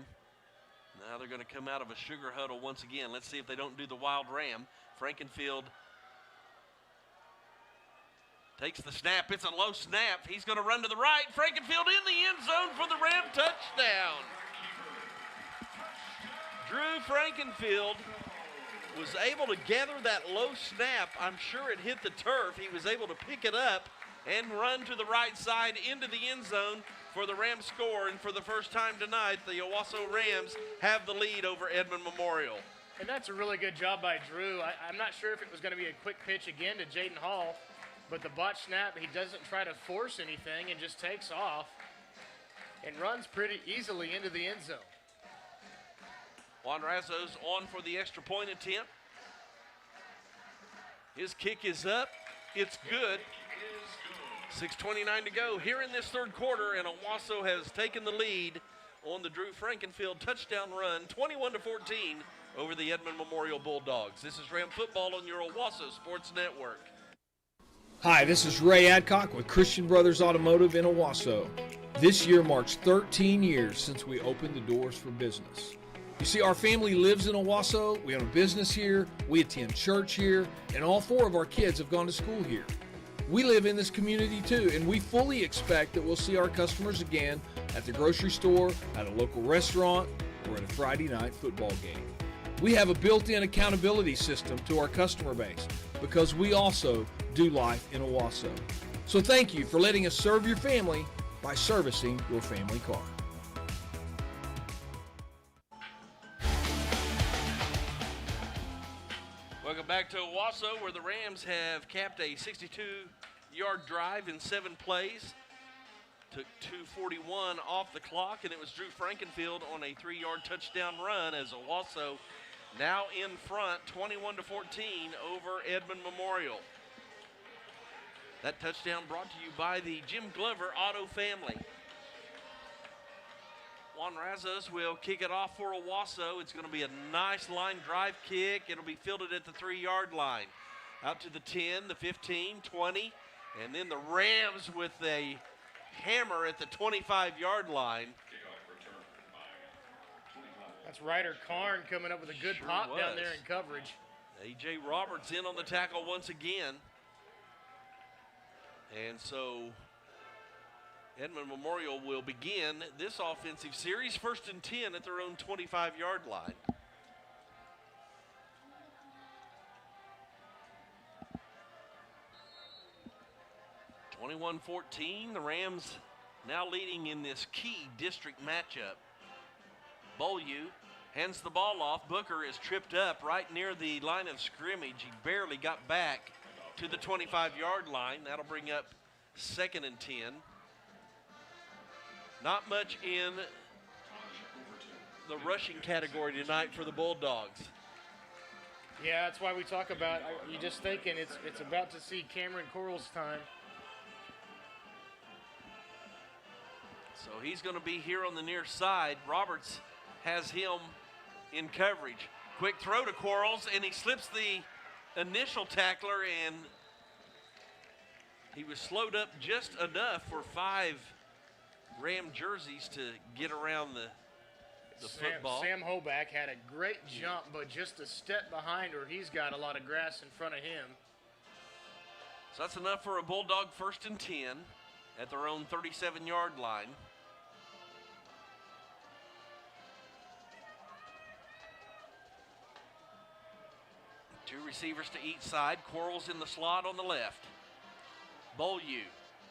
Now they're going to come out of a sugar huddle once again. Let's see if they don't do the wild ram. Frankenfield takes the snap. It's a low snap. He's going to run to the right. Frankenfield in the end zone for the Ram touchdown. Drew Frankenfield was able to gather that low snap. I'm sure it hit the turf. He was able to pick it up and run to the right side into the end zone for the Rams score, and for the first time tonight, the Owasso Rams have the lead over Edmond Memorial. And that's a really good job by Drew. I'm not sure if it was going to be a quick pitch again to Jaden Hall, but the botch snap, he doesn't try to force anything and just takes off and runs pretty easily into the end zone. Juan Razzo's on for the extra point attempt. His kick is up. It's good. 6:29 to go here in this third quarter, and Owasso has taken the lead on the Drew Frankenfield touchdown run, 21-14 over the Edmond Memorial Bulldogs. This is Ram Football on your Owasso Sports Network. Hi, this is Ray Adcock with Christian Brothers Automotive in Owasso. This year marks 13 years since we opened the doors for business. You see, our family lives in Owasso, we own a business here, we attend church here, and all 4 of our kids have gone to school here. We live in this community too, and we fully expect that we'll see our customers again at the grocery store, at a local restaurant, or at a Friday night football game. We have a built-in accountability system to our customer base because we also do life in Owasso. So thank you for letting us serve your family by servicing your family car. Welcome back to Owasso, where the Rams have capped a 62-yard drive in 7 plays. Took 2:41 off the clock, and it was Drew Frankenfield on a 3-yard touchdown run as Owasso now in front, 21-14 over Edmond Memorial. That touchdown brought to you by the Jim Glover Auto family. Juan Razos will kick it off for Owasso. It's going to be a nice line drive kick. It'll be fielded at the 3-yard line. Out to the 10, the 15, 20, and then the Rams with a hammer at the 25-yard line. That's Ryder Karn coming up with a good pop down there in coverage. A.J. Roberts in on the tackle once again. And so Edmond Memorial will begin this offensive series, 1st and 10 at their own 25-yard line. (21-14), the Rams now leading in this key district matchup. Beaulieu hands the ball off. Booker is tripped up right near the line of scrimmage. He barely got back to the 25-yard line. That'll bring up 2nd and 10. Not much in the rushing category tonight for the Bulldogs. Yeah, that's why we talk about, you're just thinking it's about to see Cameron Coral's time. So he's going to be here on the near side. Roberts has him in coverage. Quick throw to Quarles, and he slips the initial tackler, and he was slowed up just enough for 5 Ram jerseys to get around the football. Sam Hoback had a great jump, but just a step behind where he's got a lot of grass in front of him. So that's enough for a Bulldog 1st and 10 at their own 37-yard line. Two receivers to each side. Quarles in the slot on the left. Beaulieu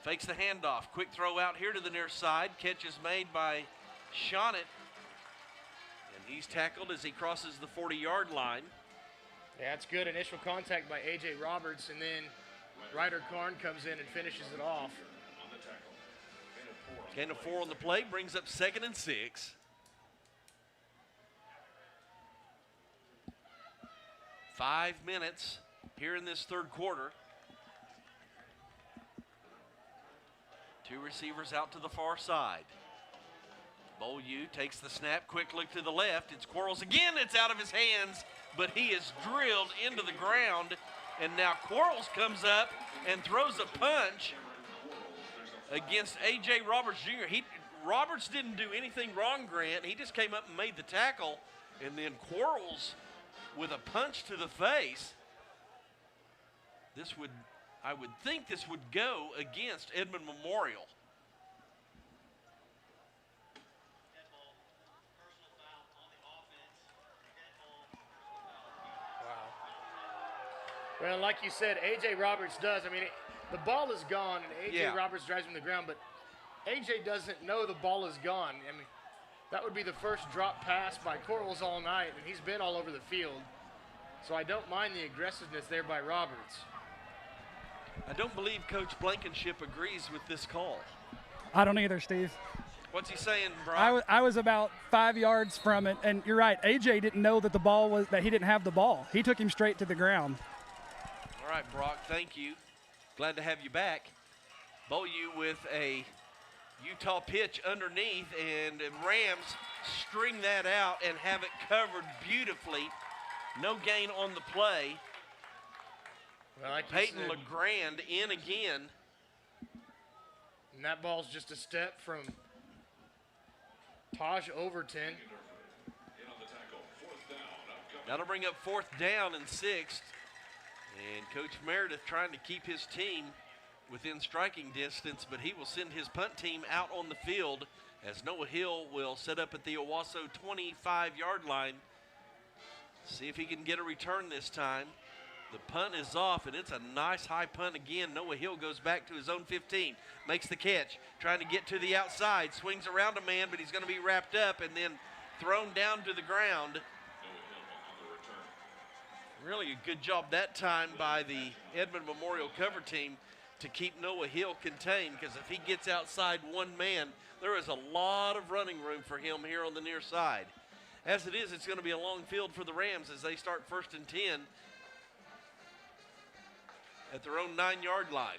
fakes the handoff. Quick throw out here to the near side. Catch is made by Shonett. And he's tackled as he crosses the 40-yard line. Yeah, that's good initial contact by A.J. Roberts, and then Ryder Karn comes in and finishes it off. Gain of 4 on the play brings up 2nd and 6. 5 minutes here in this third quarter. 2 receivers out to the far side. Beaulieu takes the snap, quick look to the left. It's Quarles again, it's out of his hands, but he is drilled into the ground. And now Quarles comes up and throws a punch against A.J. Roberts Jr. Roberts didn't do anything wrong, Grant. He just came up and made the tackle, and then Quarles with a punch to the face. I would think this would go against Edmond Memorial. Wow. Well, like you said, A.J. Roberts does. I mean, the ball is gone, and A.J. Roberts drives him to the ground, but AJ doesn't know the ball is gone. I mean, that would be the first drop pass by Corals all night, and he's been all over the field. So I don't mind the aggressiveness there by Roberts. I don't believe Coach Blankenship agrees with this call. I don't either, Steve. What's he saying, Brock? I was about 5 yards from it, and you're right. AJ didn't know that that he didn't have the ball. He took him straight to the ground. All right, Brock, thank you. Glad to have you back. Beaulieu with a Utah pitch underneath, and the Rams string that out and have it covered beautifully. No gain on the play. Well, like Peyton LeGrand in again. And that ball's just a step from Taj Overton. That'll bring up 4th down and 6th. And Coach Meredith trying to keep his team within striking distance, but he will send his punt team out on the field as Noah Hill will set up at the Owasso 25-yard line. See if he can get a return this time. The punt is off, and it's a nice high punt again. Noah Hill goes back to his own 15, makes the catch, trying to get to the outside, swings around a man, but he's going to be wrapped up and then thrown down to the ground. Really a good job that time by the Edmond Memorial cover team to keep Noah Hill contained, because if he gets outside one man, there is a lot of running room for him here on the near side. As it is, it's going to be a long field for the Rams as they start 1st and 10 at their own 9-yard line.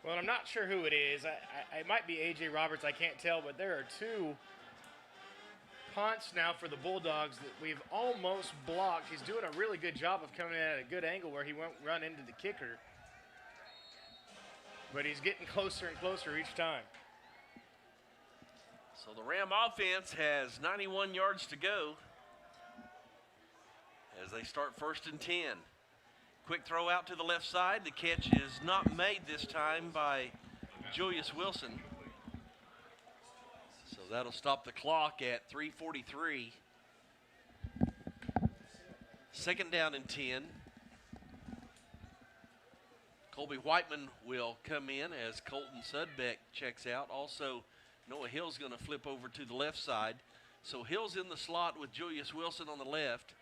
Well, I'm not sure who it is. It might be A.J. Roberts. I can't tell, but there are 2 punts now for the Bulldogs that we've almost blocked. He's doing a really good job of coming in at a good angle where he won't run into the kicker. But he's getting closer and closer each time. So the Ram offense has 91 yards to go as they start 1st and 10. Quick throw out to the left side. The catch is not made this time by Julius Wilson. So that'll stop the clock at 3:43. 2nd down and 10. Colby Whiteman will come in as Colton Sudbeck checks out. Also, Noah Hill's going to flip over to the left side. So Hill's in the slot with Julius Wilson on the left.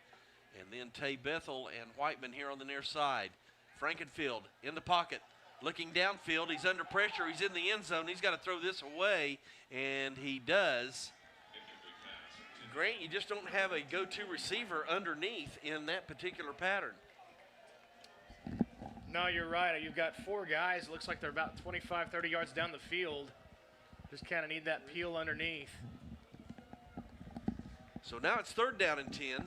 And then Tay Bethel and Whiteman here on the near side. Frankenfield in the pocket, looking downfield. He's under pressure. He's in the end zone. He's got to throw this away, and he does. Grant, you just don't have a go-to receiver underneath in that particular pattern. No, you're right. You've got 4 guys. Looks like they're about 25, 30 yards down the field. Just kind of need that peel underneath. So now it's 3rd down and 10.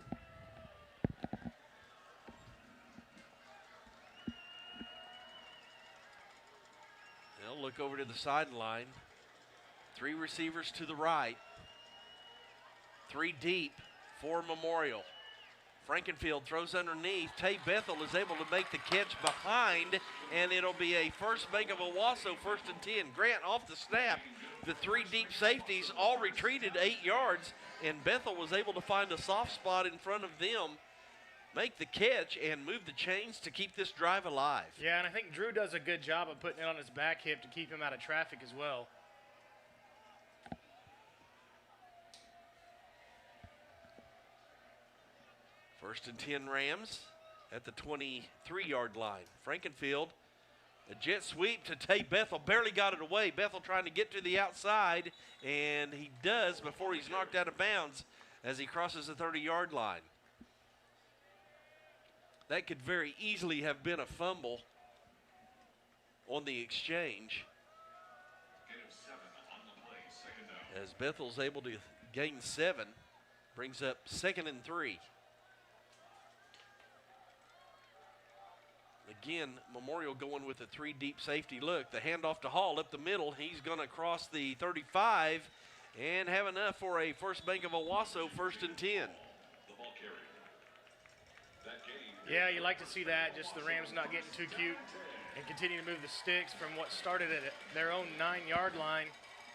They'll look over to the sideline. 3 receivers to the right. 3 deep for Memorial. Frankenfield throws underneath. Tay Bethel is able to make the catch behind, and it'll be a First Bank of Owasso 1st and 10. Grant off the snap. The 3 deep safeties all retreated 8 yards, and Bethel was able to find a soft spot in front of them, make the catch, and move the chains to keep this drive alive. Yeah, and I think Drew does a good job of putting it on his back hip to keep him out of traffic as well. First and 10 Rams at the 23-yard line. Frankenfield, a jet sweep to Tay Bethel, barely got it away. Bethel trying to get to the outside, and he does before he's knocked out of bounds as he crosses the 30-yard line. That could very easily have been a fumble on the exchange, as Bethel's able to gain 7, brings up 2nd and 3. Again, Memorial going with a 3 deep safety look. The handoff to Hall up the middle. He's going to cross the 35 and have enough for a First Bank of Owasso 1st and 10. Yeah, you like to see that, just the Rams not getting too cute and continue to move the sticks from what started at their own 9-yard line.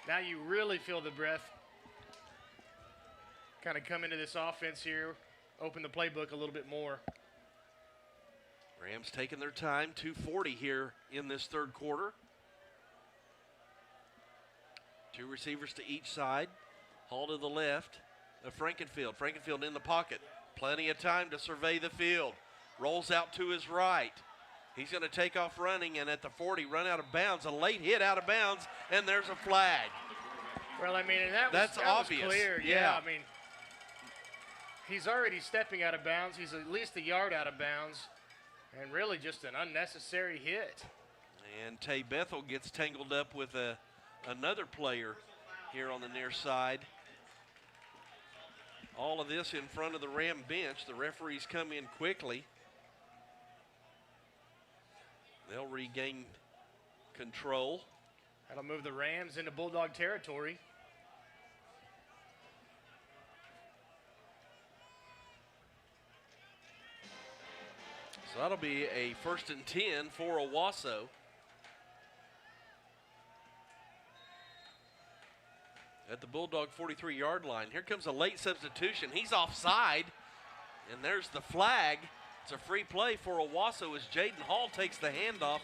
Now you really feel the breath kind of come into this offense here, open the playbook a little bit more. Rams taking their time, 2:40 here in this 3rd quarter. Two receivers to each side. Hall to the left of Frankenfield. Frankenfield in the pocket. Plenty of time to survey the field. Rolls out to his right. He's going to take off running, and at the 40, run out of bounds. A late hit out of bounds, and there's a flag. Well, I mean, and That's that obvious. was clear. Yeah, I mean, he's already stepping out of bounds. He's at least a yard out of bounds, and really just an unnecessary hit. And Tay Bethel gets tangled up with another player here on the near side. All of this in front of the Ram bench. The referees come in quickly. They'll regain control. That'll move the Rams into Bulldog territory. So that'll be a 1st and 10 for Owasso. At the Bulldog 43-yard line. Here comes a late substitution. He's offside, and there's the flag. It's a free play for Owasso as Jaden Hall takes the handoff.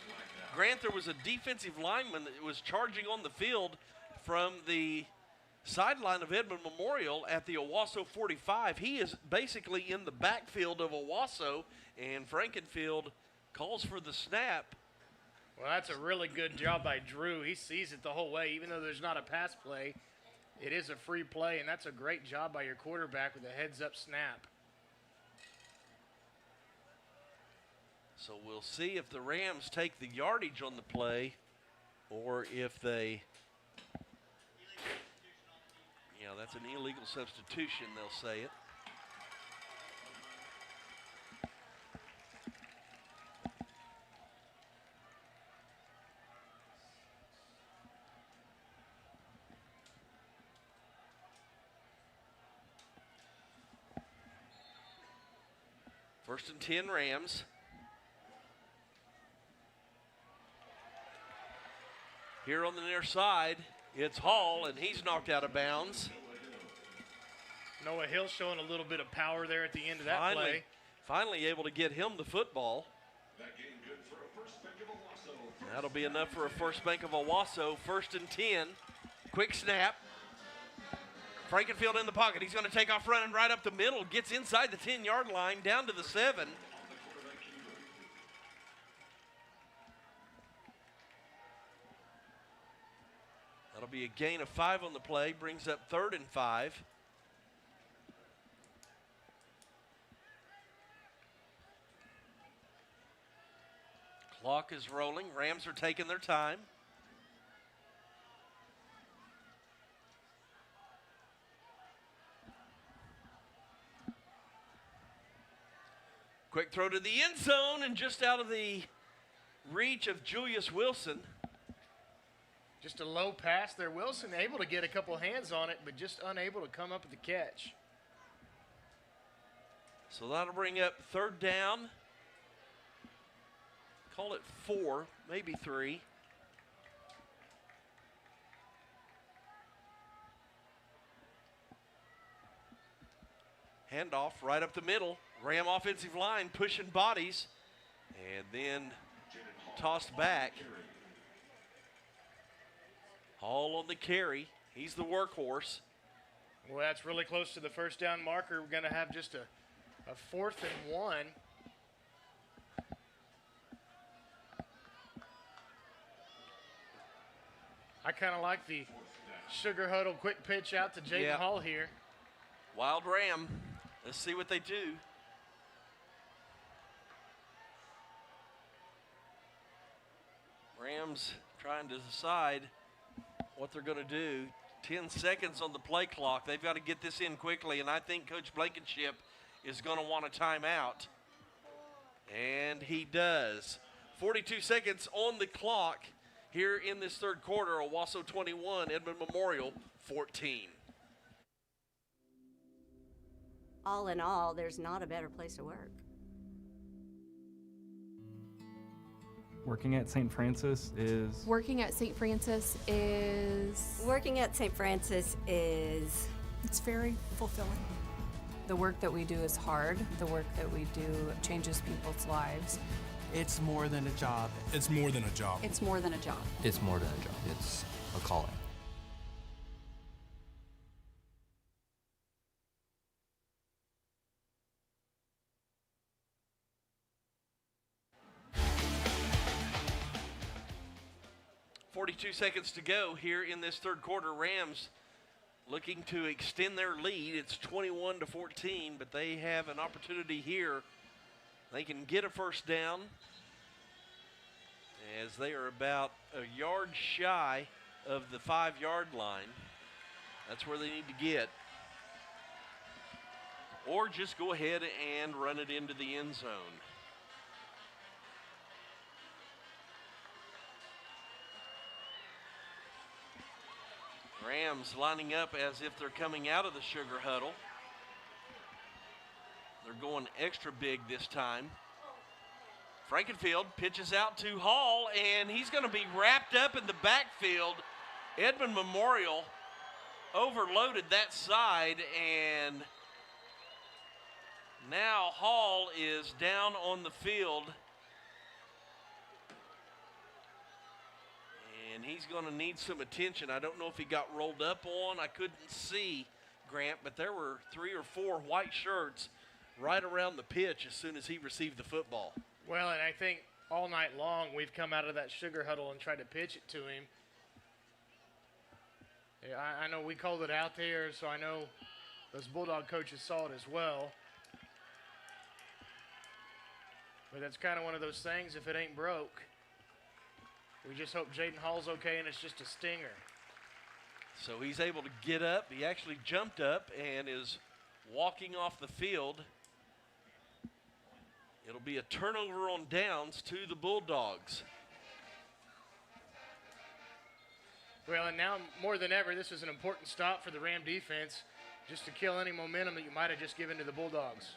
Grant, there was a defensive lineman that was charging on the field from the sideline of Edmond Memorial at the Owasso 45. He is basically in the backfield of Owasso, and Frankenfield calls for the snap. Well, that's a really good job by Drew. He sees it the whole way, even though there's not a pass play. It is a free play, and that's a great job by your quarterback with a heads-up snap. So we'll see if the Rams take the yardage on the play or if they, yeah, that's an illegal substitution, they'll say it. First and 10 Rams. Here on the near side, it's Hall, and he's knocked out of bounds. Noah Hill showing a little bit of power there at the end of that play. Finally able to get him the football. That'll be enough for a First Bank of Owasso. 1st and 10. Quick snap. Frankenfield in the pocket. He's going to take off running right up the middle. Gets inside the 10-yard line, down to the 7. That'll be a gain of 5 on the play. Brings up 3rd and 5. Clock is rolling. Rams are taking their time. Quick throw to the end zone and just out of the reach of Julius Wilson. Just a low pass there. Wilson able to get a couple hands on it, but just unable to come up with the catch. So that'll bring up 3rd down. Call it 4, maybe 3. Handoff right up the middle. Ram offensive line pushing bodies. And then tossed back. Hall on the carry. He's the workhorse. Well, that's really close to the 1st down marker. We're going to have just a 4th and 1. I kind of like the sugar huddle quick pitch out to Jaden Hall here. Wild Ram. Let's see what they do. Rams trying to decide what they're going to do. 10 seconds on the play clock. They've got to get this in quickly, and I think Coach Blankenship is going to want a timeout. And he does. 42 seconds on the clock here in this 3rd quarter. Owasso 21, Edmond Memorial 14. All in all, there's not a better place to work. Working at St. Francis is... Working at St. Francis is... Working at St. Francis is... It's very fulfilling. The work that we do is hard. The work that we do changes people's lives. It's more than a job. It's more than a job. It's more than a job. It's more than a job. It's a calling. 42 seconds to go here in this third quarter. Rams looking to extend their lead. It's 21-14, but they have an opportunity here. They can get a first down as they are about a yard shy of the 5-yard line. That's where they need to get. Or just go ahead and run it into the end zone. Rams lining up as if they're coming out of the sugar huddle. They're going extra big this time. Frankenfield pitches out to Hall, and he's going to be wrapped up in the backfield. Edmond Memorial overloaded that side, and now Hall is down on the field. And he's going to need some attention. I don't know if he got rolled up on. I couldn't see, Grant, but there were 3 or 4 white shirts right around the pitch as soon as he received the football. Well, and I think all night long we've come out of that sugar huddle and tried to pitch it to him. Yeah, I know we called it out there, so I know those Bulldog coaches saw it as well. But that's kind of one of those things, if it ain't broke. We just hope Jaden Hall's okay and it's just a stinger. So he's able to get up. He actually jumped up and is walking off the field. It'll be a turnover on downs to the Bulldogs. Well, and now more than ever, this is an important stop for the Ram defense just to kill any momentum that you might have just given to the Bulldogs.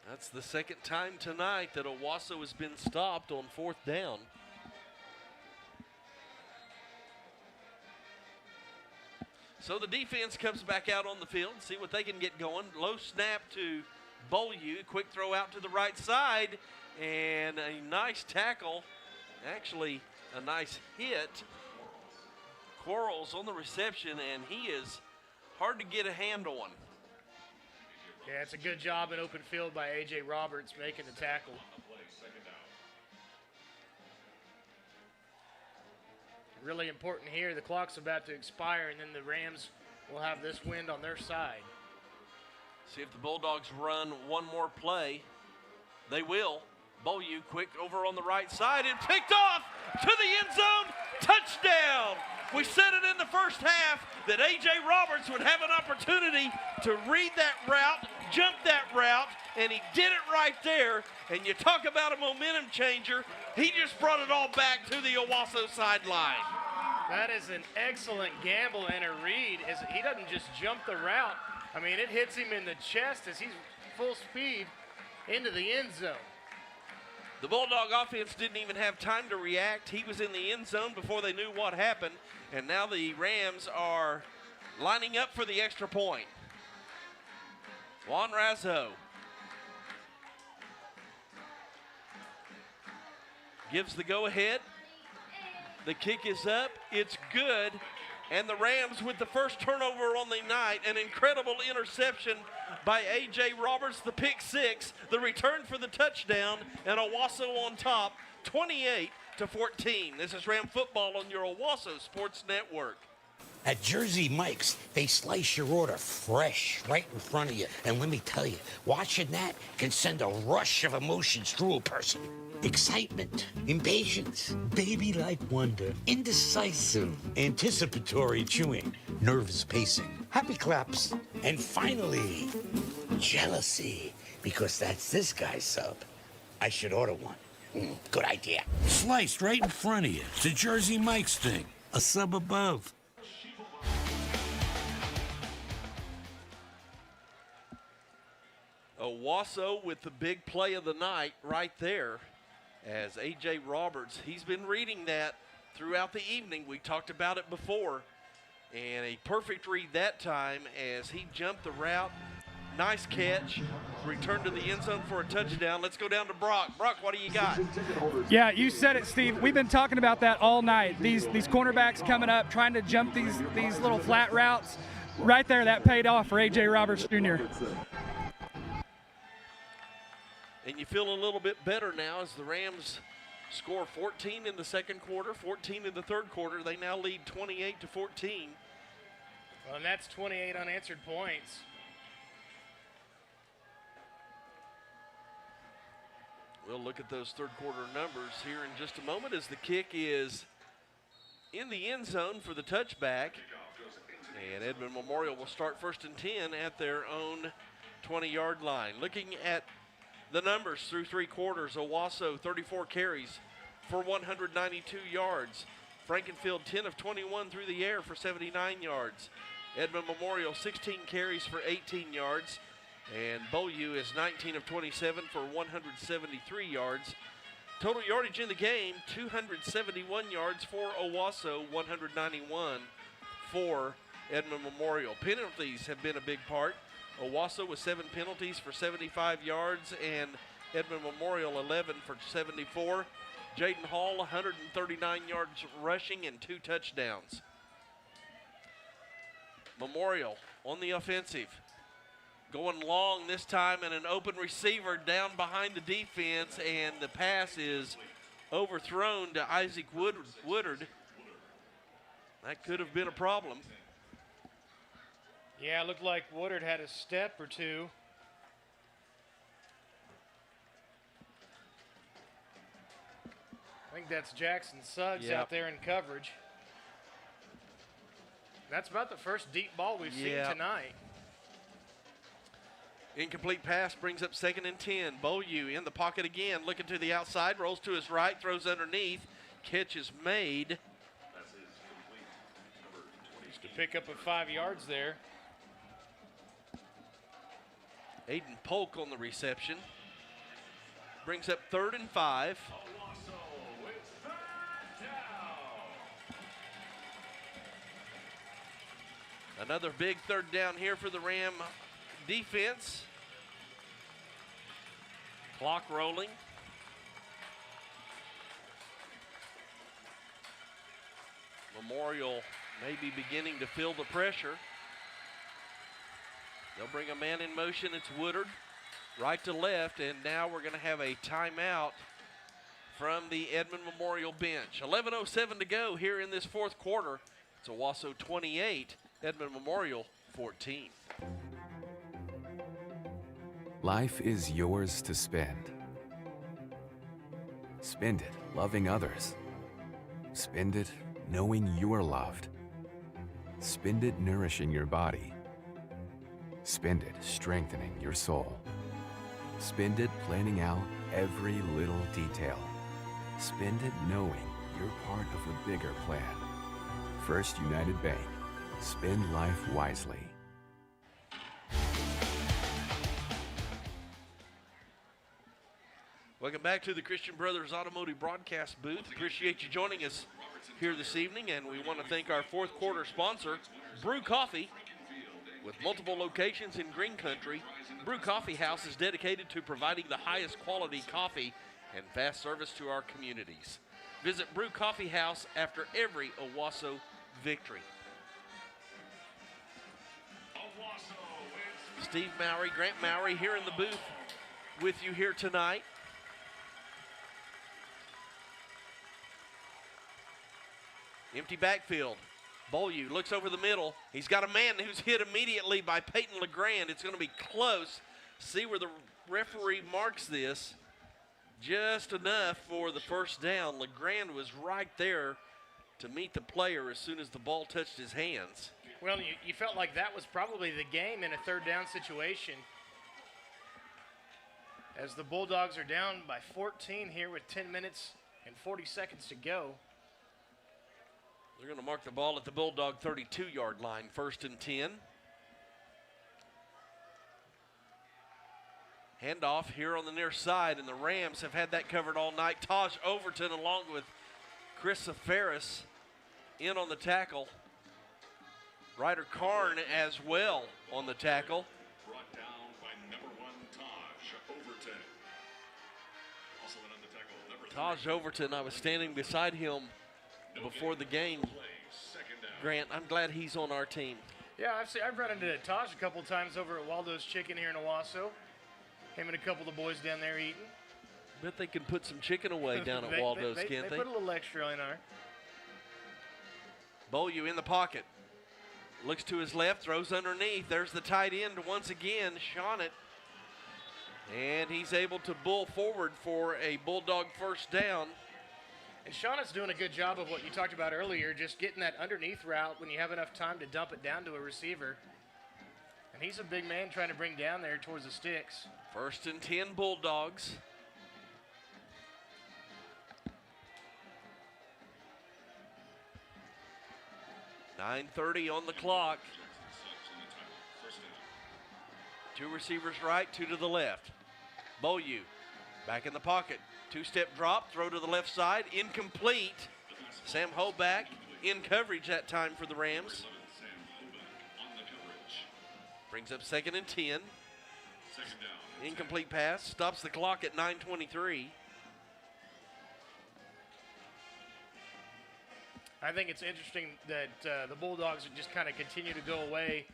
That's the second time tonight that Owasso has been stopped on 4th down. So the defense comes back out on the field, see what they can get going. Low snap to Beaulieu, quick throw out to the right side, and a nice tackle, actually a nice hit. Quarles on the reception, and he is hard to get a hand on. Yeah, it's a good job in open field by A.J. Roberts making the tackle. Really important here. The clock's about to expire, and then the Rams will have this wind on their side. See if the Bulldogs run one more play. They will. Beaulieu quick over on the right side and picked off to the end zone. Touchdown! We said it in the first half that A.J. Roberts would have an opportunity to read that route, jump that route, and he did it right there. And you talk about a momentum changer, he just brought it all back to the Owasso sideline. That is an excellent gamble and a read. He doesn't just jump the route. I mean, it hits him in the chest as he's full speed into the end zone. The Bulldog offense didn't even have time to react. He was in the end zone before they knew what happened. And now the Rams are lining up for the extra point. Juan Razzo gives the go-ahead. The kick is up. It's good. And the Rams with the first turnover on the night. An incredible interception by A.J. Roberts, the pick six, the return for the touchdown, and Owasso on top, 28-14. This is Ram Football on your Owasso Sports Network. At Jersey Mike's, they slice your order fresh right in front of you. And let me tell you, watching that can send a rush of emotions through a person. Excitement, impatience, baby-like wonder, indecisive, anticipatory chewing, nervous pacing, happy claps, and finally, jealousy, because that's this guy's sub. I should order one. Good idea. Sliced right in front of you. It's a Jersey Mike's thing. A sub above. Owasso with the big play of the night right there as A.J. Roberts, he's been reading that throughout the evening. We talked about it before. And a perfect read that time as he jumped the route. Nice catch. Return to the end zone for a touchdown. Let's go down to Brock. Brock, what do you got? Yeah, you said it, Steve. We've been talking about that all night. These cornerbacks coming up, trying to jump these little flat routes. Right there, that paid off for A.J. Roberts Jr. And you feel a little bit better now as the Rams score 14 in the second quarter, 14 in the third quarter. They now lead 28-14. Well, and that's 28 unanswered points. We'll look at those third quarter numbers here in just a moment as the kick is in the end zone for the touchback. And Edmond Memorial will start 1st and 10 at their own 20-yard line. Looking at the numbers through 3 quarters, Owasso 34 carries for 192 yards. Frankenfield 10 of 21 through the air for 79 yards. Edmond Memorial 16 carries for 18 yards. And Beaulieu is 19 of 27 for 173 yards. Total yardage in the game, 271 yards for Owasso, 191 for Edmond Memorial. Penalties have been a big part. Owasso with 7 penalties for 75 yards, and Edmond Memorial 11 for 74. Jaden Hall, 139 yards rushing and 2 touchdowns. Memorial on the offensive. Going long this time, and an open receiver down behind the defense, and the pass is overthrown to Isaac Woodard. That could have been a problem. Yeah, it looked like Woodard had a step or two. I think that's Jackson Suggs out there in coverage. That's about the first deep ball we've seen tonight. Incomplete pass brings up 2nd and 10. Beaulieu in the pocket again, looking to the outside, rolls to his right, throws underneath. Catch is made. Just to pick up at 5 yards there. Aiden Polk on the reception. Brings up 3rd and 5. Another big 3rd down here for the Ram defense. Clock rolling. Memorial may be beginning to feel the pressure. They'll bring a man in motion. It's Woodard, right to left, and now we're going to have a timeout from the Edmond Memorial bench. 11:07 to go here in this 4th quarter. It's Owasso 28, Edmond Memorial 14. Life is yours to spend. Spend it loving others. Spend it knowing you're loved. Spend it nourishing your body. Spend it strengthening your soul. Spend it planning out every little detail. Spend it knowing you're part of a bigger plan. First United Bank. Spend life wisely. Welcome back to the Christian Brothers Automotive Broadcast booth. Appreciate you joining us here this evening, and we want to thank our 4th quarter sponsor, Brew Coffee. With multiple locations in Green Country, Brew Coffee House is dedicated to providing the highest quality coffee and fast service to our communities. Visit Brew Coffee House after every Owasso victory. Steve Mowry, Grant Mowry here in the booth with you here tonight. Empty backfield. Beaulieu looks over the middle. He's got a man who's hit immediately by Peyton LeGrand. It's going to be close. See where the referee marks this. Just enough for the first down. LeGrand was right there to meet the player as soon as the ball touched his hands. Well, you felt like that was probably the game in a 3rd down situation. As the Bulldogs are down by 14 here with 10 minutes and 40 seconds to go. They're going to mark the ball at the Bulldog 32-yard line, 1st and 10. Handoff here on the near side, and the Rams have had that covered all night. Taj Overton along with Chris Ferris in on the tackle. Ryder Karn as well on the tackle. Brought down by number 1, Taj Overton. Also in on the tackle, number 3. Taj Overton, I was standing beside him before the game. Grant, I'm glad he's on our team. Yeah, I've run into Taj a couple times over at Waldo's Chicken here in Owasso. Him and a couple of the boys down there eating. Bet they can put some chicken away down at They- Waldo's, they can't they? put a little extra in there. Beaulieu in the pocket. Looks to his left, throws underneath. There's the tight end once again, Shawnet. And he's able to bull forward for a Bulldog first down. And Shauna's doing a good job of what you talked about earlier, just getting that underneath route when you have enough time to dump it down to a receiver. And he's a big man trying to bring down there towards the sticks. 1st and 10 Bulldogs. $9:30 on the clock. 2 receivers right, 2 to the left. Beaulieu back in the pocket. 2-step drop, throw to the left side, incomplete. Sam Hoback in coverage that time for the Rams. Brings up 2nd and 10. Incomplete pass, stops the clock at 9:23. I think it's interesting that the Bulldogs just kind of continue to go away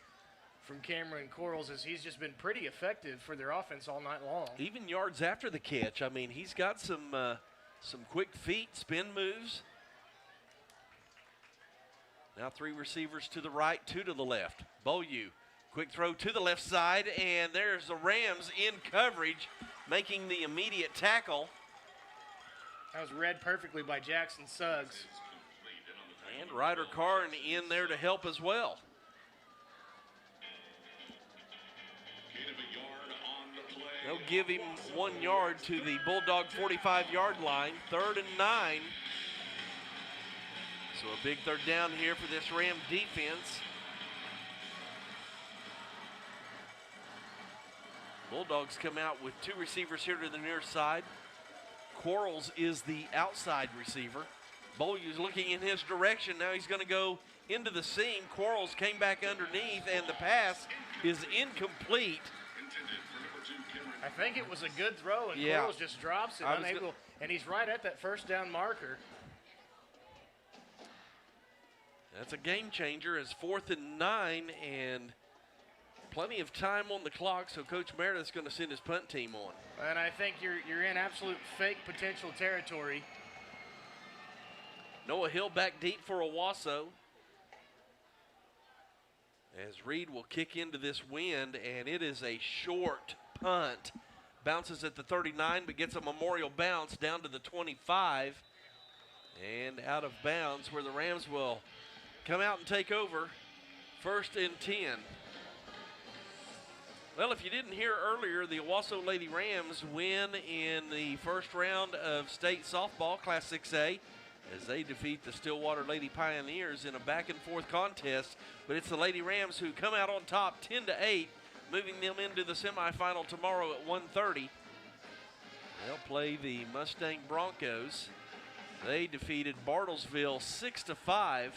from Cameron Corals, as he's just been pretty effective for their offense all night long. Even yards after the catch. I mean, he's got some quick feet, spin moves. Now 3 receivers to the right, 2 to the left. Beaulieu, quick throw to the left side, and there's the Rams in coverage, making the immediate tackle. That was read perfectly by Jackson Suggs. And Ryder Karn in there to help as well. They'll give him 1 yard to the Bulldog 45-yard line. 3rd and 9. So a big 3rd down here for this Ram defense. Bulldogs come out with 2 receivers here to the near side. Quarles is the outside receiver. Beaulieu's looking in his direction. Now he's going to go into the seam. Quarles came back underneath, and the pass is incomplete. I think it was a good throw, and Yeah. Quarles just drops it, unable, and he's right at that 1st down marker. That's a game changer. It's 4th and 9, and plenty of time on the clock, so Coach Meredith's going to send his punt team on. And I think you're in absolute fake potential territory. Noah Hill back deep for Owasso. As Reed will kick into this wind, and it is a short punt. Bounces at the 39, but gets a memorial bounce down to the 25. And out of bounds, where the Rams will come out and take over. 1st and 10. Well, if you didn't hear earlier, the Owasso Lady Rams win in the 1st round of state softball, Class 6A, as they defeat the Stillwater Lady Pioneers in a back-and-forth contest. But it's the Lady Rams who come out on top 10-8, moving them into the semifinal tomorrow at 1:30. They'll play the Mustang Broncos. They defeated Bartlesville 6-5.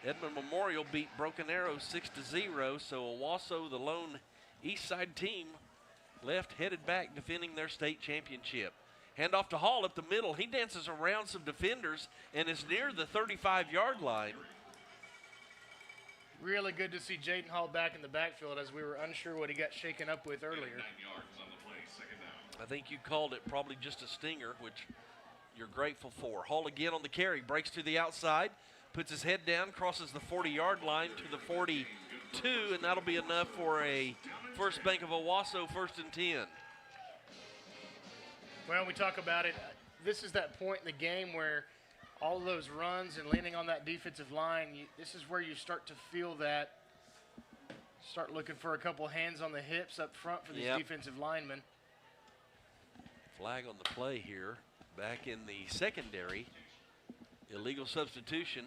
Edmond Memorial beat Broken Arrow 6-0. So Owasso, the lone East Side team, left headed back defending their state championship. Handoff to Hall up the middle. He dances around some defenders and is near the 35-yard line. Really good to see Jaden Hall back in the backfield, as we were unsure what he got shaken up with earlier. 9 yards on the play, 2nd down. I think you called it probably just a stinger, which you're grateful for. Hall again on the carry, breaks to the outside, puts his head down, crosses the 40-yard line to the 42, and that'll be enough for a First Bank of Owasso 1st and 10. Well, we talk about it. This is that point in the game where all of those runs and leaning on that defensive line, this is where you start to feel that, start looking for a couple hands on the hips up front for these defensive linemen. Flag on the play here. Back in the secondary. Illegal substitution.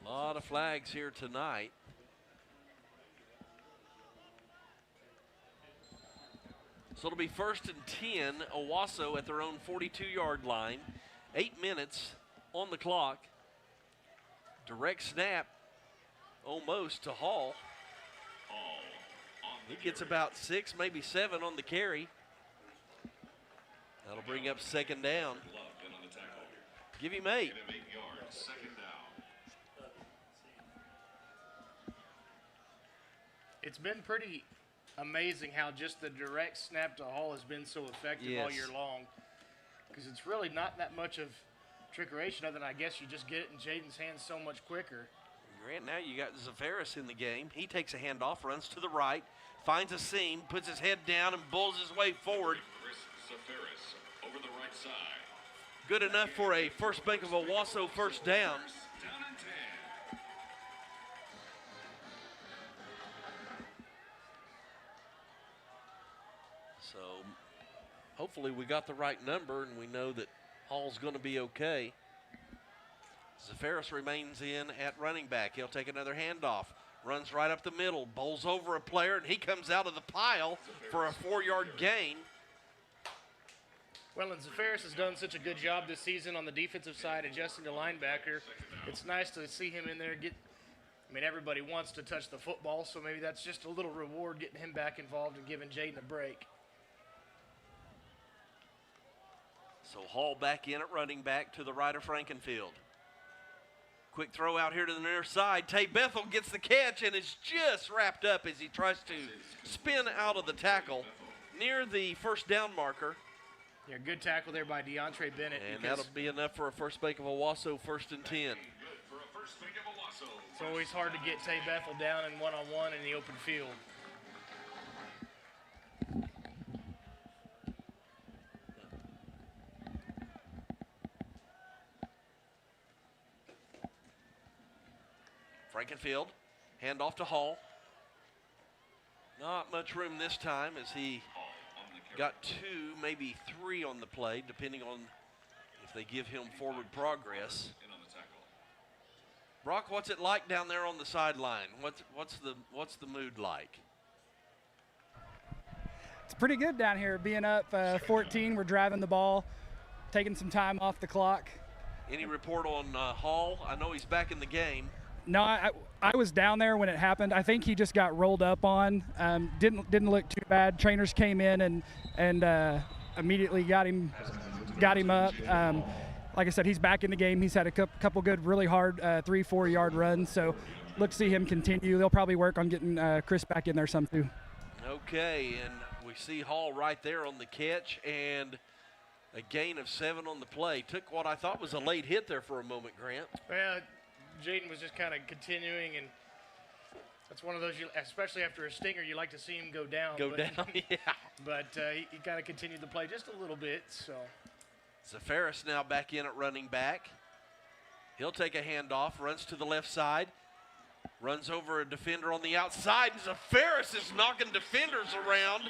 A lot of flags here tonight. So it'll be 1st and 10, Owasso at their own 42-yard line. 8 minutes on the clock. Direct snap almost to Hall. He gets about 6, maybe 7 on the carry. That'll bring up 2nd down. Give him 8. 8 yards, 2nd down. It's been pretty amazing how just the direct snap to Hall has been so effective all year long. Because it's really not that much of trickeration other than I guess you just get it in Jaden's hands so much quicker. Grant, now you got Zafaris in the game. He takes a handoff, runs to the right, finds a seam, puts his head down, and bulls his way forward. Zafaris over the right side. Good enough for a First Bank of Owasso first down. Down and 10. So hopefully we got the right number and we know that Hall's going to be okay. Zafaris remains in at running back. He'll take another handoff. Runs right up the middle, bowls over a player, and he comes out of the pile for a 4-yard gain. Well, and Zafaris has done such a good job this season on the defensive side, adjusting to linebacker. It's nice to see him in there. Everybody wants to touch the football, so maybe that's just a little reward getting him back involved and giving Jaden a break. So Hall back in at running back to the right of Frankenfield. Quick throw out here to the near side. Tay Bethel gets the catch and is just wrapped up as he tries to spin out of the tackle near the first down marker. Yeah, good tackle there by DeAndre Bennett. And that'll be enough for a First Bank of Owasso 1st and 10. It's always hard to get Tay Bethel down in one-on-one in the open field. Frankenfield, handoff to Hall. Not much room this time as he got 2, maybe 3 on the play, depending on if they give him forward progress. Brock, what's it like down there on the sideline? What's the mood like? It's pretty good down here. Being up 14, we're driving the ball, taking some time off the clock. Any report on Hall? I know he's back in the game. No, I was down there when it happened. I think he just got rolled up on. Didn't look too bad. Trainers came in and immediately got him up. Like I said, he's back in the game. He's had a couple good, really hard 3-4 yard runs. So look to see him continue. They'll probably work on getting Chris back in there some too. Okay, and we see Hall right there on the catch and a gain of 7 on the play. Took what I thought was a late hit there for a moment, Grant. Well, Jaden was just kind of continuing, and that's one of those, especially after a stinger, you like to see him go down. Yeah. But he kind of continued the play just a little bit. So Zafaris now back in at running back. He'll take a handoff, runs to the left side, runs over a defender on the outside, and Zafaris is knocking defenders around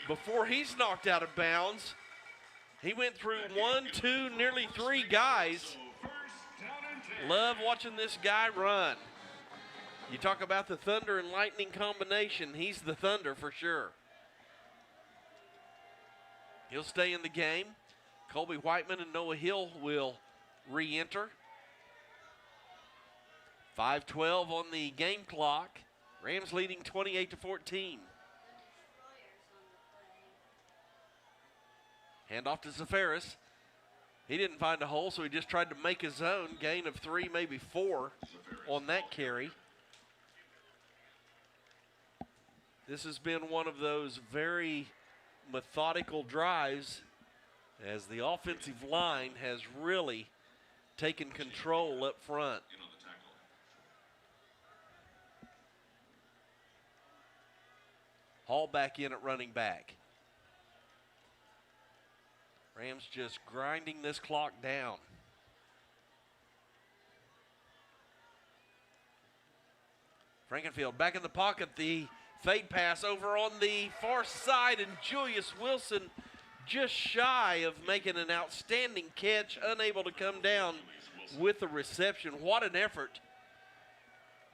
before he's knocked out of bounds. He went through 1, 2, nearly 3 guys. Love watching this guy run. You talk about the thunder and lightning combination. He's the thunder for sure. He'll stay in the game. Colby Whiteman and Noah Hill will re-enter. 5:12 on the game clock. Rams leading 28-14. Handoff to Zafaris. He didn't find a hole, so he just tried to make his own. Gain of 3, maybe 4 on that carry. This has been one of those very methodical drives as the offensive line has really taken control up front. Hall back in at running back. Rams just grinding this clock down. Frankenfield back in the pocket. The fade pass over on the far side, and Julius Wilson just shy of making an outstanding catch, unable to come down with the reception. What an effort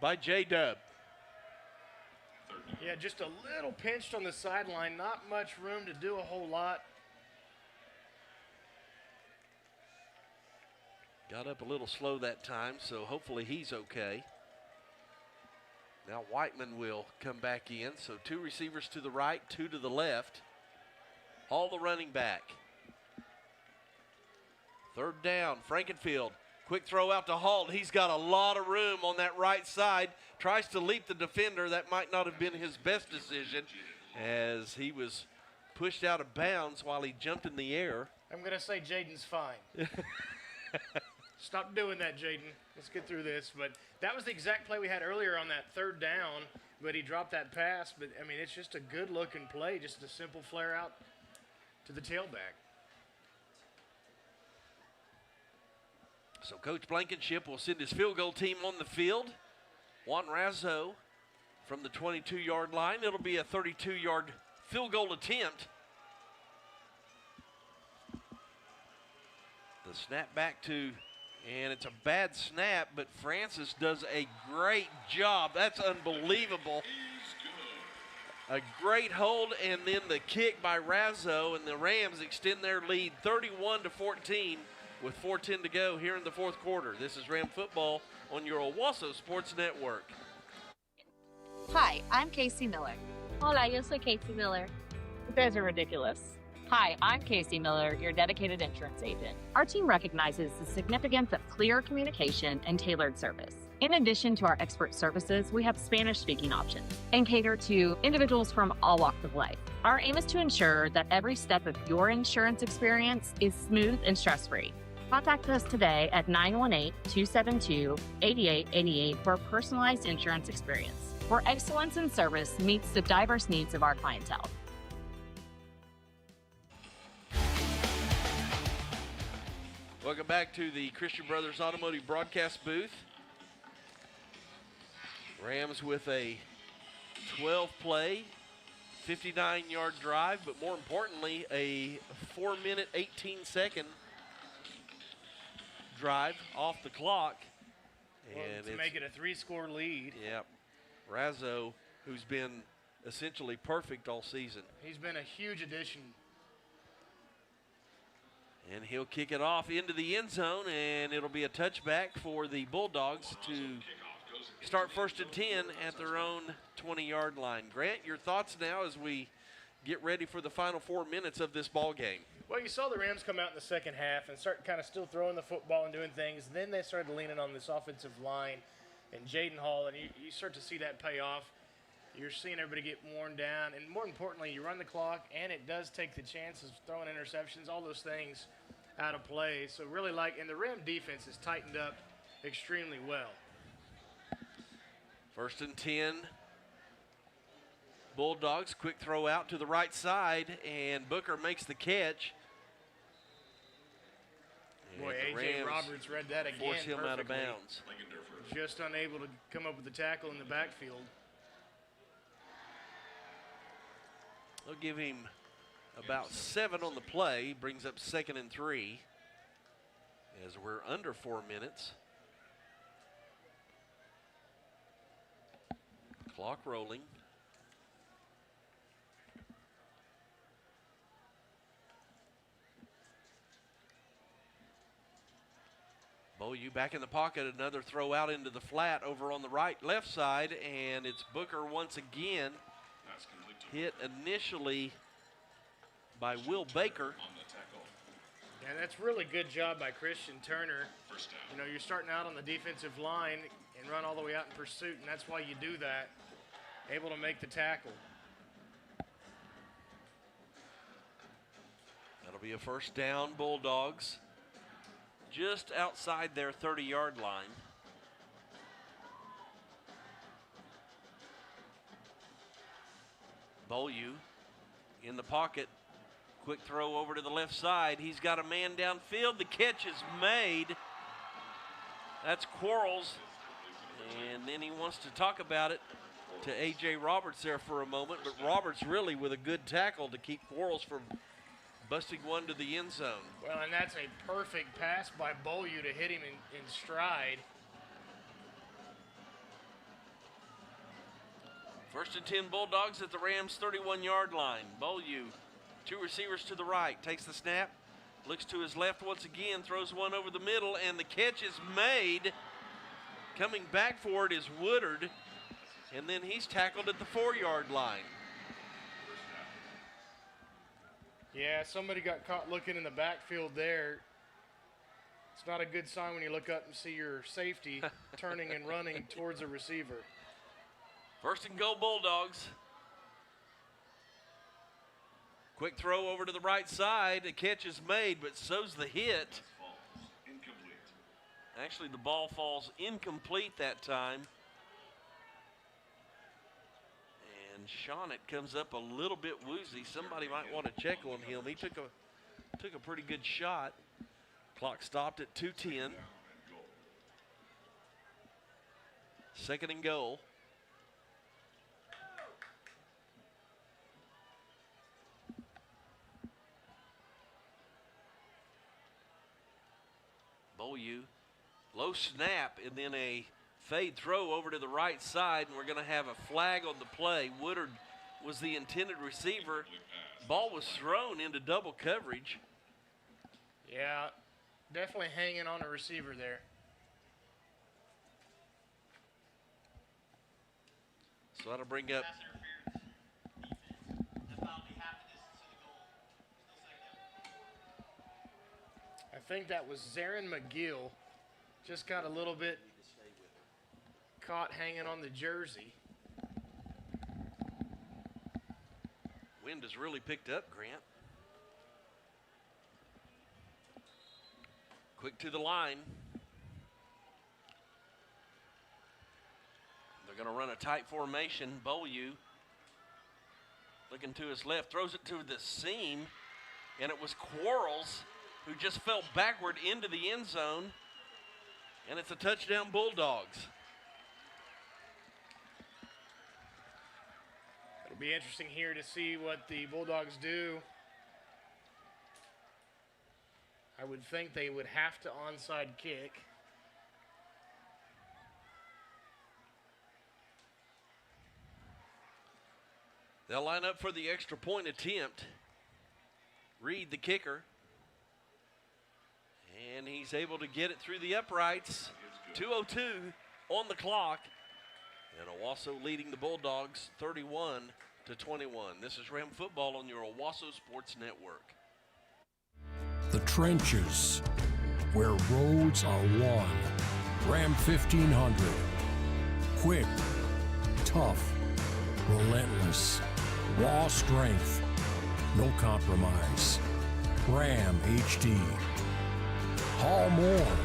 by J-Dub. Yeah, just a little pinched on the sideline, not much room to do a whole lot. Got up a little slow that time, so hopefully he's okay. Now Whiteman will come back in. So 2 receivers to the right, 2 to the left. Hall the running back. 3rd down, Frankenfield. Quick throw out to Halt. He's got a lot of room on that right side. Tries to leap the defender. That might not have been his best decision as he was pushed out of bounds while he jumped in the air. I'm going to say Jaden's fine. Stop doing that, Jaden. Let's get through this. But that was the exact play we had earlier on that third down, but he dropped that pass. But, I mean, it's just a good-looking play, just a simple flare out to the tailback. So Coach Blankenship will send his field goal team on the field. Juan Razzo from the 22-yard line. It'll be a 32-yard field goal attempt. The snap back to, and it's a bad snap, but Francis does a great job. That's unbelievable. A great hold, and then the kick by Razzo, and the Rams extend their lead 31-14 with 4:10 to go here in the fourth quarter. This is Ram Football on your Owasso Sports Network. Hi, I'm Casey Miller. Hola, yo soy Casey Miller. You guys are ridiculous. Hi, I'm Casey Miller, your dedicated insurance agent. Our team recognizes the significance of clear communication and tailored service. In addition to our expert services, we have Spanish-speaking options and cater to individuals from all walks of life. Our aim is to ensure that every step of your insurance experience is smooth and stress-free. Contact us today at 918-272-8888 for a personalized insurance experience, where excellence in service meets the diverse needs of our clientele. Welcome back to the Christian Brothers Automotive broadcast booth. Rams with a 12-play, 59-yard drive, but more importantly, a 4-minute, 18-second drive off the clock. And to make it a 3-score lead. Yep. Razzo, who's been essentially perfect all season. He's been a huge addition. And he'll kick it off into the end zone, and it'll be a touchback for the Bulldogs to start 1st and 10 at their own 20-yard line. Grant, your thoughts now as we get ready for the final 4 minutes of this ball game. Well, you saw the Rams come out in the second half and start kind of still throwing the football and doing things. Then they started leaning on this offensive line and Jaden Hall, and you start to see that pay off. You're seeing everybody get worn down, and more importantly, you run the clock, and it does take the chances of throwing interceptions, all those things out of play. So really and the Ram defense has tightened up extremely well. 1st and 10. Bulldogs, quick throw out to the right side, and Booker makes the catch. Boy, A.J. Roberts read that again. Force him perfectly. Out of bounds. Just unable to come up with the tackle in the backfield. They'll give him about 7 on the play, brings up 2nd and 3 as we're under 4 minutes. Clock rolling. Beaulieu back in the pocket, another throw out into the flat over on the left side, and it's Booker once again. Hit initially by Will Baker. Yeah, that's really good job by Christian Turner. You know, you're starting out on the defensive line and run all the way out in pursuit, and that's why you do that. Able to make the tackle. That'll be a 1st down, Bulldogs. Just outside their 30-yard line. Beaulieu in the pocket. Quick throw over to the left side. He's got a man downfield. The catch is made. That's Quarles. And then he wants to talk about it to A.J. Roberts there for a moment. But Roberts really with a good tackle to keep Quarles from busting one to the end zone. Well, and that's a perfect pass by Beaulieu to hit him in stride. 1st and 10 Bulldogs at the Rams' 31-yard line. Beaulieu, 2 receivers to the right, takes the snap, looks to his left once again, throws one over the middle, and the catch is made. Coming back for it is Woodard, and then he's tackled at the 4-yard line. Yeah, somebody got caught looking in the backfield there. It's not a good sign when you look up and see your safety turning and running towards a receiver. First and goal, Bulldogs. Quick throw over to the right side. A catch is made, but so's the hit. Actually, the ball falls incomplete that time. And Shawnick comes up a little bit woozy. Somebody might want to check on him. He took a pretty good shot. Clock stopped at 2:10. Second and goal. Beaulieu, low snap, and then a fade throw over to the right side, and we're going to have a flag on the play. Woodard was the intended receiver. Ball was thrown into double coverage. Yeah, definitely hanging on the receiver there. So that'll bring up I think that was Zarin McGill. Just got a little bit caught hanging on the jersey. wind has really picked up, Grant. Quick to the line. They're going to run a tight formation. Beaulieu looking to his left, throws it to the seam, and it was Quarles who just fell backward into the end zone, and it's a touchdown, Bulldogs. It'll be interesting here to see what the Bulldogs do. I would think they would have to onside kick. They'll line up for the extra point attempt. Reed, the kicker. And he's able to get it through the uprights. 2:02 on the clock. And Owasso leading the Bulldogs 31-21. This is Ram Football on your Owasso Sports Network. The trenches, where roads are won. Ram 1500. Quick, tough, relentless, raw strength, no compromise. Ram HD. Haul more,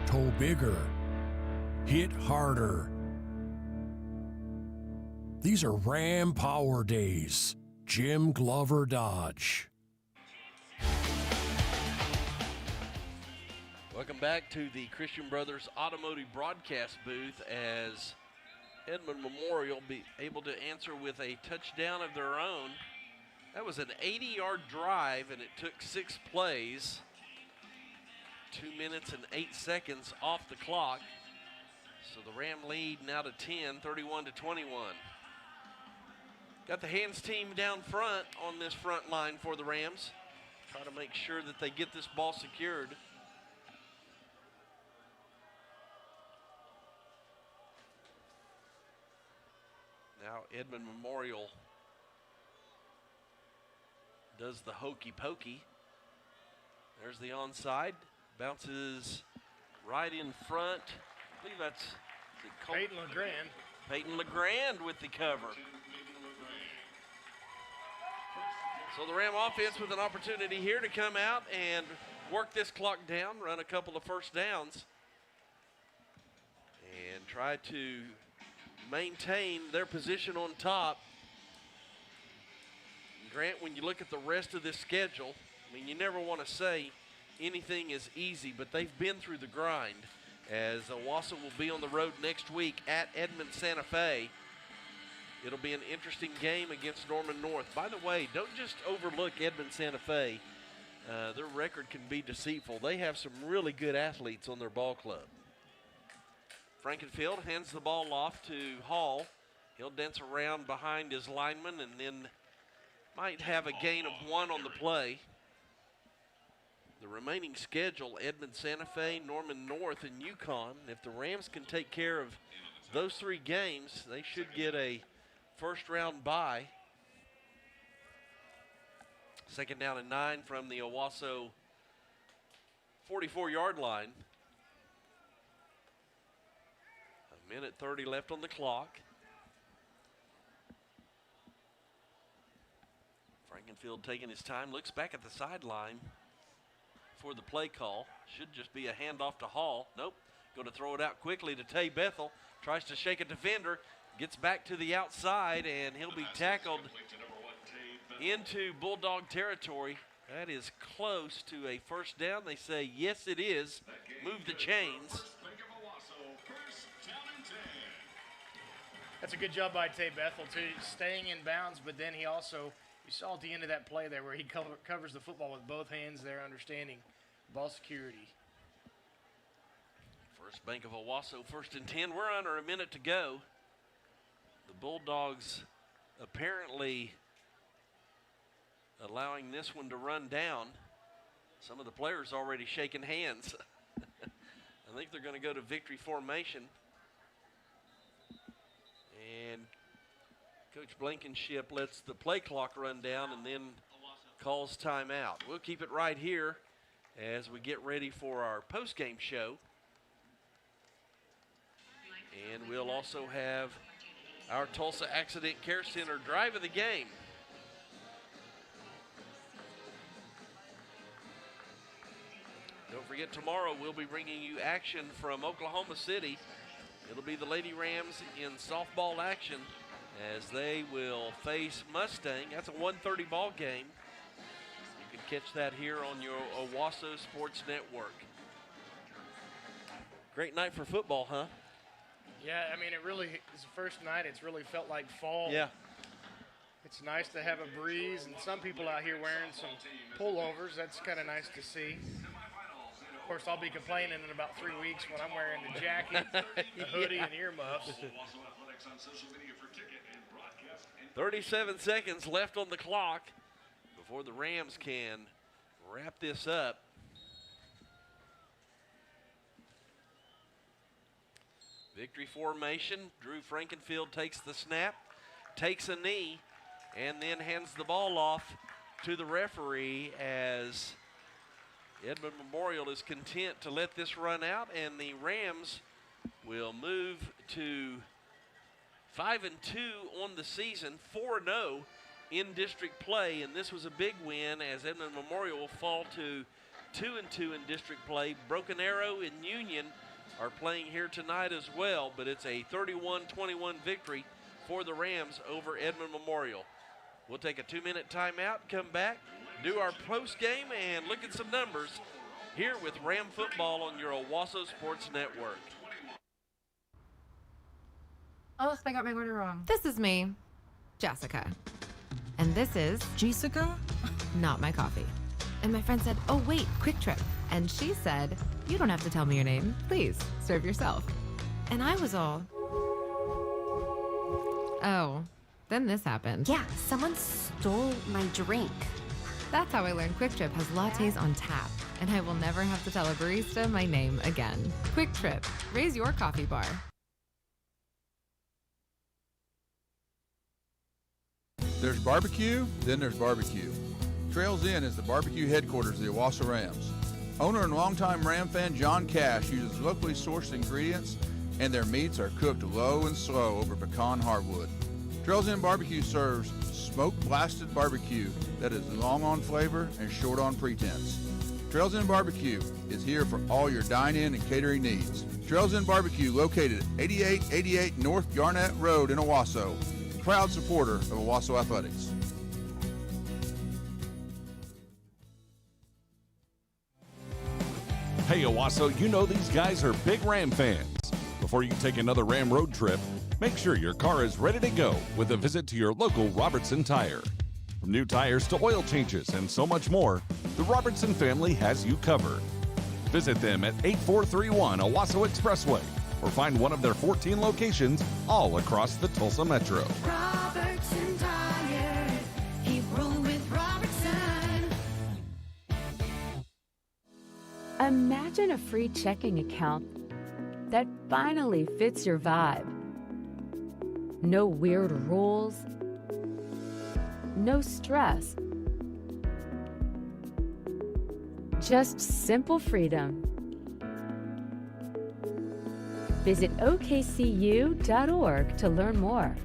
tow bigger, hit harder. These are Ram Power Days. Jim Glover Dodge. Welcome back to the Christian Brothers Automotive broadcast booth as Edmond Memorial be able to answer with a touchdown of their own. That was an 80-yard drive, and it took 6 plays. 2 minutes and 8 seconds off the clock. So the Ram lead now to 10, 31-21. Got the hands team down front on this front line for the Rams. Try to make sure that they get this ball secured. Now Edmond Memorial does the hokey pokey. There's the onside. Bounces right in front. I believe that's Peyton LeGrand. Peyton LeGrand with the cover. So the Ram offense with an opportunity here to come out and work this clock down, run a couple of first downs, and try to maintain their position on top. Grant, when you look at the rest of this schedule, I mean, you never want to say anything is easy, but they've been through the grind, as Owasso will be on the road next week at Edmond Santa Fe. It'll be an interesting game against Norman North. By the way, don't just overlook Edmond Santa Fe. Their record can be deceitful. They have some really good athletes on their ball club. Frankenfield hands the ball off to Hall. He'll dance around behind his lineman and then might have a gain of 1 on the play. The remaining schedule, Edmond Santa Fe, Norman North, and UConn. If the Rams can take care of those 3 games, they should get a first-round bye. Second down and 9 from the Owasso 44-yard line. 1:30 left on the clock. Frankenfield taking his time, looks back at the sideline for the play call. Should just be a handoff to Hall. Nope. Going to throw it out quickly to Tay Bethel. Tries to shake a defender. Gets back to the outside, and he'll be tackled into Bulldog territory. That is close to a first down. They say, yes, it is. Move the chains. That's a good job by Tay Bethel, too, staying in bounds, but then he also, you saw at the end of that play there where he covers the football with both hands there, understanding ball security. First Bank of Owasso, 1st and 10. We're under a minute to go. The Bulldogs apparently allowing this one to run down. Some of the players already shaking hands. I think they're going to go to victory formation. And Coach Blankenship lets the play clock run down and then calls timeout. We'll keep it right here as we get ready for our post-game show. And we'll also have our Tulsa Accident Care Center drive of the game. Don't forget, tomorrow we'll be bringing you action from Oklahoma City. It'll be the Lady Rams in softball action as they will face Mustang. That's a 1:30 ball game. You can catch that here on your Owasso Sports Network. Great night for football, huh? Yeah, I mean, it really is the first night. It's really felt like fall. Yeah. It's nice to have a breeze, and some people out here wearing some pullovers. That's kind of nice to see. Of course, I'll be complaining in about 3 weeks when I'm wearing the jacket, the hoodie, and earmuffs. 37 seconds left on the clock before the Rams can wrap this up. Victory formation. Drew Frankenfield takes the snap, takes a knee, and then hands the ball off to the referee as Edmond Memorial is content to let this run out, and the Rams will move to 5-2 on the season, 4-0 in district play, and this was a big win as Edmond Memorial will fall to 2-2 in district play. Broken Arrow and Union are playing here tonight as well, but it's a 31-21 victory for the Rams over Edmond Memorial. We'll take a 2-minute timeout, come back, do our post game, and look at some numbers here with Ram football on your Owasso Sports Network. Oh, I got my order wrong. This is me, Jessica. And this is Jessica, not my coffee. And my friend said, oh wait, Quick Trip. And she said, you don't have to tell me your name. Please, serve yourself. And I was all, oh, then this happened. Yeah, someone stole my drink. That's how I learned Quick Trip has lattes on tap, and I will never have to tell a barista my name again. Quick Trip, raise your coffee bar. There's barbecue, then there's barbecue. Trails Inn is the barbecue headquarters of the Owasso Rams. Owner and longtime Ram fan John Cash uses locally sourced ingredients, and their meats are cooked low and slow over pecan hardwood. Trails Inn Barbecue serves smoke-blasted barbecue that is long on flavor and short on pretense. Trails Inn Barbecue is here for all your dine-in and catering needs. Trails Inn Barbecue, located at 8888 North Garnett Road in Owasso. Proud supporter of Owasso Athletics. Hey Owasso, you know these guys are big Ram fans. Before you take another Ram road trip, make sure your car is ready to go with a visit to your local Robertson Tire. From new tires to oil changes and so much more, the Robertson family has you covered. Visit them at 8431 Owasso Expressway or find one of their 14 locations all across the Tulsa Metro. Robertson Tire. Keep rolling with Robertson. Imagine a free checking account that finally fits your vibe. No weird rules, no stress. just simple freedom. Visit okcu.org to learn more.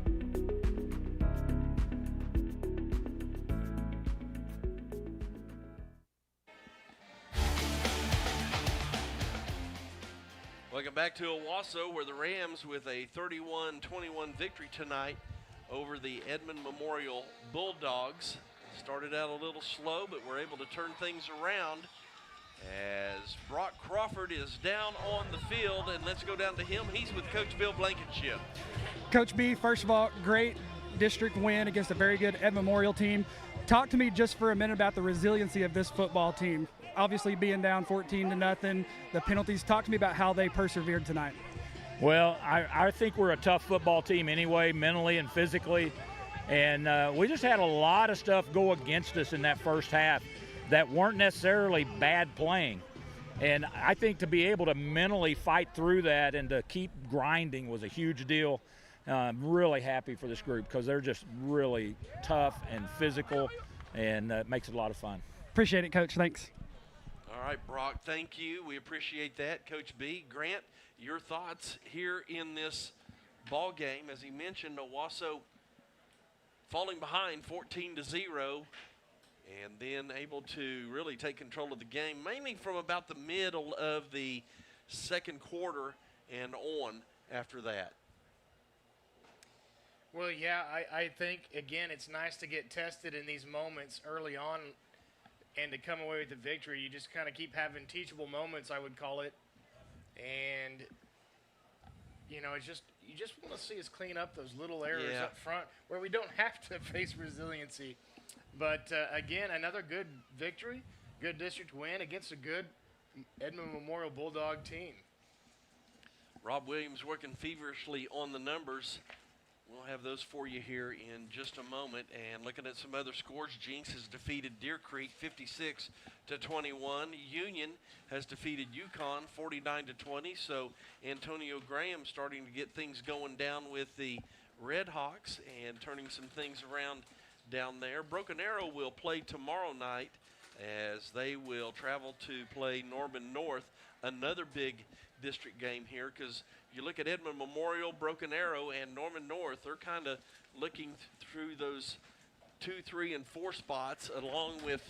Welcome back to Owasso, where the Rams with a 31-21 victory tonight over the Edmond Memorial Bulldogs. Started out a little slow, but were able to turn things around as Brock Crawford is down on the field, and let's go down to him. He's with Coach Bill Blankenship. Coach B, first of all, great district win against a very good Edmond Memorial team. Talk to me just for a minute about the resiliency of this football team. Obviously being down 14-0, the penalties. Talk to me about how they persevered tonight. Well, I think we're a tough football team anyway, mentally and physically. And we just had a lot of stuff go against us in that first half that weren't necessarily bad playing. And I think to be able to mentally fight through that and to keep grinding was a huge deal. I'm really happy for this group because they're just really tough and physical, and it makes it a lot of fun. Appreciate it, Coach. Thanks. All right, Brock, thank you. We appreciate that. Coach B, Grant, your thoughts here in this ball game. As he mentioned, Owasso falling behind 14-0 and then able to really take control of the game, mainly from about the middle of the second quarter and on after that. Well, yeah, I think, again, it's nice to get tested in these moments early on and to come away with the victory. You just kind of keep having teachable moments, I would call it. And, you know, it's just you just want to see us clean up those little errors up front where we don't have to face resiliency. But, again, another good victory, good district win against a good Edmond Memorial Bulldog team. Rob Williams working feverishly on the numbers. We'll have those for you here in just a moment. And looking at some other scores, Jinx has defeated Deer Creek 56-21. Union has defeated Yukon 49-20. So Antonio Graham starting to get things going down with the Red Hawks and turning some things around down there. Broken Arrow will play tomorrow night as they will travel to play Norman North. Another big district game here, because you look at Edmond Memorial, Broken Arrow, and Norman North, they're kind of looking through those 2, 3, and 4 spots, along with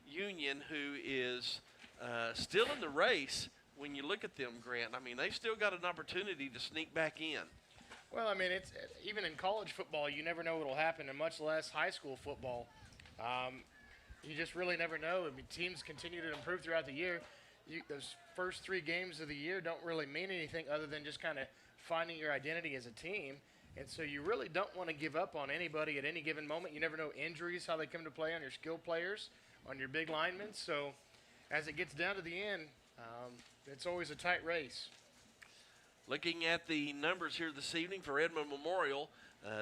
Union, who is still in the race when you look at them, Grant. I mean, they've still got an opportunity to sneak back in. Well, I mean, it's even in college football, you never know what will happen, and much less high school football. You just really never know. I mean, teams continue to improve throughout the year. Those first 3 games of the year don't really mean anything other than just kind of finding your identity as a team. And so you really don't want to give up on anybody at any given moment. You never know injuries, how they come to play on your skilled players, on your big linemen. So as it gets down to the end, it's always a tight race. Looking at the numbers here this evening for Edmond Memorial,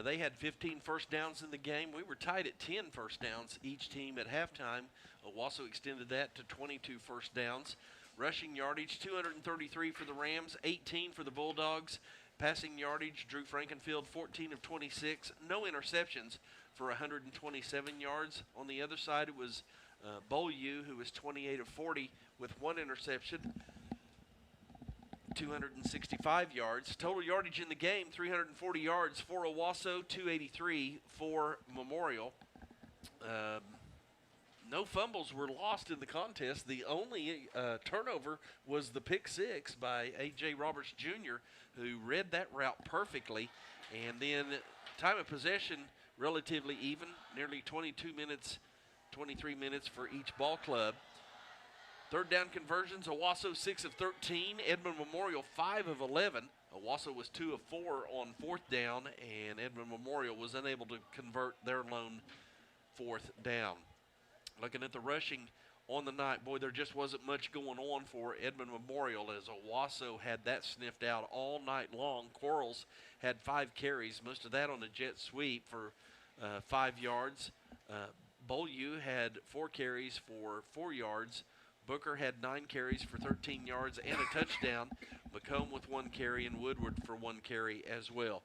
they had 15 first downs in the game. We were tied at 10 first downs each team at halftime. Owasso extended that to 22 first downs. Rushing yardage, 233 for the Rams, 18 for the Bulldogs. Passing yardage, Drew Frankenfield, 14 of 26. No interceptions for 127 yards. On the other side, it was Beaulieu, who was 28 of 40 with 1 interception, 265 yards. Total yardage in the game, 340 yards for Owasso, 283 for Memorial. No fumbles were lost in the contest. The only turnover was the pick 6 by A.J. Roberts Jr., who read that route perfectly. And then time of possession relatively even, nearly 22 minutes, 23 minutes for each ball club. Third down conversions, Owasso 6 of 13, Edmond Memorial 5 of 11. Owasso was 2 of 4 on 4th down, and Edmond Memorial was unable to convert their lone 4th down. Looking at the rushing on the night, boy, there just wasn't much going on for Edmond Memorial as Owasso had that sniffed out all night long. Quarles had 5 carries, most of that on a jet sweep for 5 yards. Beaulieu had 4 carries for 4 yards. Booker had 9 carries for 13 yards and a touchdown. McComb with 1 carry and Woodward for 1 carry as well.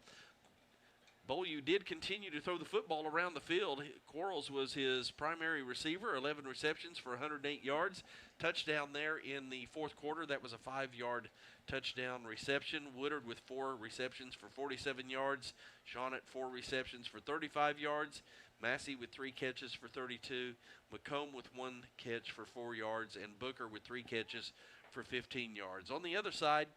Beaulieu did continue to throw the football around the field. Quarles was his primary receiver, 11 receptions for 108 yards. Touchdown there in the fourth quarter. That was a 5-yard touchdown reception. Woodard with 4 receptions for 47 yards. Shawnett 4 receptions for 35 yards. Massey with 3 catches for 32. McComb with 1 catch for 4 yards. And Booker with 3 catches for 15 yards. On the other side,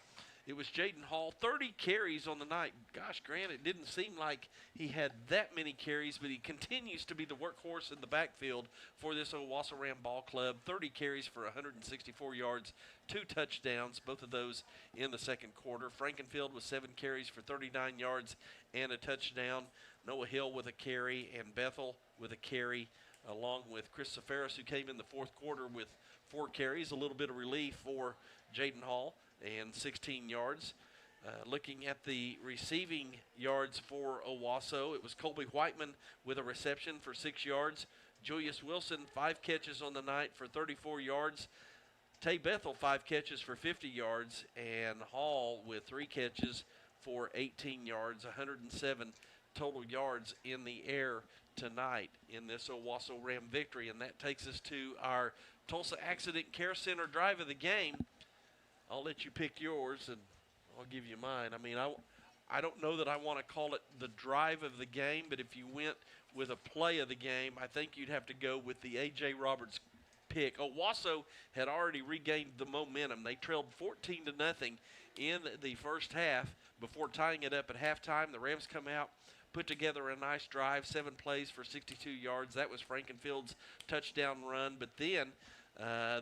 it was Jaden Hall, 30 carries on the night. Gosh, Grant, it didn't seem like he had that many carries, but he continues to be the workhorse in the backfield for this Owasso Ram Ball Club. 30 carries for 164 yards, 2 touchdowns, both of those in the second quarter. Frankenfield with 7 carries for 39 yards and a touchdown. Noah Hill with a carry and Bethel with a carry, along with Chris Safaris, who came in the fourth quarter with 4 carries, a little bit of relief for Jaden Hall, and 16 yards. Looking at the receiving yards for Owasso, it was Colby Whiteman with a reception for 6 yards. Julius Wilson, 5 catches on the night for 34 yards. Tay Bethel, 5 catches for 50 yards. And Hall with 3 catches for 18 yards, 107 total yards in the air tonight in this Owasso Ram victory. And that takes us to our Tulsa Accident Care Center drive of the game. I'll let you pick yours, and I'll give you mine. I mean, I don't know that I want to call it the drive of the game, but if you went with a play of the game, I think you'd have to go with the A.J. Roberts pick. Owasso had already regained the momentum. They trailed 14-0 in the first half before tying it up at halftime. The Rams come out, put together a nice drive, 7 plays for 62 yards. That was Frankenfield's touchdown run. But then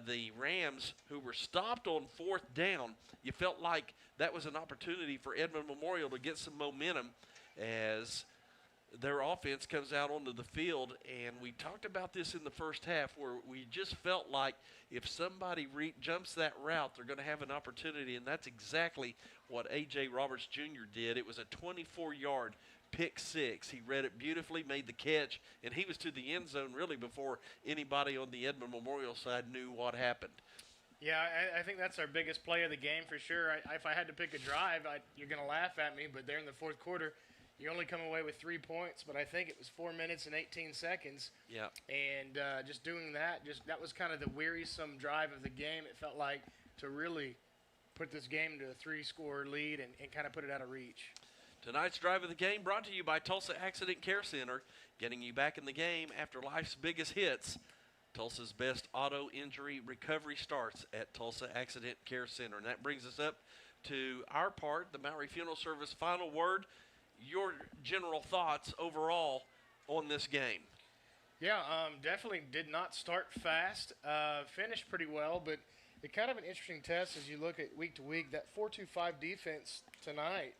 the Rams, who were stopped on 4th down, you felt like that was an opportunity for Edmond Memorial to get some momentum as their offense comes out onto the field. And we talked about this in the first half, where we just felt like if somebody jumps that route, they're going to have an opportunity, and that's exactly what A.J. Roberts Jr. did. It was a 24-yard pick 6. He read it beautifully, made the catch, and he was to the end zone really before anybody on the Edmond Memorial side knew what happened. Yeah, I think that's our biggest play of the game for sure. If I had to pick a drive, you're going to laugh at me, but there in the fourth quarter, you only come away with 3 points, but I think it was 4 minutes and 18 seconds. Yeah. And just doing that, that was kind of the wearisome drive of the game. It felt like to really put this game to a 3-score lead and kind of put it out of reach. Tonight's drive of the game brought to you by Tulsa Accident Care Center, getting you back in the game after life's biggest hits. Tulsa's best auto injury recovery starts at Tulsa Accident Care Center. And that brings us up to our part, the Maori Funeral Service final word. Your general thoughts overall on this game? Yeah, definitely did not start fast. Finished pretty well, but it's kind of an interesting test as you look at week to week. That 4-2-5 defense tonight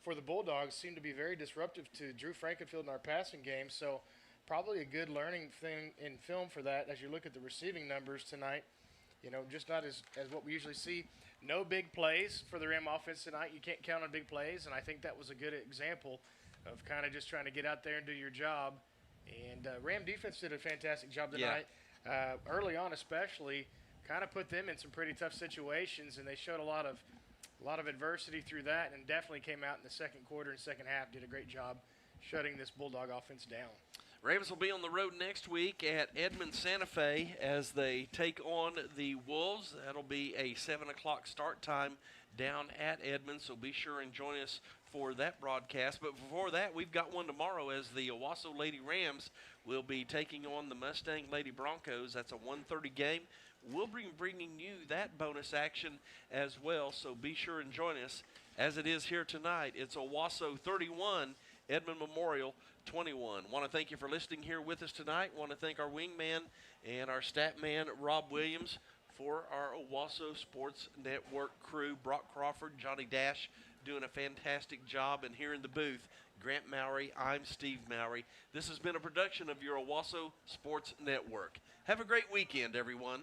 for the Bulldogs seemed to be very disruptive to Drew Frankenfield in our passing game. So probably a good learning thing in film for that as you look at the receiving numbers tonight. You know, just not as what we usually see. No big plays for the Ram offense tonight. You can't count on big plays, and I think that was a good example of kind of just trying to get out there and do your job. And Ram defense did a fantastic job tonight. Yeah. Early on especially, kind of put them in some pretty tough situations, and they showed a lot of adversity through that, and definitely came out in the second quarter and second half, did a great job shutting this Bulldog offense down. Rams will be on the road next week at Edmond Santa Fe as they take on the Wolves. That'll be a 7 o'clock start time down at Edmond, so be sure and join us for that broadcast. But before that, we've got one tomorrow as the Owasso Lady Rams will be taking on the Mustang Lady Broncos. That's a 1:30 game. We'll be bringing you that bonus action as well, so be sure and join us as it is here tonight. It's Owasso 31, Edmond Memorial 21. Want to thank you for listening here with us tonight. Want to thank our wingman and our stat man, Rob Williams, for our Owasso Sports Network crew. Brock Crawford, Johnny Dash doing a fantastic job. And here in the booth, Grant Mowry, I'm Steve Mowry. This has been a production of your Owasso Sports Network. Have a great weekend, everyone.